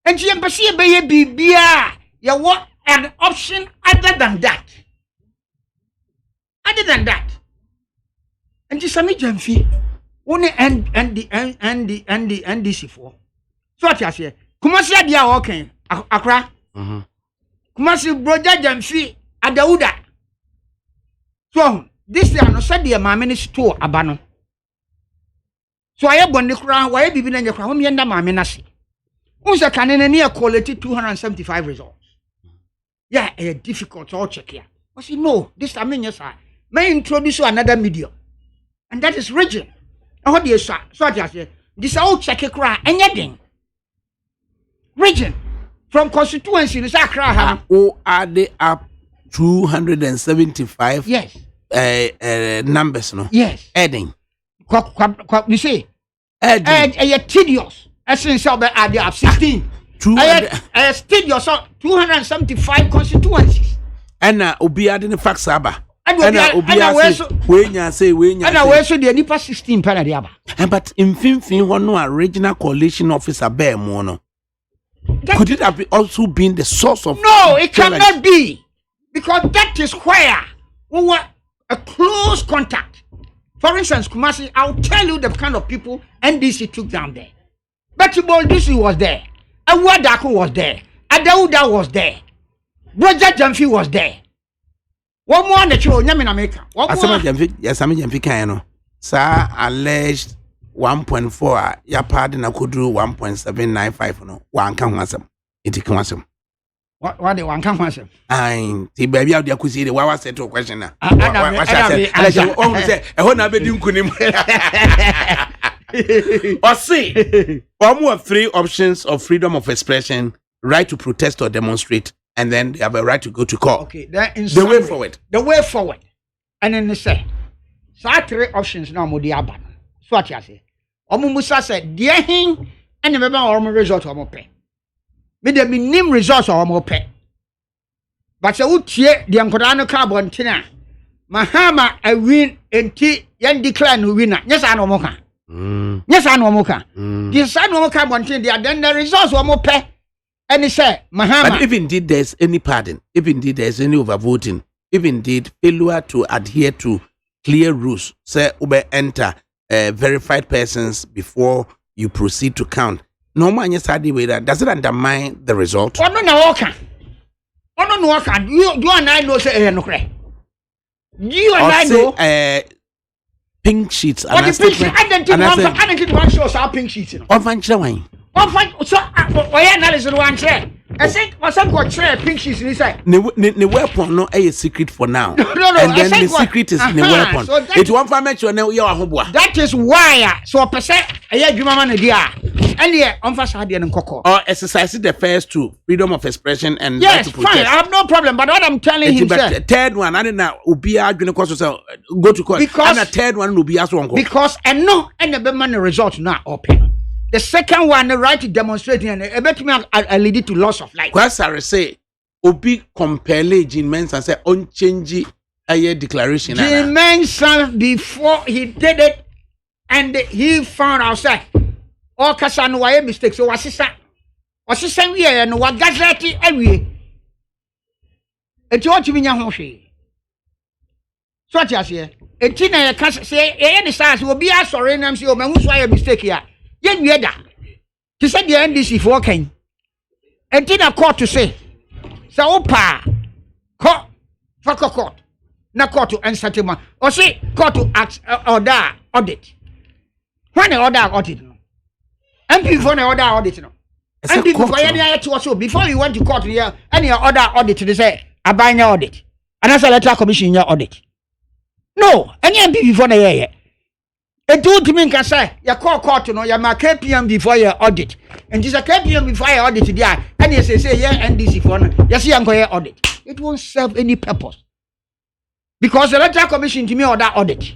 and you embassy be bia you want an option other than that and just sami jamfi only and the NDC for so what you say kumasi dia okay akra kumasi broja jamfi adauda so this year no said the maame ni store abano so aye bonde kura waye bibi na nyekra hom yenda maame na se unse kanene ne quality 275 results yeah difficult all check here but see no this time yes I may introduce another medium and that is region how do you so what you say this all check kura anything region from constituency is Accra are they up 275 yes numbers no yes adding you say adding tedious essence of are they up 16 tedious 275 constituencies and obi adding the facts aba and obi say we the nipa 16 pana de aba but in one no regional coalition officer bear mono could it have also been the source of no it cannot be because that is where we were a close contact. For instance, Kumasi, I'll tell you the kind of people NDC took down there. Betty Boldisi was there. Awadako was there. Adauda was there. Broja Jamfi was there. One more on the show, Yamina Maker. Asama Jamfi, yes, I'm Jamfi Kayano. Sir alleged 1.4, ya pardon I could do 1.795 no. One can was him. It can was him. What they want come answer? The baby out there could see the Wawa said to a question. I say, I want to be doing kunim. Or say, one more 3 options of freedom of expression, right to protest or demonstrate, and then they have a right to go to court. Okay, the way forward. The way forward. And then they say, so 3 options now, Modi Aban. So what you say? Musa said, dear him, and the member or result of pay. Me the minim results or more pay. But so utie the Ankodano carbon tina. Mahama a win and tea yan decline winner. Yes, I know mocha. Yes, I know mocha. This I know carbon tina, then the results were more pay. And he said, Mahama. But if indeed there's any pardon, if indeed there's any overvoting, if indeed failure to adhere to clear rules, say ube enter verified persons before you proceed to count. No man yes I way that does it undermine the result? Oh no okay. Oh no okay. You and I know say no cray. You and I know pink sheets and I didn't want show our pink sheets. On fan wine. On fan so why analysis one share. I said was some got share pink sheets inside. The weapon no a secret for now. No. And then the secret is the weapon. So it won't make sure now you are that is why so percent a juma man dia. And yeah, or exercising the first 2, freedom of expression and yes, right to protest. Fine, I have no problem. But what I'm telling him, the third one, I didn't know be arguing go to court. Because and the third one will be as one. Because and no, and the man result now open. The second one, the right to demonstrate and a better man lead it to loss of life. Quite sorry say, Obi compel Jean Mensa say unchange a declaration. Jean Mensa before he did it, and he found outside. All kasa no why mistake so wasisa we no wa gazette awie enti o timi nya ho hwe so ati ase enti na ye kasa say ye ni sa obi asore nam say o mahu so mistake ya ye nwie da ti say the NDC for kan enti na court to say So opa court for court na court to answer ma or say court to order audit when the order audit no MP before the order audit no MP before any to also before you went to court here any order audit they say abanya audit and as a letter commission your audit no any MP before the year it do to me can say your court no your KPM before your audit and this a KPM before your audit there and you say yeah NDC for you see I'm going audit it won't serve any purpose because the letter commission to me order audit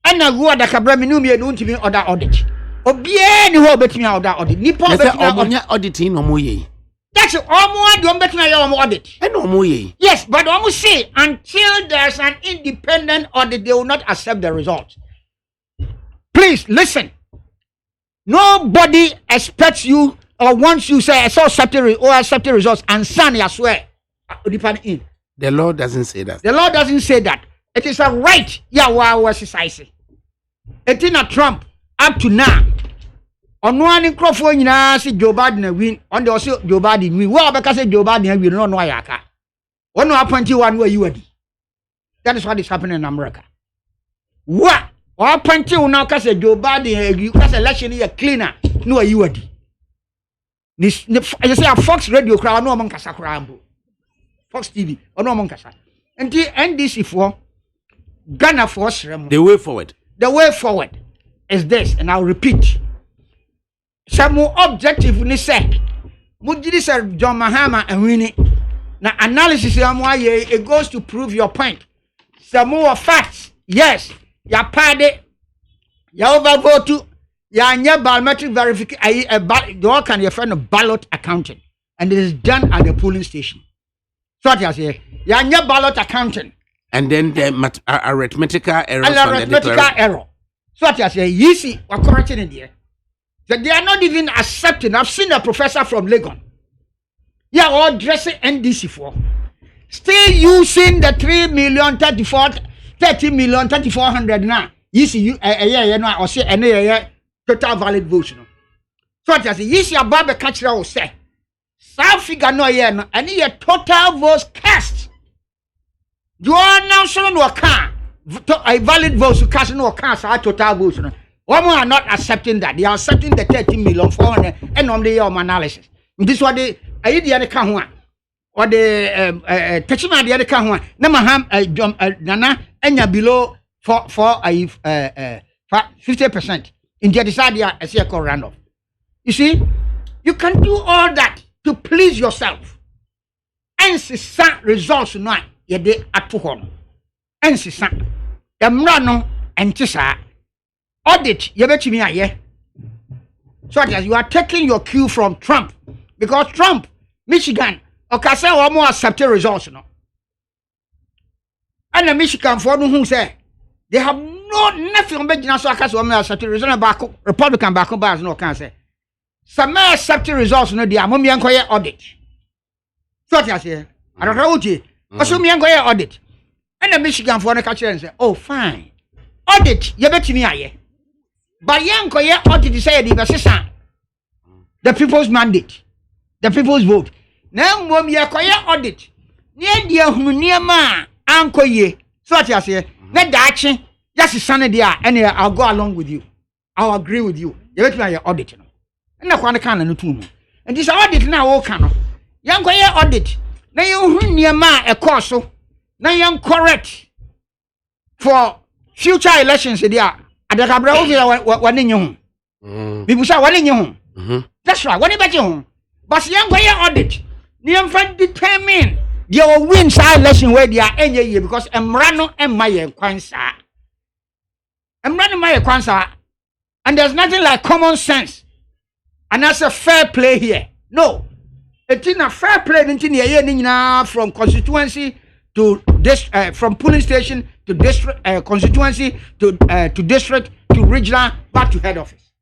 and na go Adakabri me no me no to me order audit obie ni ho betimi order audit ni po betimi auditing no mo ye that's almost do betimi your audit and no mo ye yes but almost say until there's an independent audit they will not accept the result. Please listen. Nobody expects you or wants you say I saw accept the results and son I swear in. The law doesn't say that. The law doesn't say that. It is a right. Yeah, wow, exercise. It is not Trump up to now. On one microphone, you see Joe Biden win. On the also Joe Biden win. Well, because Joe Biden win, no yaka. One no appointee one where you are. That is what is happening in America. What? Or appointee now because Joe Biden you because election is cleaner. No you are. This you say a Fox Radio crowd no among kasa crowd. Fox TV or no among kasa. And the NDC for Ghana force the way forward. The way forward is this, and I'll repeat. Some more objective ni say, Mujidi sir John Mahama and Winnie. Now analysis it goes to prove your point. Some more facts, yes. Ya party, ya overvote, ya nya biometric verification. You can your friend of ballot accounting, and it is done at the polling station. So what you say? Ya nya ballot accounting. And then the arithmetical error. Error. So what you say? You see, we're correcting it here. That they are not even accepting. I've seen a professor from Legon. Yeah, all dressing NDC for. Still using the 30,034,000 now. You see, or say, and total valid vote. So what you say? You see, a barber catcher will say, South figure no, and here total votes cast. You are now showing no car a valid vote to cast no car so total votes. One are not accepting that. They are accepting the 30,400,000 and on the analysis. This what they I the other can one or the Tachima the other can one. Namaham Nana and below for 50% in the Desadia as a random. You see, you can do all that to please yourself. And see results not. Ye de atuhon ensisa emra no entisa audit ye betimi aye so that you are taking your cue from Trump because Trump Michigan okase wo mo accept results no and the Michigan for no who say they have nothing begina so akase wo mo accept results back Republican back bars no can say some accept results no dia mo enkoye audit so that say I don't know what also me go audit and the Michigan for the catcher and say oh fine audit you betimi aye but yanko ye audit say the people's mandate the people's vote now mom ye koye audit near dia hunu ma anko ye so what you say na daachi just stand there and I'll go along with you I'll agree with you you betimi aye audit no na kwa na kan na tu no and this audit na wo kan no yanko ye audit na you niema e course na you correct for future elections there Adakabri wani nye ho people say wani nye ho that's right wani beje ho but you go audit you can determine they will win side election where they are enye ye because emra no emma ye kwansa emra no maye kwansa and there's nothing like common sense and that's a fair play here no. It's in a fair play from constituency to this from polling station to district constituency to district to regional back to head office.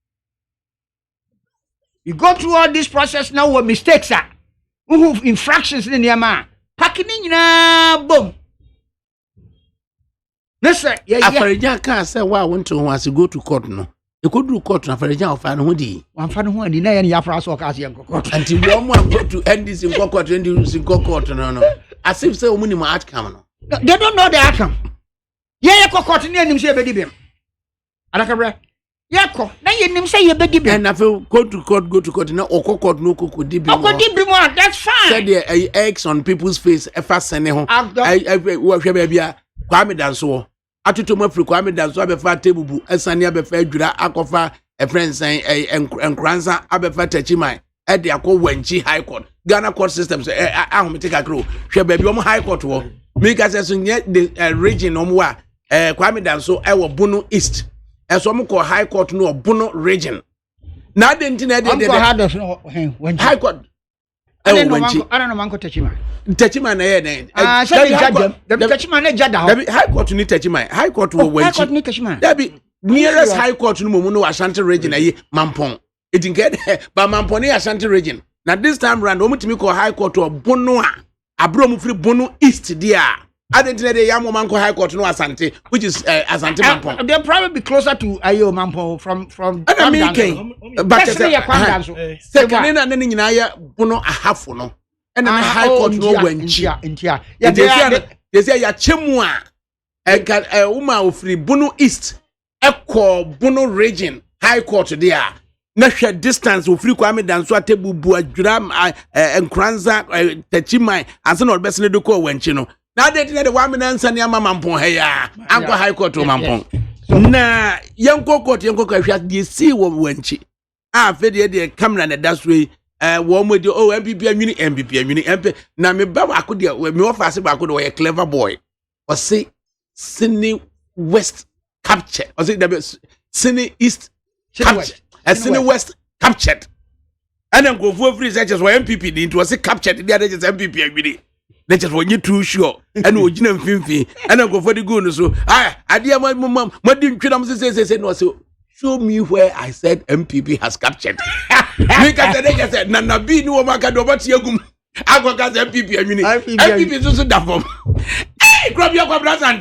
You go through all this process now where mistakes are who infractions in the man packing boom. Listen, After can't say why I want to once you go to court no. You could do court na for Jan fan hodi. Wan fa no ho adi na ye ya fra so ka se court. Until one more go to end this in court and this in court no. As if say omuni ma outcome no. They don't know the outcome. Ye court ni anim say be di bem. Adakabri. Yako na ye nim say ye be di bem. And I feel go to court na court no could di bem. Okodi bem, that's fine. Said the eggs on people's face efa sene ho. I wo hwe ba bia Kwame Danso. Atuto mo Afrika Kwame Danso abefa tebubu esane abefa adwura akofa a friend saying enkranza abefa tachimai e de akọ wanchi high court Ghana court systems ahomete kakro hwe ba bi high court wo make us so nye the region omo a Kwame Danso e wo Bono East so mo ko high court no Bono region na de ntina de high court I don't know manko Tachima na ye den. Tachima na jada. High court ni Tachima. High court wo wenchi. High court ni Tachima. Dabi nearest high court no mo no Ashanti region ayi Mampong. It get but Mampong ni Ashanti region. Now this time round o mutimi ko high court o Bono a abro mu free Bono East dia. Adentina de yam manko high court no Asante which is Asante Mampong. They'll probably be closer to Ayo Mampong from but second na ne nyina ya Bono ahafo no. And high court no wenchi intia they say ya chemu a woman ofri Bono East ekọ Bono region high court there na hwe distance ofri Kwame Danso atebubu adwura enkranza tachimai ase na obesene de ko wenchi no na de de wa na nsa ne ama Mampong he ya anko high court o Mampong na yanko court hwa de si wo wenchi fe de camera na that's way woman do MPP anwini na me ba wa ko de me offer se ba ko de clever boy or say Sydney West captured or say Sydney East captured Sydney West captured and then go for free searches were MPP into was captured the other just MPP anwini they just when you too sure and we gina mfimfi and then go for the go no so adia mom didn't tell them say no so show me where I said MPP has captured. Make us say said Nana B no maka do but yegum. Agwaka MPP anwini. MPP so da form. Hey, grab your brother.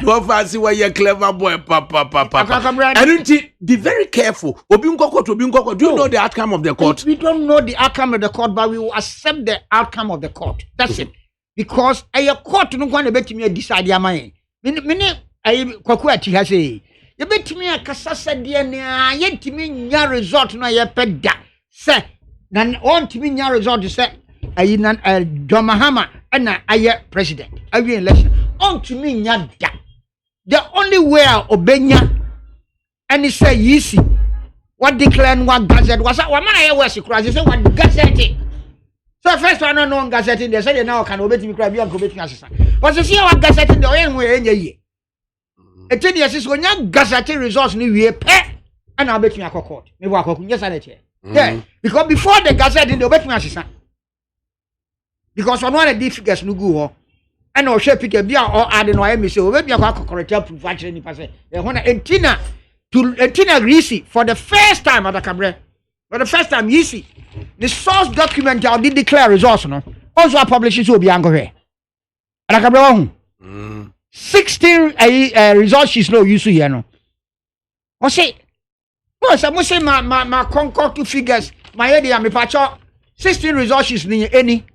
No fancy why you clever boy papa. And be very careful. Obi nkoko. Do you know the outcome of the court? We don't know the outcome of the court, but we will accept the outcome of the court. That's it. Because a court no going to bet me decide your mind. Mini kwaku ati ha say you bet me a kasasa de na yentimi nya result no ye peda se na ontimi nya result se ayi na Domahama na aye president awie election ontimi nya da the only way obenya any say yisi what declare what gazette was what man aye west cross say what gazette so first one no gazette they say now can obetimi cry bi an obetimi asesa but say what gazette the oyen we enye ye etedi asis onya gazette results ni wie pe and obetimi akokot me bo akokot nyesa na che yeah because before the gazette they obetimi asesa because on one of the figures no go and o hwe pick bia or add no I me say obetimi akokot proof actually ni pase e hona entina Risi for the first time Adakabri for the first time Yisi the source document I did declare results no also publishing so be ango here Adakabri 16 results she's no use here no o say no say my concoct figures my idea me pacho 16 results she's ni any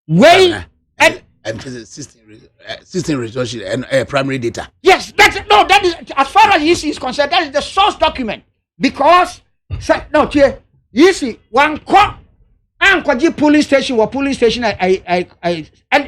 way and 16 results and primary data. Yes, that is as far as Yisi is concerned. That is the source document because no, you see one call and police station I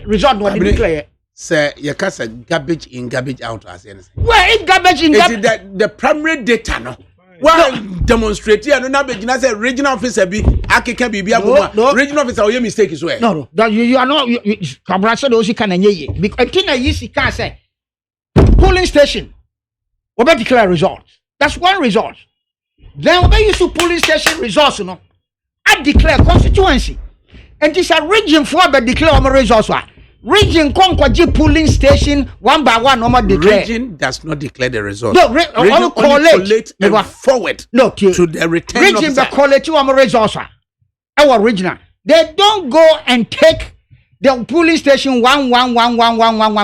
result no declare. Sir, your casa garbage in garbage out as anything. Where is garbage in garbage? The primary data no. Well, demonstrate here. No, begin say regional officer be. Akeka be no. Regional officer, your mistake is where. No. You are not. Kabra said those can nye. Because Yisi can say polling station. We better declare results. That's one result. Then we use polling station results. No, I declare constituency, and this a region for but declare our results. Region Konkwaji polling station one by one normal declare. Region does not declare the result. No, region only collate and forward to the return region the collate our results. Our regional. They don't go and take the polling station one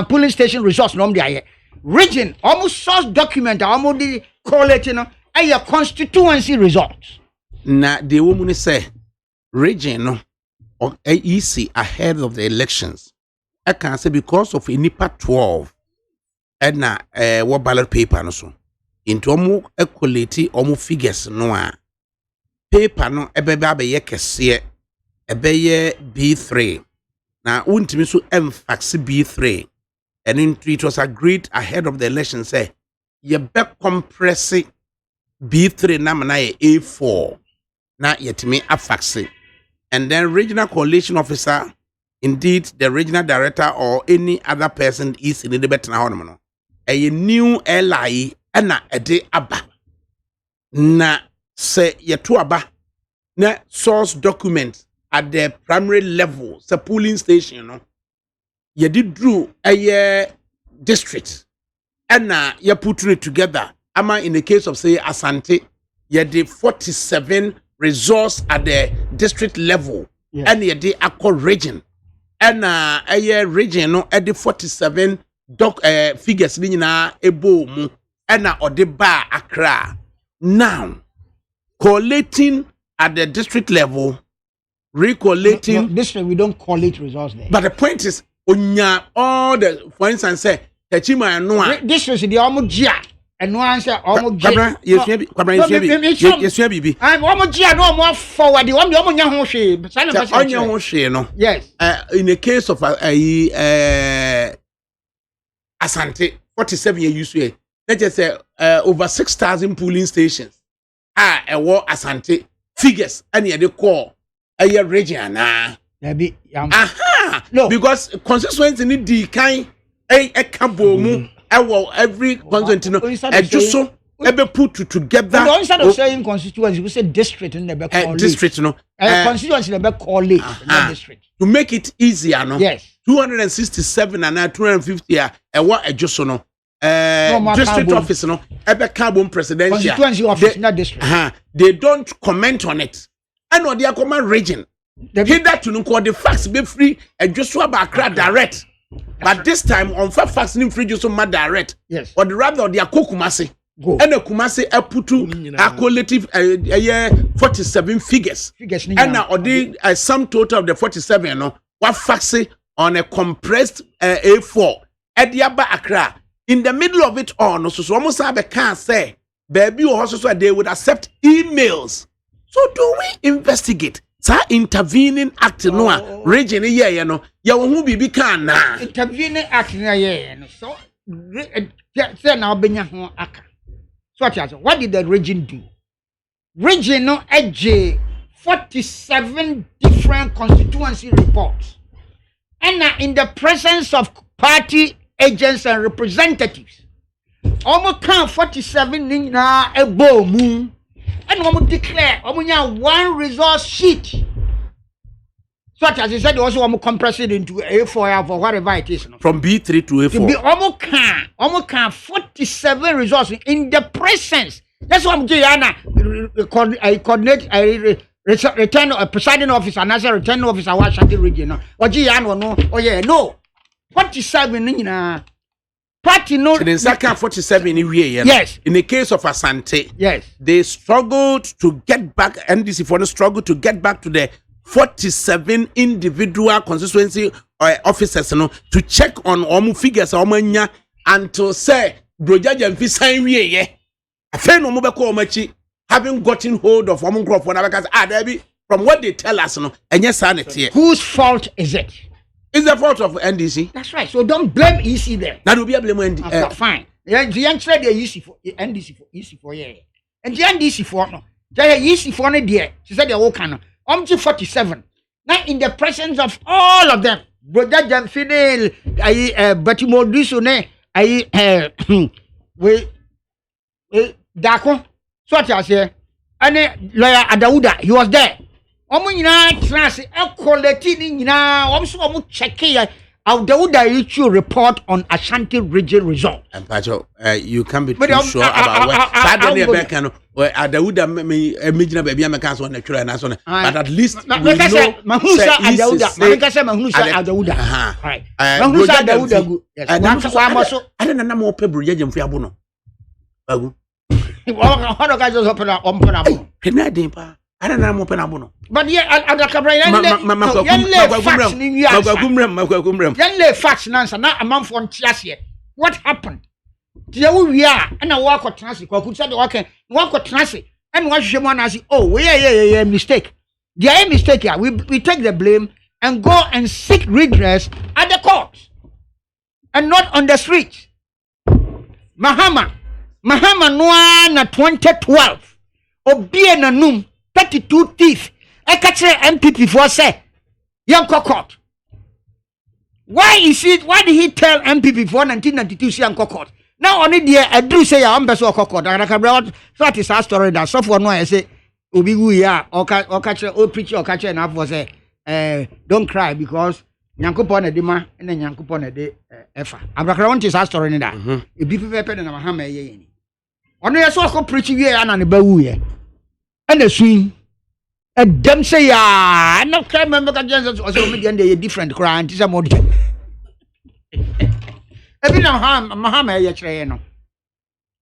polling station results no there. Region almost source document almost collate a constituency results. Na the woman say region no or easy ahead of the elections. I can say because of inipa 12 and na what ballot paper no so into omu equality omu figures no a paper no ebebe abeye kese ebeye B3 na untimi so emfax B3 and it was agreed ahead of the election say ye be compress B3 na mana A4 na yetimi afax and then regional coalition officer, indeed the regional director or any other person is in the better now. A new LI and a day aba na say yetu aba na source document at the primary level, the polling station, you know. You did drew a district and you put it together. Ama in the case of say Asante, you did 47 resource at the district level, yes. And you did a region. And a region no at the 47 figures na ebo mu and or the bar Accra. Now collating at the district level, recollating district we don't collate resource there. But the point is onya all the for instance say Techima and Noah district the Omujia and no answer Omujia. Yes, baby. I'm Omujia no more forward the one the Omunya Hoshi. No. Yes. In the case of Asante 47 years used to let's just say over 6,000 polling stations. A war Asante figures and they call a region. Aha! No, because constituency need the kind a kabomu. Every constituency no just so ebe put together. No, instead of saying constituency, we say district in the back. District no. Constituency in the back call it, not district. To make it easier, no. Yes. 267 and 250 what a just so no. District office no. Ebe kabom presidential. Constituency office, not district. They don't comment on it. And on their command region. Hither to no the facts be free and just swap Accra direct. But this time on facts ni free just so direct. Yes. Or the rather their Kumasi. Go. And the Kumasi putu a collective 47 figures. And now or the sum total of the 47 no what facts on a compressed A4 at the Abba Accra. In the middle of it all, no so almost have a can say baby or also so they would accept emails. So do we investigate? Sa intervening act no region here you know ya wo bibi kan na intervening act na here no so say na obenya ho aka so what did the region do? Region no edge 47 different constituency reports and in the presence of party agents and representatives almost count 47 na ebo mu. And we declare we have one resource sheet. So as I said, also we compress it into A4 or whatever it is. From B3 to A4. To be almost can 47 resources in the presence. That's what I'm doing. I coordinate. Return a presiding officer and as a returning officer Washington region. Or no. Oh yeah, no. 47 party no. So the second 47 in here. Yes. In the case of Asante, yes, they struggled to get back. NDC for the struggle to get back to the 47 individual constituency officers, you know, to check on omu figures omanya until say brojaja mfi sign we ye. Afen omu be ko omachi having gotten hold of omu crop for na because there be from what they tell us, you know, enye sanity. Whose fault is it? It's the fault of NDC. That's right. So don't blame EC there. That will be a blame NDC. Fine. The answer they EC for NDC for EC for yeah. And the NDC for no. They EC for no there. She said they all can. 47. Now in the presence of all of them, brother Jamfidel, Batimoduso ne, we Dako. So what I say? And lawyer Adauda, he was there. Omo nyina class e quality ni nyina omo so omo check here Adauda issue report on Ashanti region result. And Pacho, you can't be too sure about what Saturday American or Adauda me imagine baby Americans on the and so on. But at least we know Mahusa Adauda. Right. Mahusa Adauda. Yes. I don't know more people judge him for abono. What guys just open up Penadimpa. I don't know Mopenabono. But yeah, Adakabri, facts answer not a month on Tiasia. What happened? Here we are, and I walk or transit, or could say okay, walk or transit, and watch someone as oh, yeah, mistake. There is mistake here. We take the blame and go and seek redress at the courts and not on the streets. Mahama Noa na 2012. Obie na num 32 teeth. I catch MPP for say young court. Why did he tell MPP for 1992 see young court? Now only there I do say I'm best of court. That is our story that so for no I say Obi ya or catch or preacher or catch enough for say don't cry because Yankupon edema and then Yankupon a day efa. Abrakrawant is our story in that. A beef pepper and a Mahama ye. Only I saw preaching here and on the Bawu and the swing. And them say, I no can't remember that Jesus was a different cry and is a more. Every now, Mahama, yes,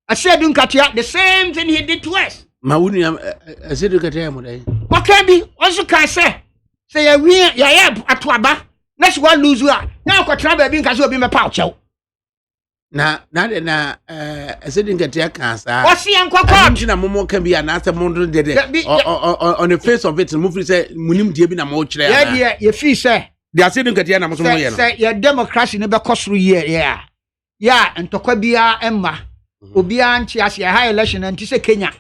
I said, don't catch up the same thing he did to us. Mauniam, I said, look at him. What can be? Also, can say, we are at Waba. Let's go lose you. Now, got trouble being casual be my pouch. Na I said, didn't get your cancer. What's the uncle? Momo can be an answer on the face of it. Movie say, Munim Dibina Moch. Yeah, your fee, sir. They are saying that you are say, your democracy never cost 3 years. Yeah, and Tokobia Emma. Obia and Chiasi a high election and Tisa Kenya.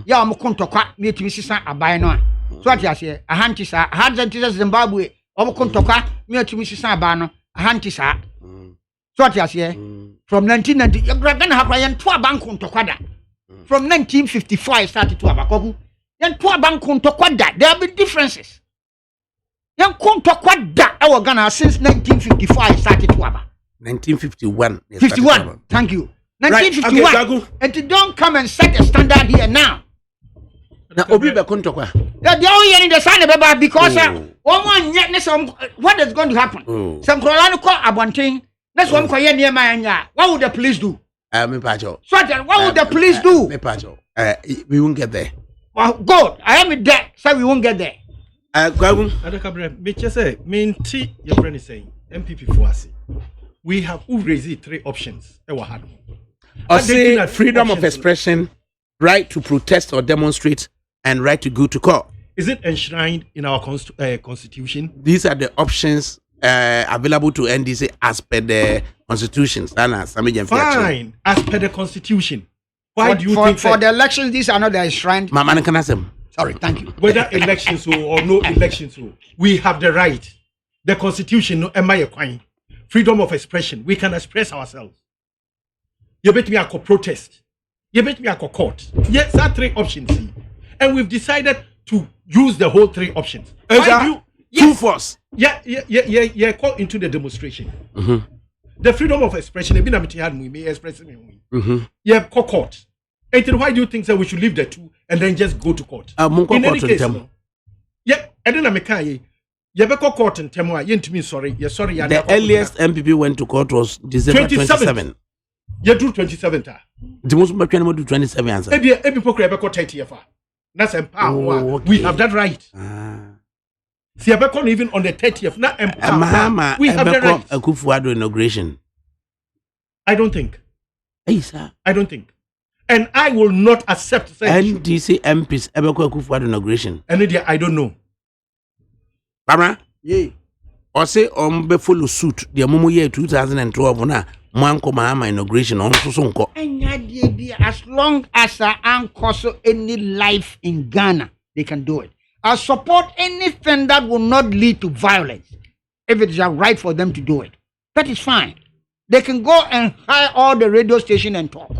Ya Mokontokwa, meet Mrs. Abino. So what you say, a hantisa, Hansa Zimbabwe, Omokontokwa, meet Mrs. Abano, a hantisa. So what you say, from 1990, you're going to have Ryan Twa Bankun Tokwada. From 1955 started to Abakogu. Yan Twa Bankun Tokwada, there have been differences. Yan Kuntokwada, our Ghana since 1955 started to Aba. 1951. 51, thank you. 1951, right, okay, and you don't come and set a standard here now. Now, Obi Bakuntokwa. They're only in the sign about because one yet, what is going to happen? Some Colorado call Abonting, that's one Koya near my. What would the police do? Pacho. So, what would the police do? Pacho. We won't get there. Well, good. I am in debt, so we won't get there. Adakabri, me just say, me tea, your friend is saying, MPP for us. We have raised 3 options. Or say freedom of expression, right to protest or demonstrate, and right to go to court. Is it enshrined in our constitution? These are the options available to NDC as per the constitution. Fine, as per the constitution. Why do you think for the elections these are not enshrined? Sorry, thank you. Whether elections or no elections, we have the right. The constitution, no, am I a queen? Freedom of expression. We can express ourselves. You bet me I could protest. You bet me I could court. Yes, there are 3 options. And we've decided to use the whole 3 options. Two force. Yeah, call into the demonstration. The freedom of expression, we may express it. Yeah, court. And then why do you think that we should leave the 2 and then just go to court? In any case, yeah, I don't know. You better court in Temwa. You sorry. You're sorry. The earliest MPP went to court was December 27. You do 27th. The most important do 27 answer. Every poker ever court 30 years. That's empower. We have that right. See, I even on the 30th. Not empower. We have that right. Akufuado inauguration. I don't think. Hey, sir. I don't think. And I will not accept. NDC MPs ever Akufuado inauguration. And I don't know. Barbara? Yeah. Or say be follow suit the Momo year 2012 na Manko Mahama inauguration on Susonko. And as long as I anchor any life in Ghana, they can do it. I support anything that will not lead to violence. If it is right for them to do it, that is fine. They can go and hire all the radio station and talk.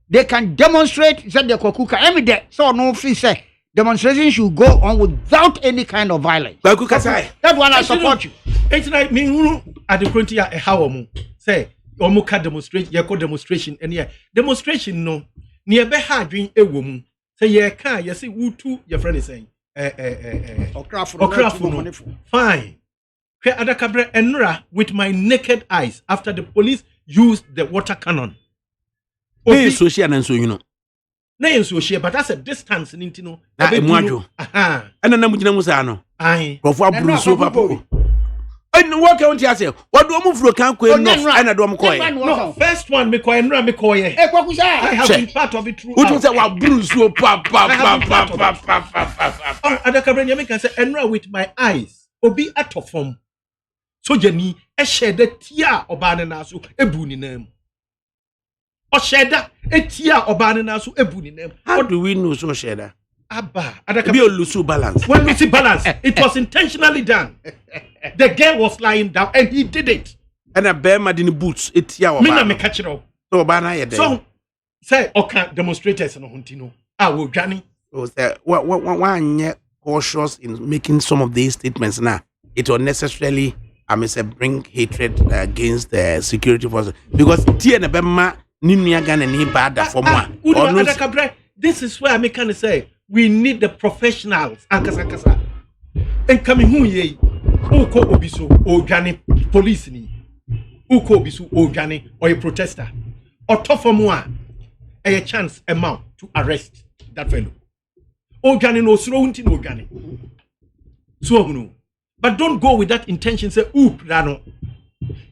They can demonstrate. Said the Kokuka every day. So no fee say. Demonstration should go on without any kind of violence. That one I support you. It's like me at the frontier how say omuka demonstration, you demonstration and yeah demonstration no near be hard doing a woman say yeah can you see who two your friend is saying fine. Adakabri Enra with my naked eyes after the police used the water cannon. Social and so you know. na yenso hye but as a distance ni ntino na emu adwo ana na mugina mu sa no ai profo aburu so papa and what can you say what do mu furo kan ko no ana do mu ko no first one me ko enra me ko ye kwakusa I have been part of it through what you say wa buru so papa Adakabri nyame kan say enra with my eyes obi atofom so jani e sheda tia oba ne na so ebu ni nam o sheda etia oba ne na so ebu ni nam. How do we know so sheda Abba Adakabri be lose balance when we see balance it was intentionally done. The girl was lying down and he did it. and a bear mad in the boots etia oba Me na me catch it up. so oba na ye So say okay demonstrators no huntino wo dwane. so say one cautious in making some of these statements now it will necessarily say bring hatred against the security forces because tie na bema ni nua Ghana ni bad for moi this is where I make kind say we need the professionals ankasa and coming hu ye uko obiso odwane police ni uko obiso odwane or a protester or tough a chance amount to arrest that fellow odwane no suro unti no odwane so no. But don't go with that intention say oop rano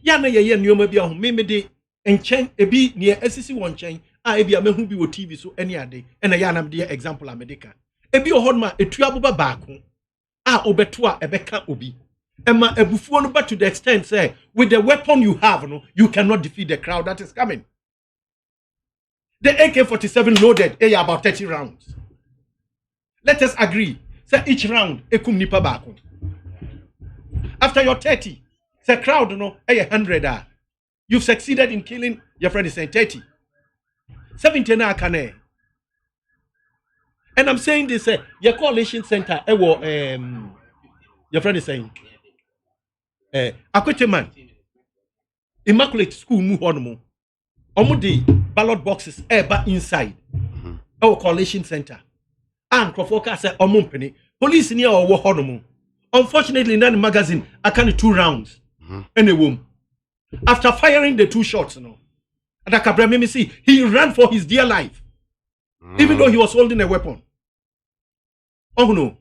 ya na ye nneoma bia ho me de enchen ebi ne asisi won chen a ebi amehu bi wo TV so any ade na ya na me de example america ebi o hodma etu aboba baako a obeto a ebeka obi ema ebufuo no but to the extent say with the weapon you have no you cannot defeat the crowd that is coming. The AK-47 loaded about 30 rounds. Let us agree say each round ekum nipa baako. After your 30, the crowd, 100. You've succeeded in killing your friend is saying 30. 70 na kane. And I'm saying this, your coalition center, your friend is saying, Akwete man, Immaculate School mu honomo. Omudi ballot boxes back inside our coalition center. And Krofoka said, Omumpeni, police near our honomo. Unfortunately, in that magazine, I can't 2 rounds. In a womb. After firing the 2 shots, Adakabri, let me see, he ran for his dear life. Even though he was holding a weapon. Oh no.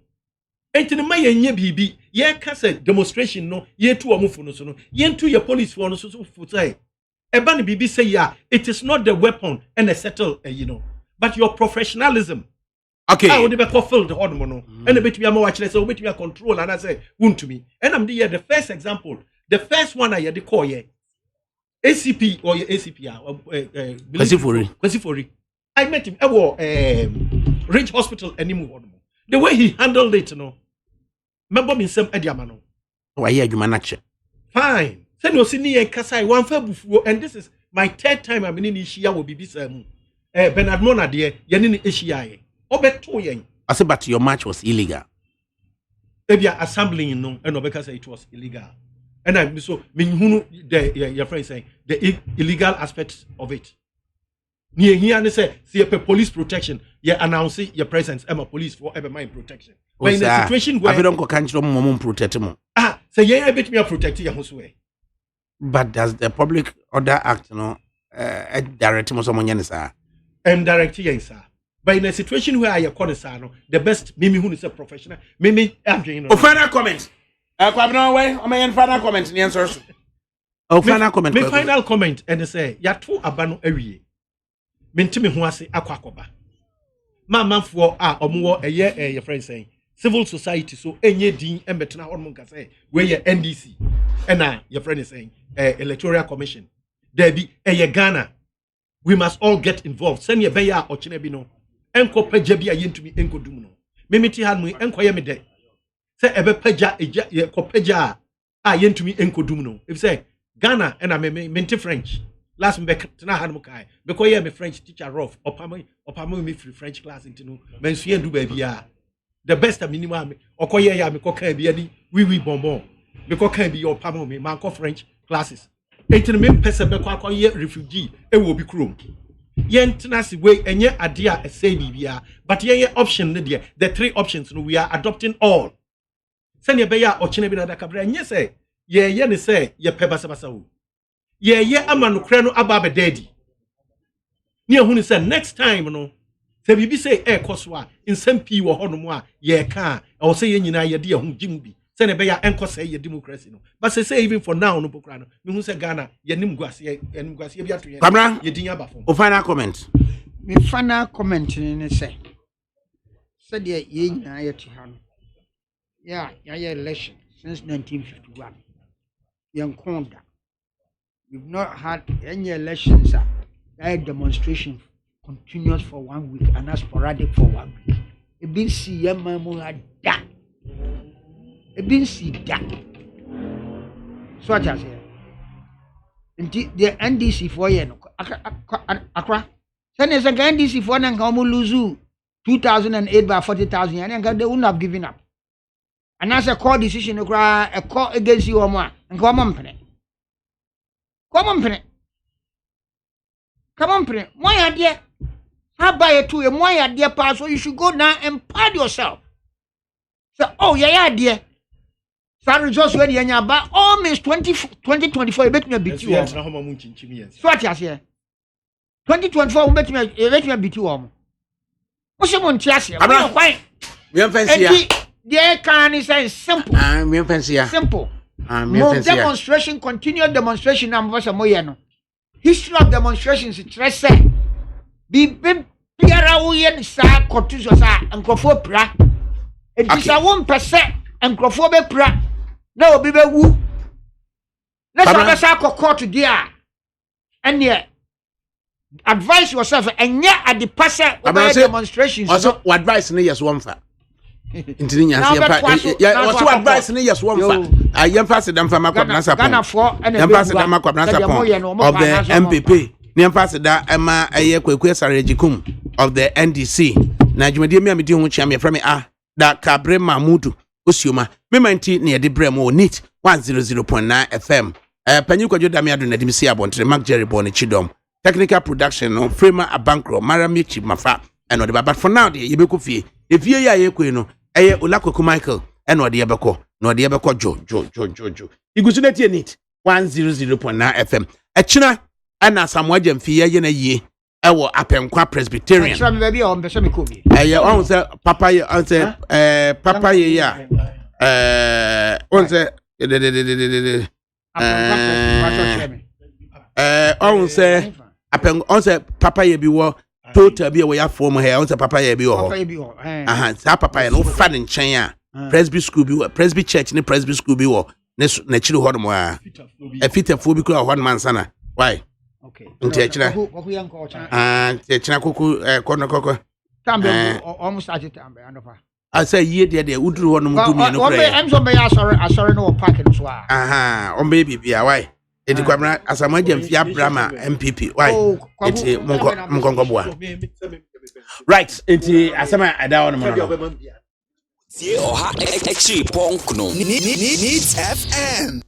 And to the Maya Bibi, ye kase demonstration, no, ye 2 amufuno, no, ye 2 your police for no so futai. Ebani Bibi say, yeah, it is not the weapon and a settle, but your professionalism. Okay. I would never fulfill the hormone. And a bit we are more actually so bit we are control and I say wound to me. And I'm the first example. The first one I had the call ye ACP or your ACP Kwesifori. I met him at Ridge Hospital anymore. The way he handled it, Remember me some Ediamano. Why you manache? Fine. Send no sini and Kasai one fair and this is my 3rd time I'm in Ishia will be this Bernard Mona dear Yanin Ishia. I said, but your match was illegal. If you are assembling, and because it was illegal. And I so mean, your friend saying the illegal aspects of it. Near here, and say, see, police protection, you announce your presence, I'm a police for ever my protection. But in a situation where I don't go country mom protect him. So yeah, I bet me a protect your house way. But does the Public Order Act, direct him someone, sir? I'm directing, sir. But in a situation where I am the best Mimi who is a professional, Mimi final comment. Final comment. The answers. Final comment. My final comment and say, ya 2 abano ewie. Mentimi ho ase akwakoba. Man for omo your friend saying civil society so enye din embetena hormone ka say we ye NDC. And your friend is saying electoral commission. There be Ghana. We must all get involved. Send your beya or chinebino. Enko peja bi ayentumi enko dum no memeti han mu enko ye me de se ebe peja eja ye ko peja ayentumi enko dum no if say Ghana and I mente French last me tena han mu kai because ye me French teacher rough opamo me free French class intinu mensue ndu ba bia the best minimum okoye ya me ko kan bia ni oui bonbon me ko kan bi opamo me man ko French classes intinu me pese be ko akoye refugee e wo bi krom Yentinasi way enye adia say bibia, but ye option the 3 options we are adopting all. Send your beya or chinebi Adakabri and yes say ye ni say ye pebasabasa. Ye amanu kreno ababe daddy. Near who said next time sɛ bibi sɛ ɛkɔ so a nsɛm pii wɔ hɔ no mu a yɛka a ɛwɔ sɛ yɛn nyinaa yɛde yɛn ho gye mu bi sɛ ne bɛyɛ ɛnkɔ sɛ yɛ democracy no but say even for now no bokra no mehu sɛ Ghana yɛnim guase bi ato Kwamra, yɛdin aba fam. O final comment. Me final comment ne say de ye nyina ye ti ha no yeah election since 1951 yankonda we've not had any elections a demonstration continuous for 1 week and sporadic for 1 week e bin si yamamu ada e bin si da so what I say the NDC for ye no akra send the NDC for na nka mo lose 2008 by 40,000 and they wouldn't have given up. And as a call decision, a call against you or more, and come on, Penny. Come on, Penny. My idea, how buy it to a my idea pass, so you should go now and pad yourself. So, oh, yeah, dear. Sorry, just when you're about almost 2024, you bet me a bit you. So, what you say? 2024, you bet me a bit you. What's your Montiasia? I'm not quite. We have fancy. The can is simple. We have fancy. Simple. More demonstration, continued demonstration. I'm was a moyano. History of demonstrations. Stress. Be Pierre William Sa Cortusa and Crawford Pra. It is a 1% and Crawford Pra. No, be woo. Let's have a court to dear. And yet. Advise yourself and yet at the passer about demonstrations. Also, advice in yes one fa. Intinya yeah, also advice in yes one fa. I am passing them from Makwabnasa. Ghana for and Makwabnasa of the MPP. Niam passed that Emma Ayekwesarejikum of the NDC. Najumadi me amidi hu chiam from me Adakabri Mamudu Usuma. Me manti near the Bremo neat 100.9 FM. Panyuko Jodamiado Nadimisi Abontre Mark Jerry Bonnie Chidom. Technical production no Frema Abankro Maramichi Mafa and the but for now the Yebeko fee. If ye ya no Olakoku Michael and what the Yabeko, no the Yabeko Joe. You go to net neat 100.9 FM. A China and as some wajem fee ye our Apenkwa Presbyterian. Some baby on the semi-cobi. Answer Papa answer Papa ya answer Apen onse papa ye bi wo total bi we ya form here onse papa ye bi wo sa papa ye no fa ne nchen a presby school bi wo presby church ne presby school bi wo na chiri ho mo a fitafo bi kura ho man sana why okay nti chira chira koku kono koko tambe almost started tambe andofa I say ye de uduru ho no mu dumi no kura em so be ya sorry no park no so a on baby bia why Edi Kwamra asamaje mfia Brahma MPP why eti munkongo boa right eti asama ada ono no tie oha extreme punk no needs FM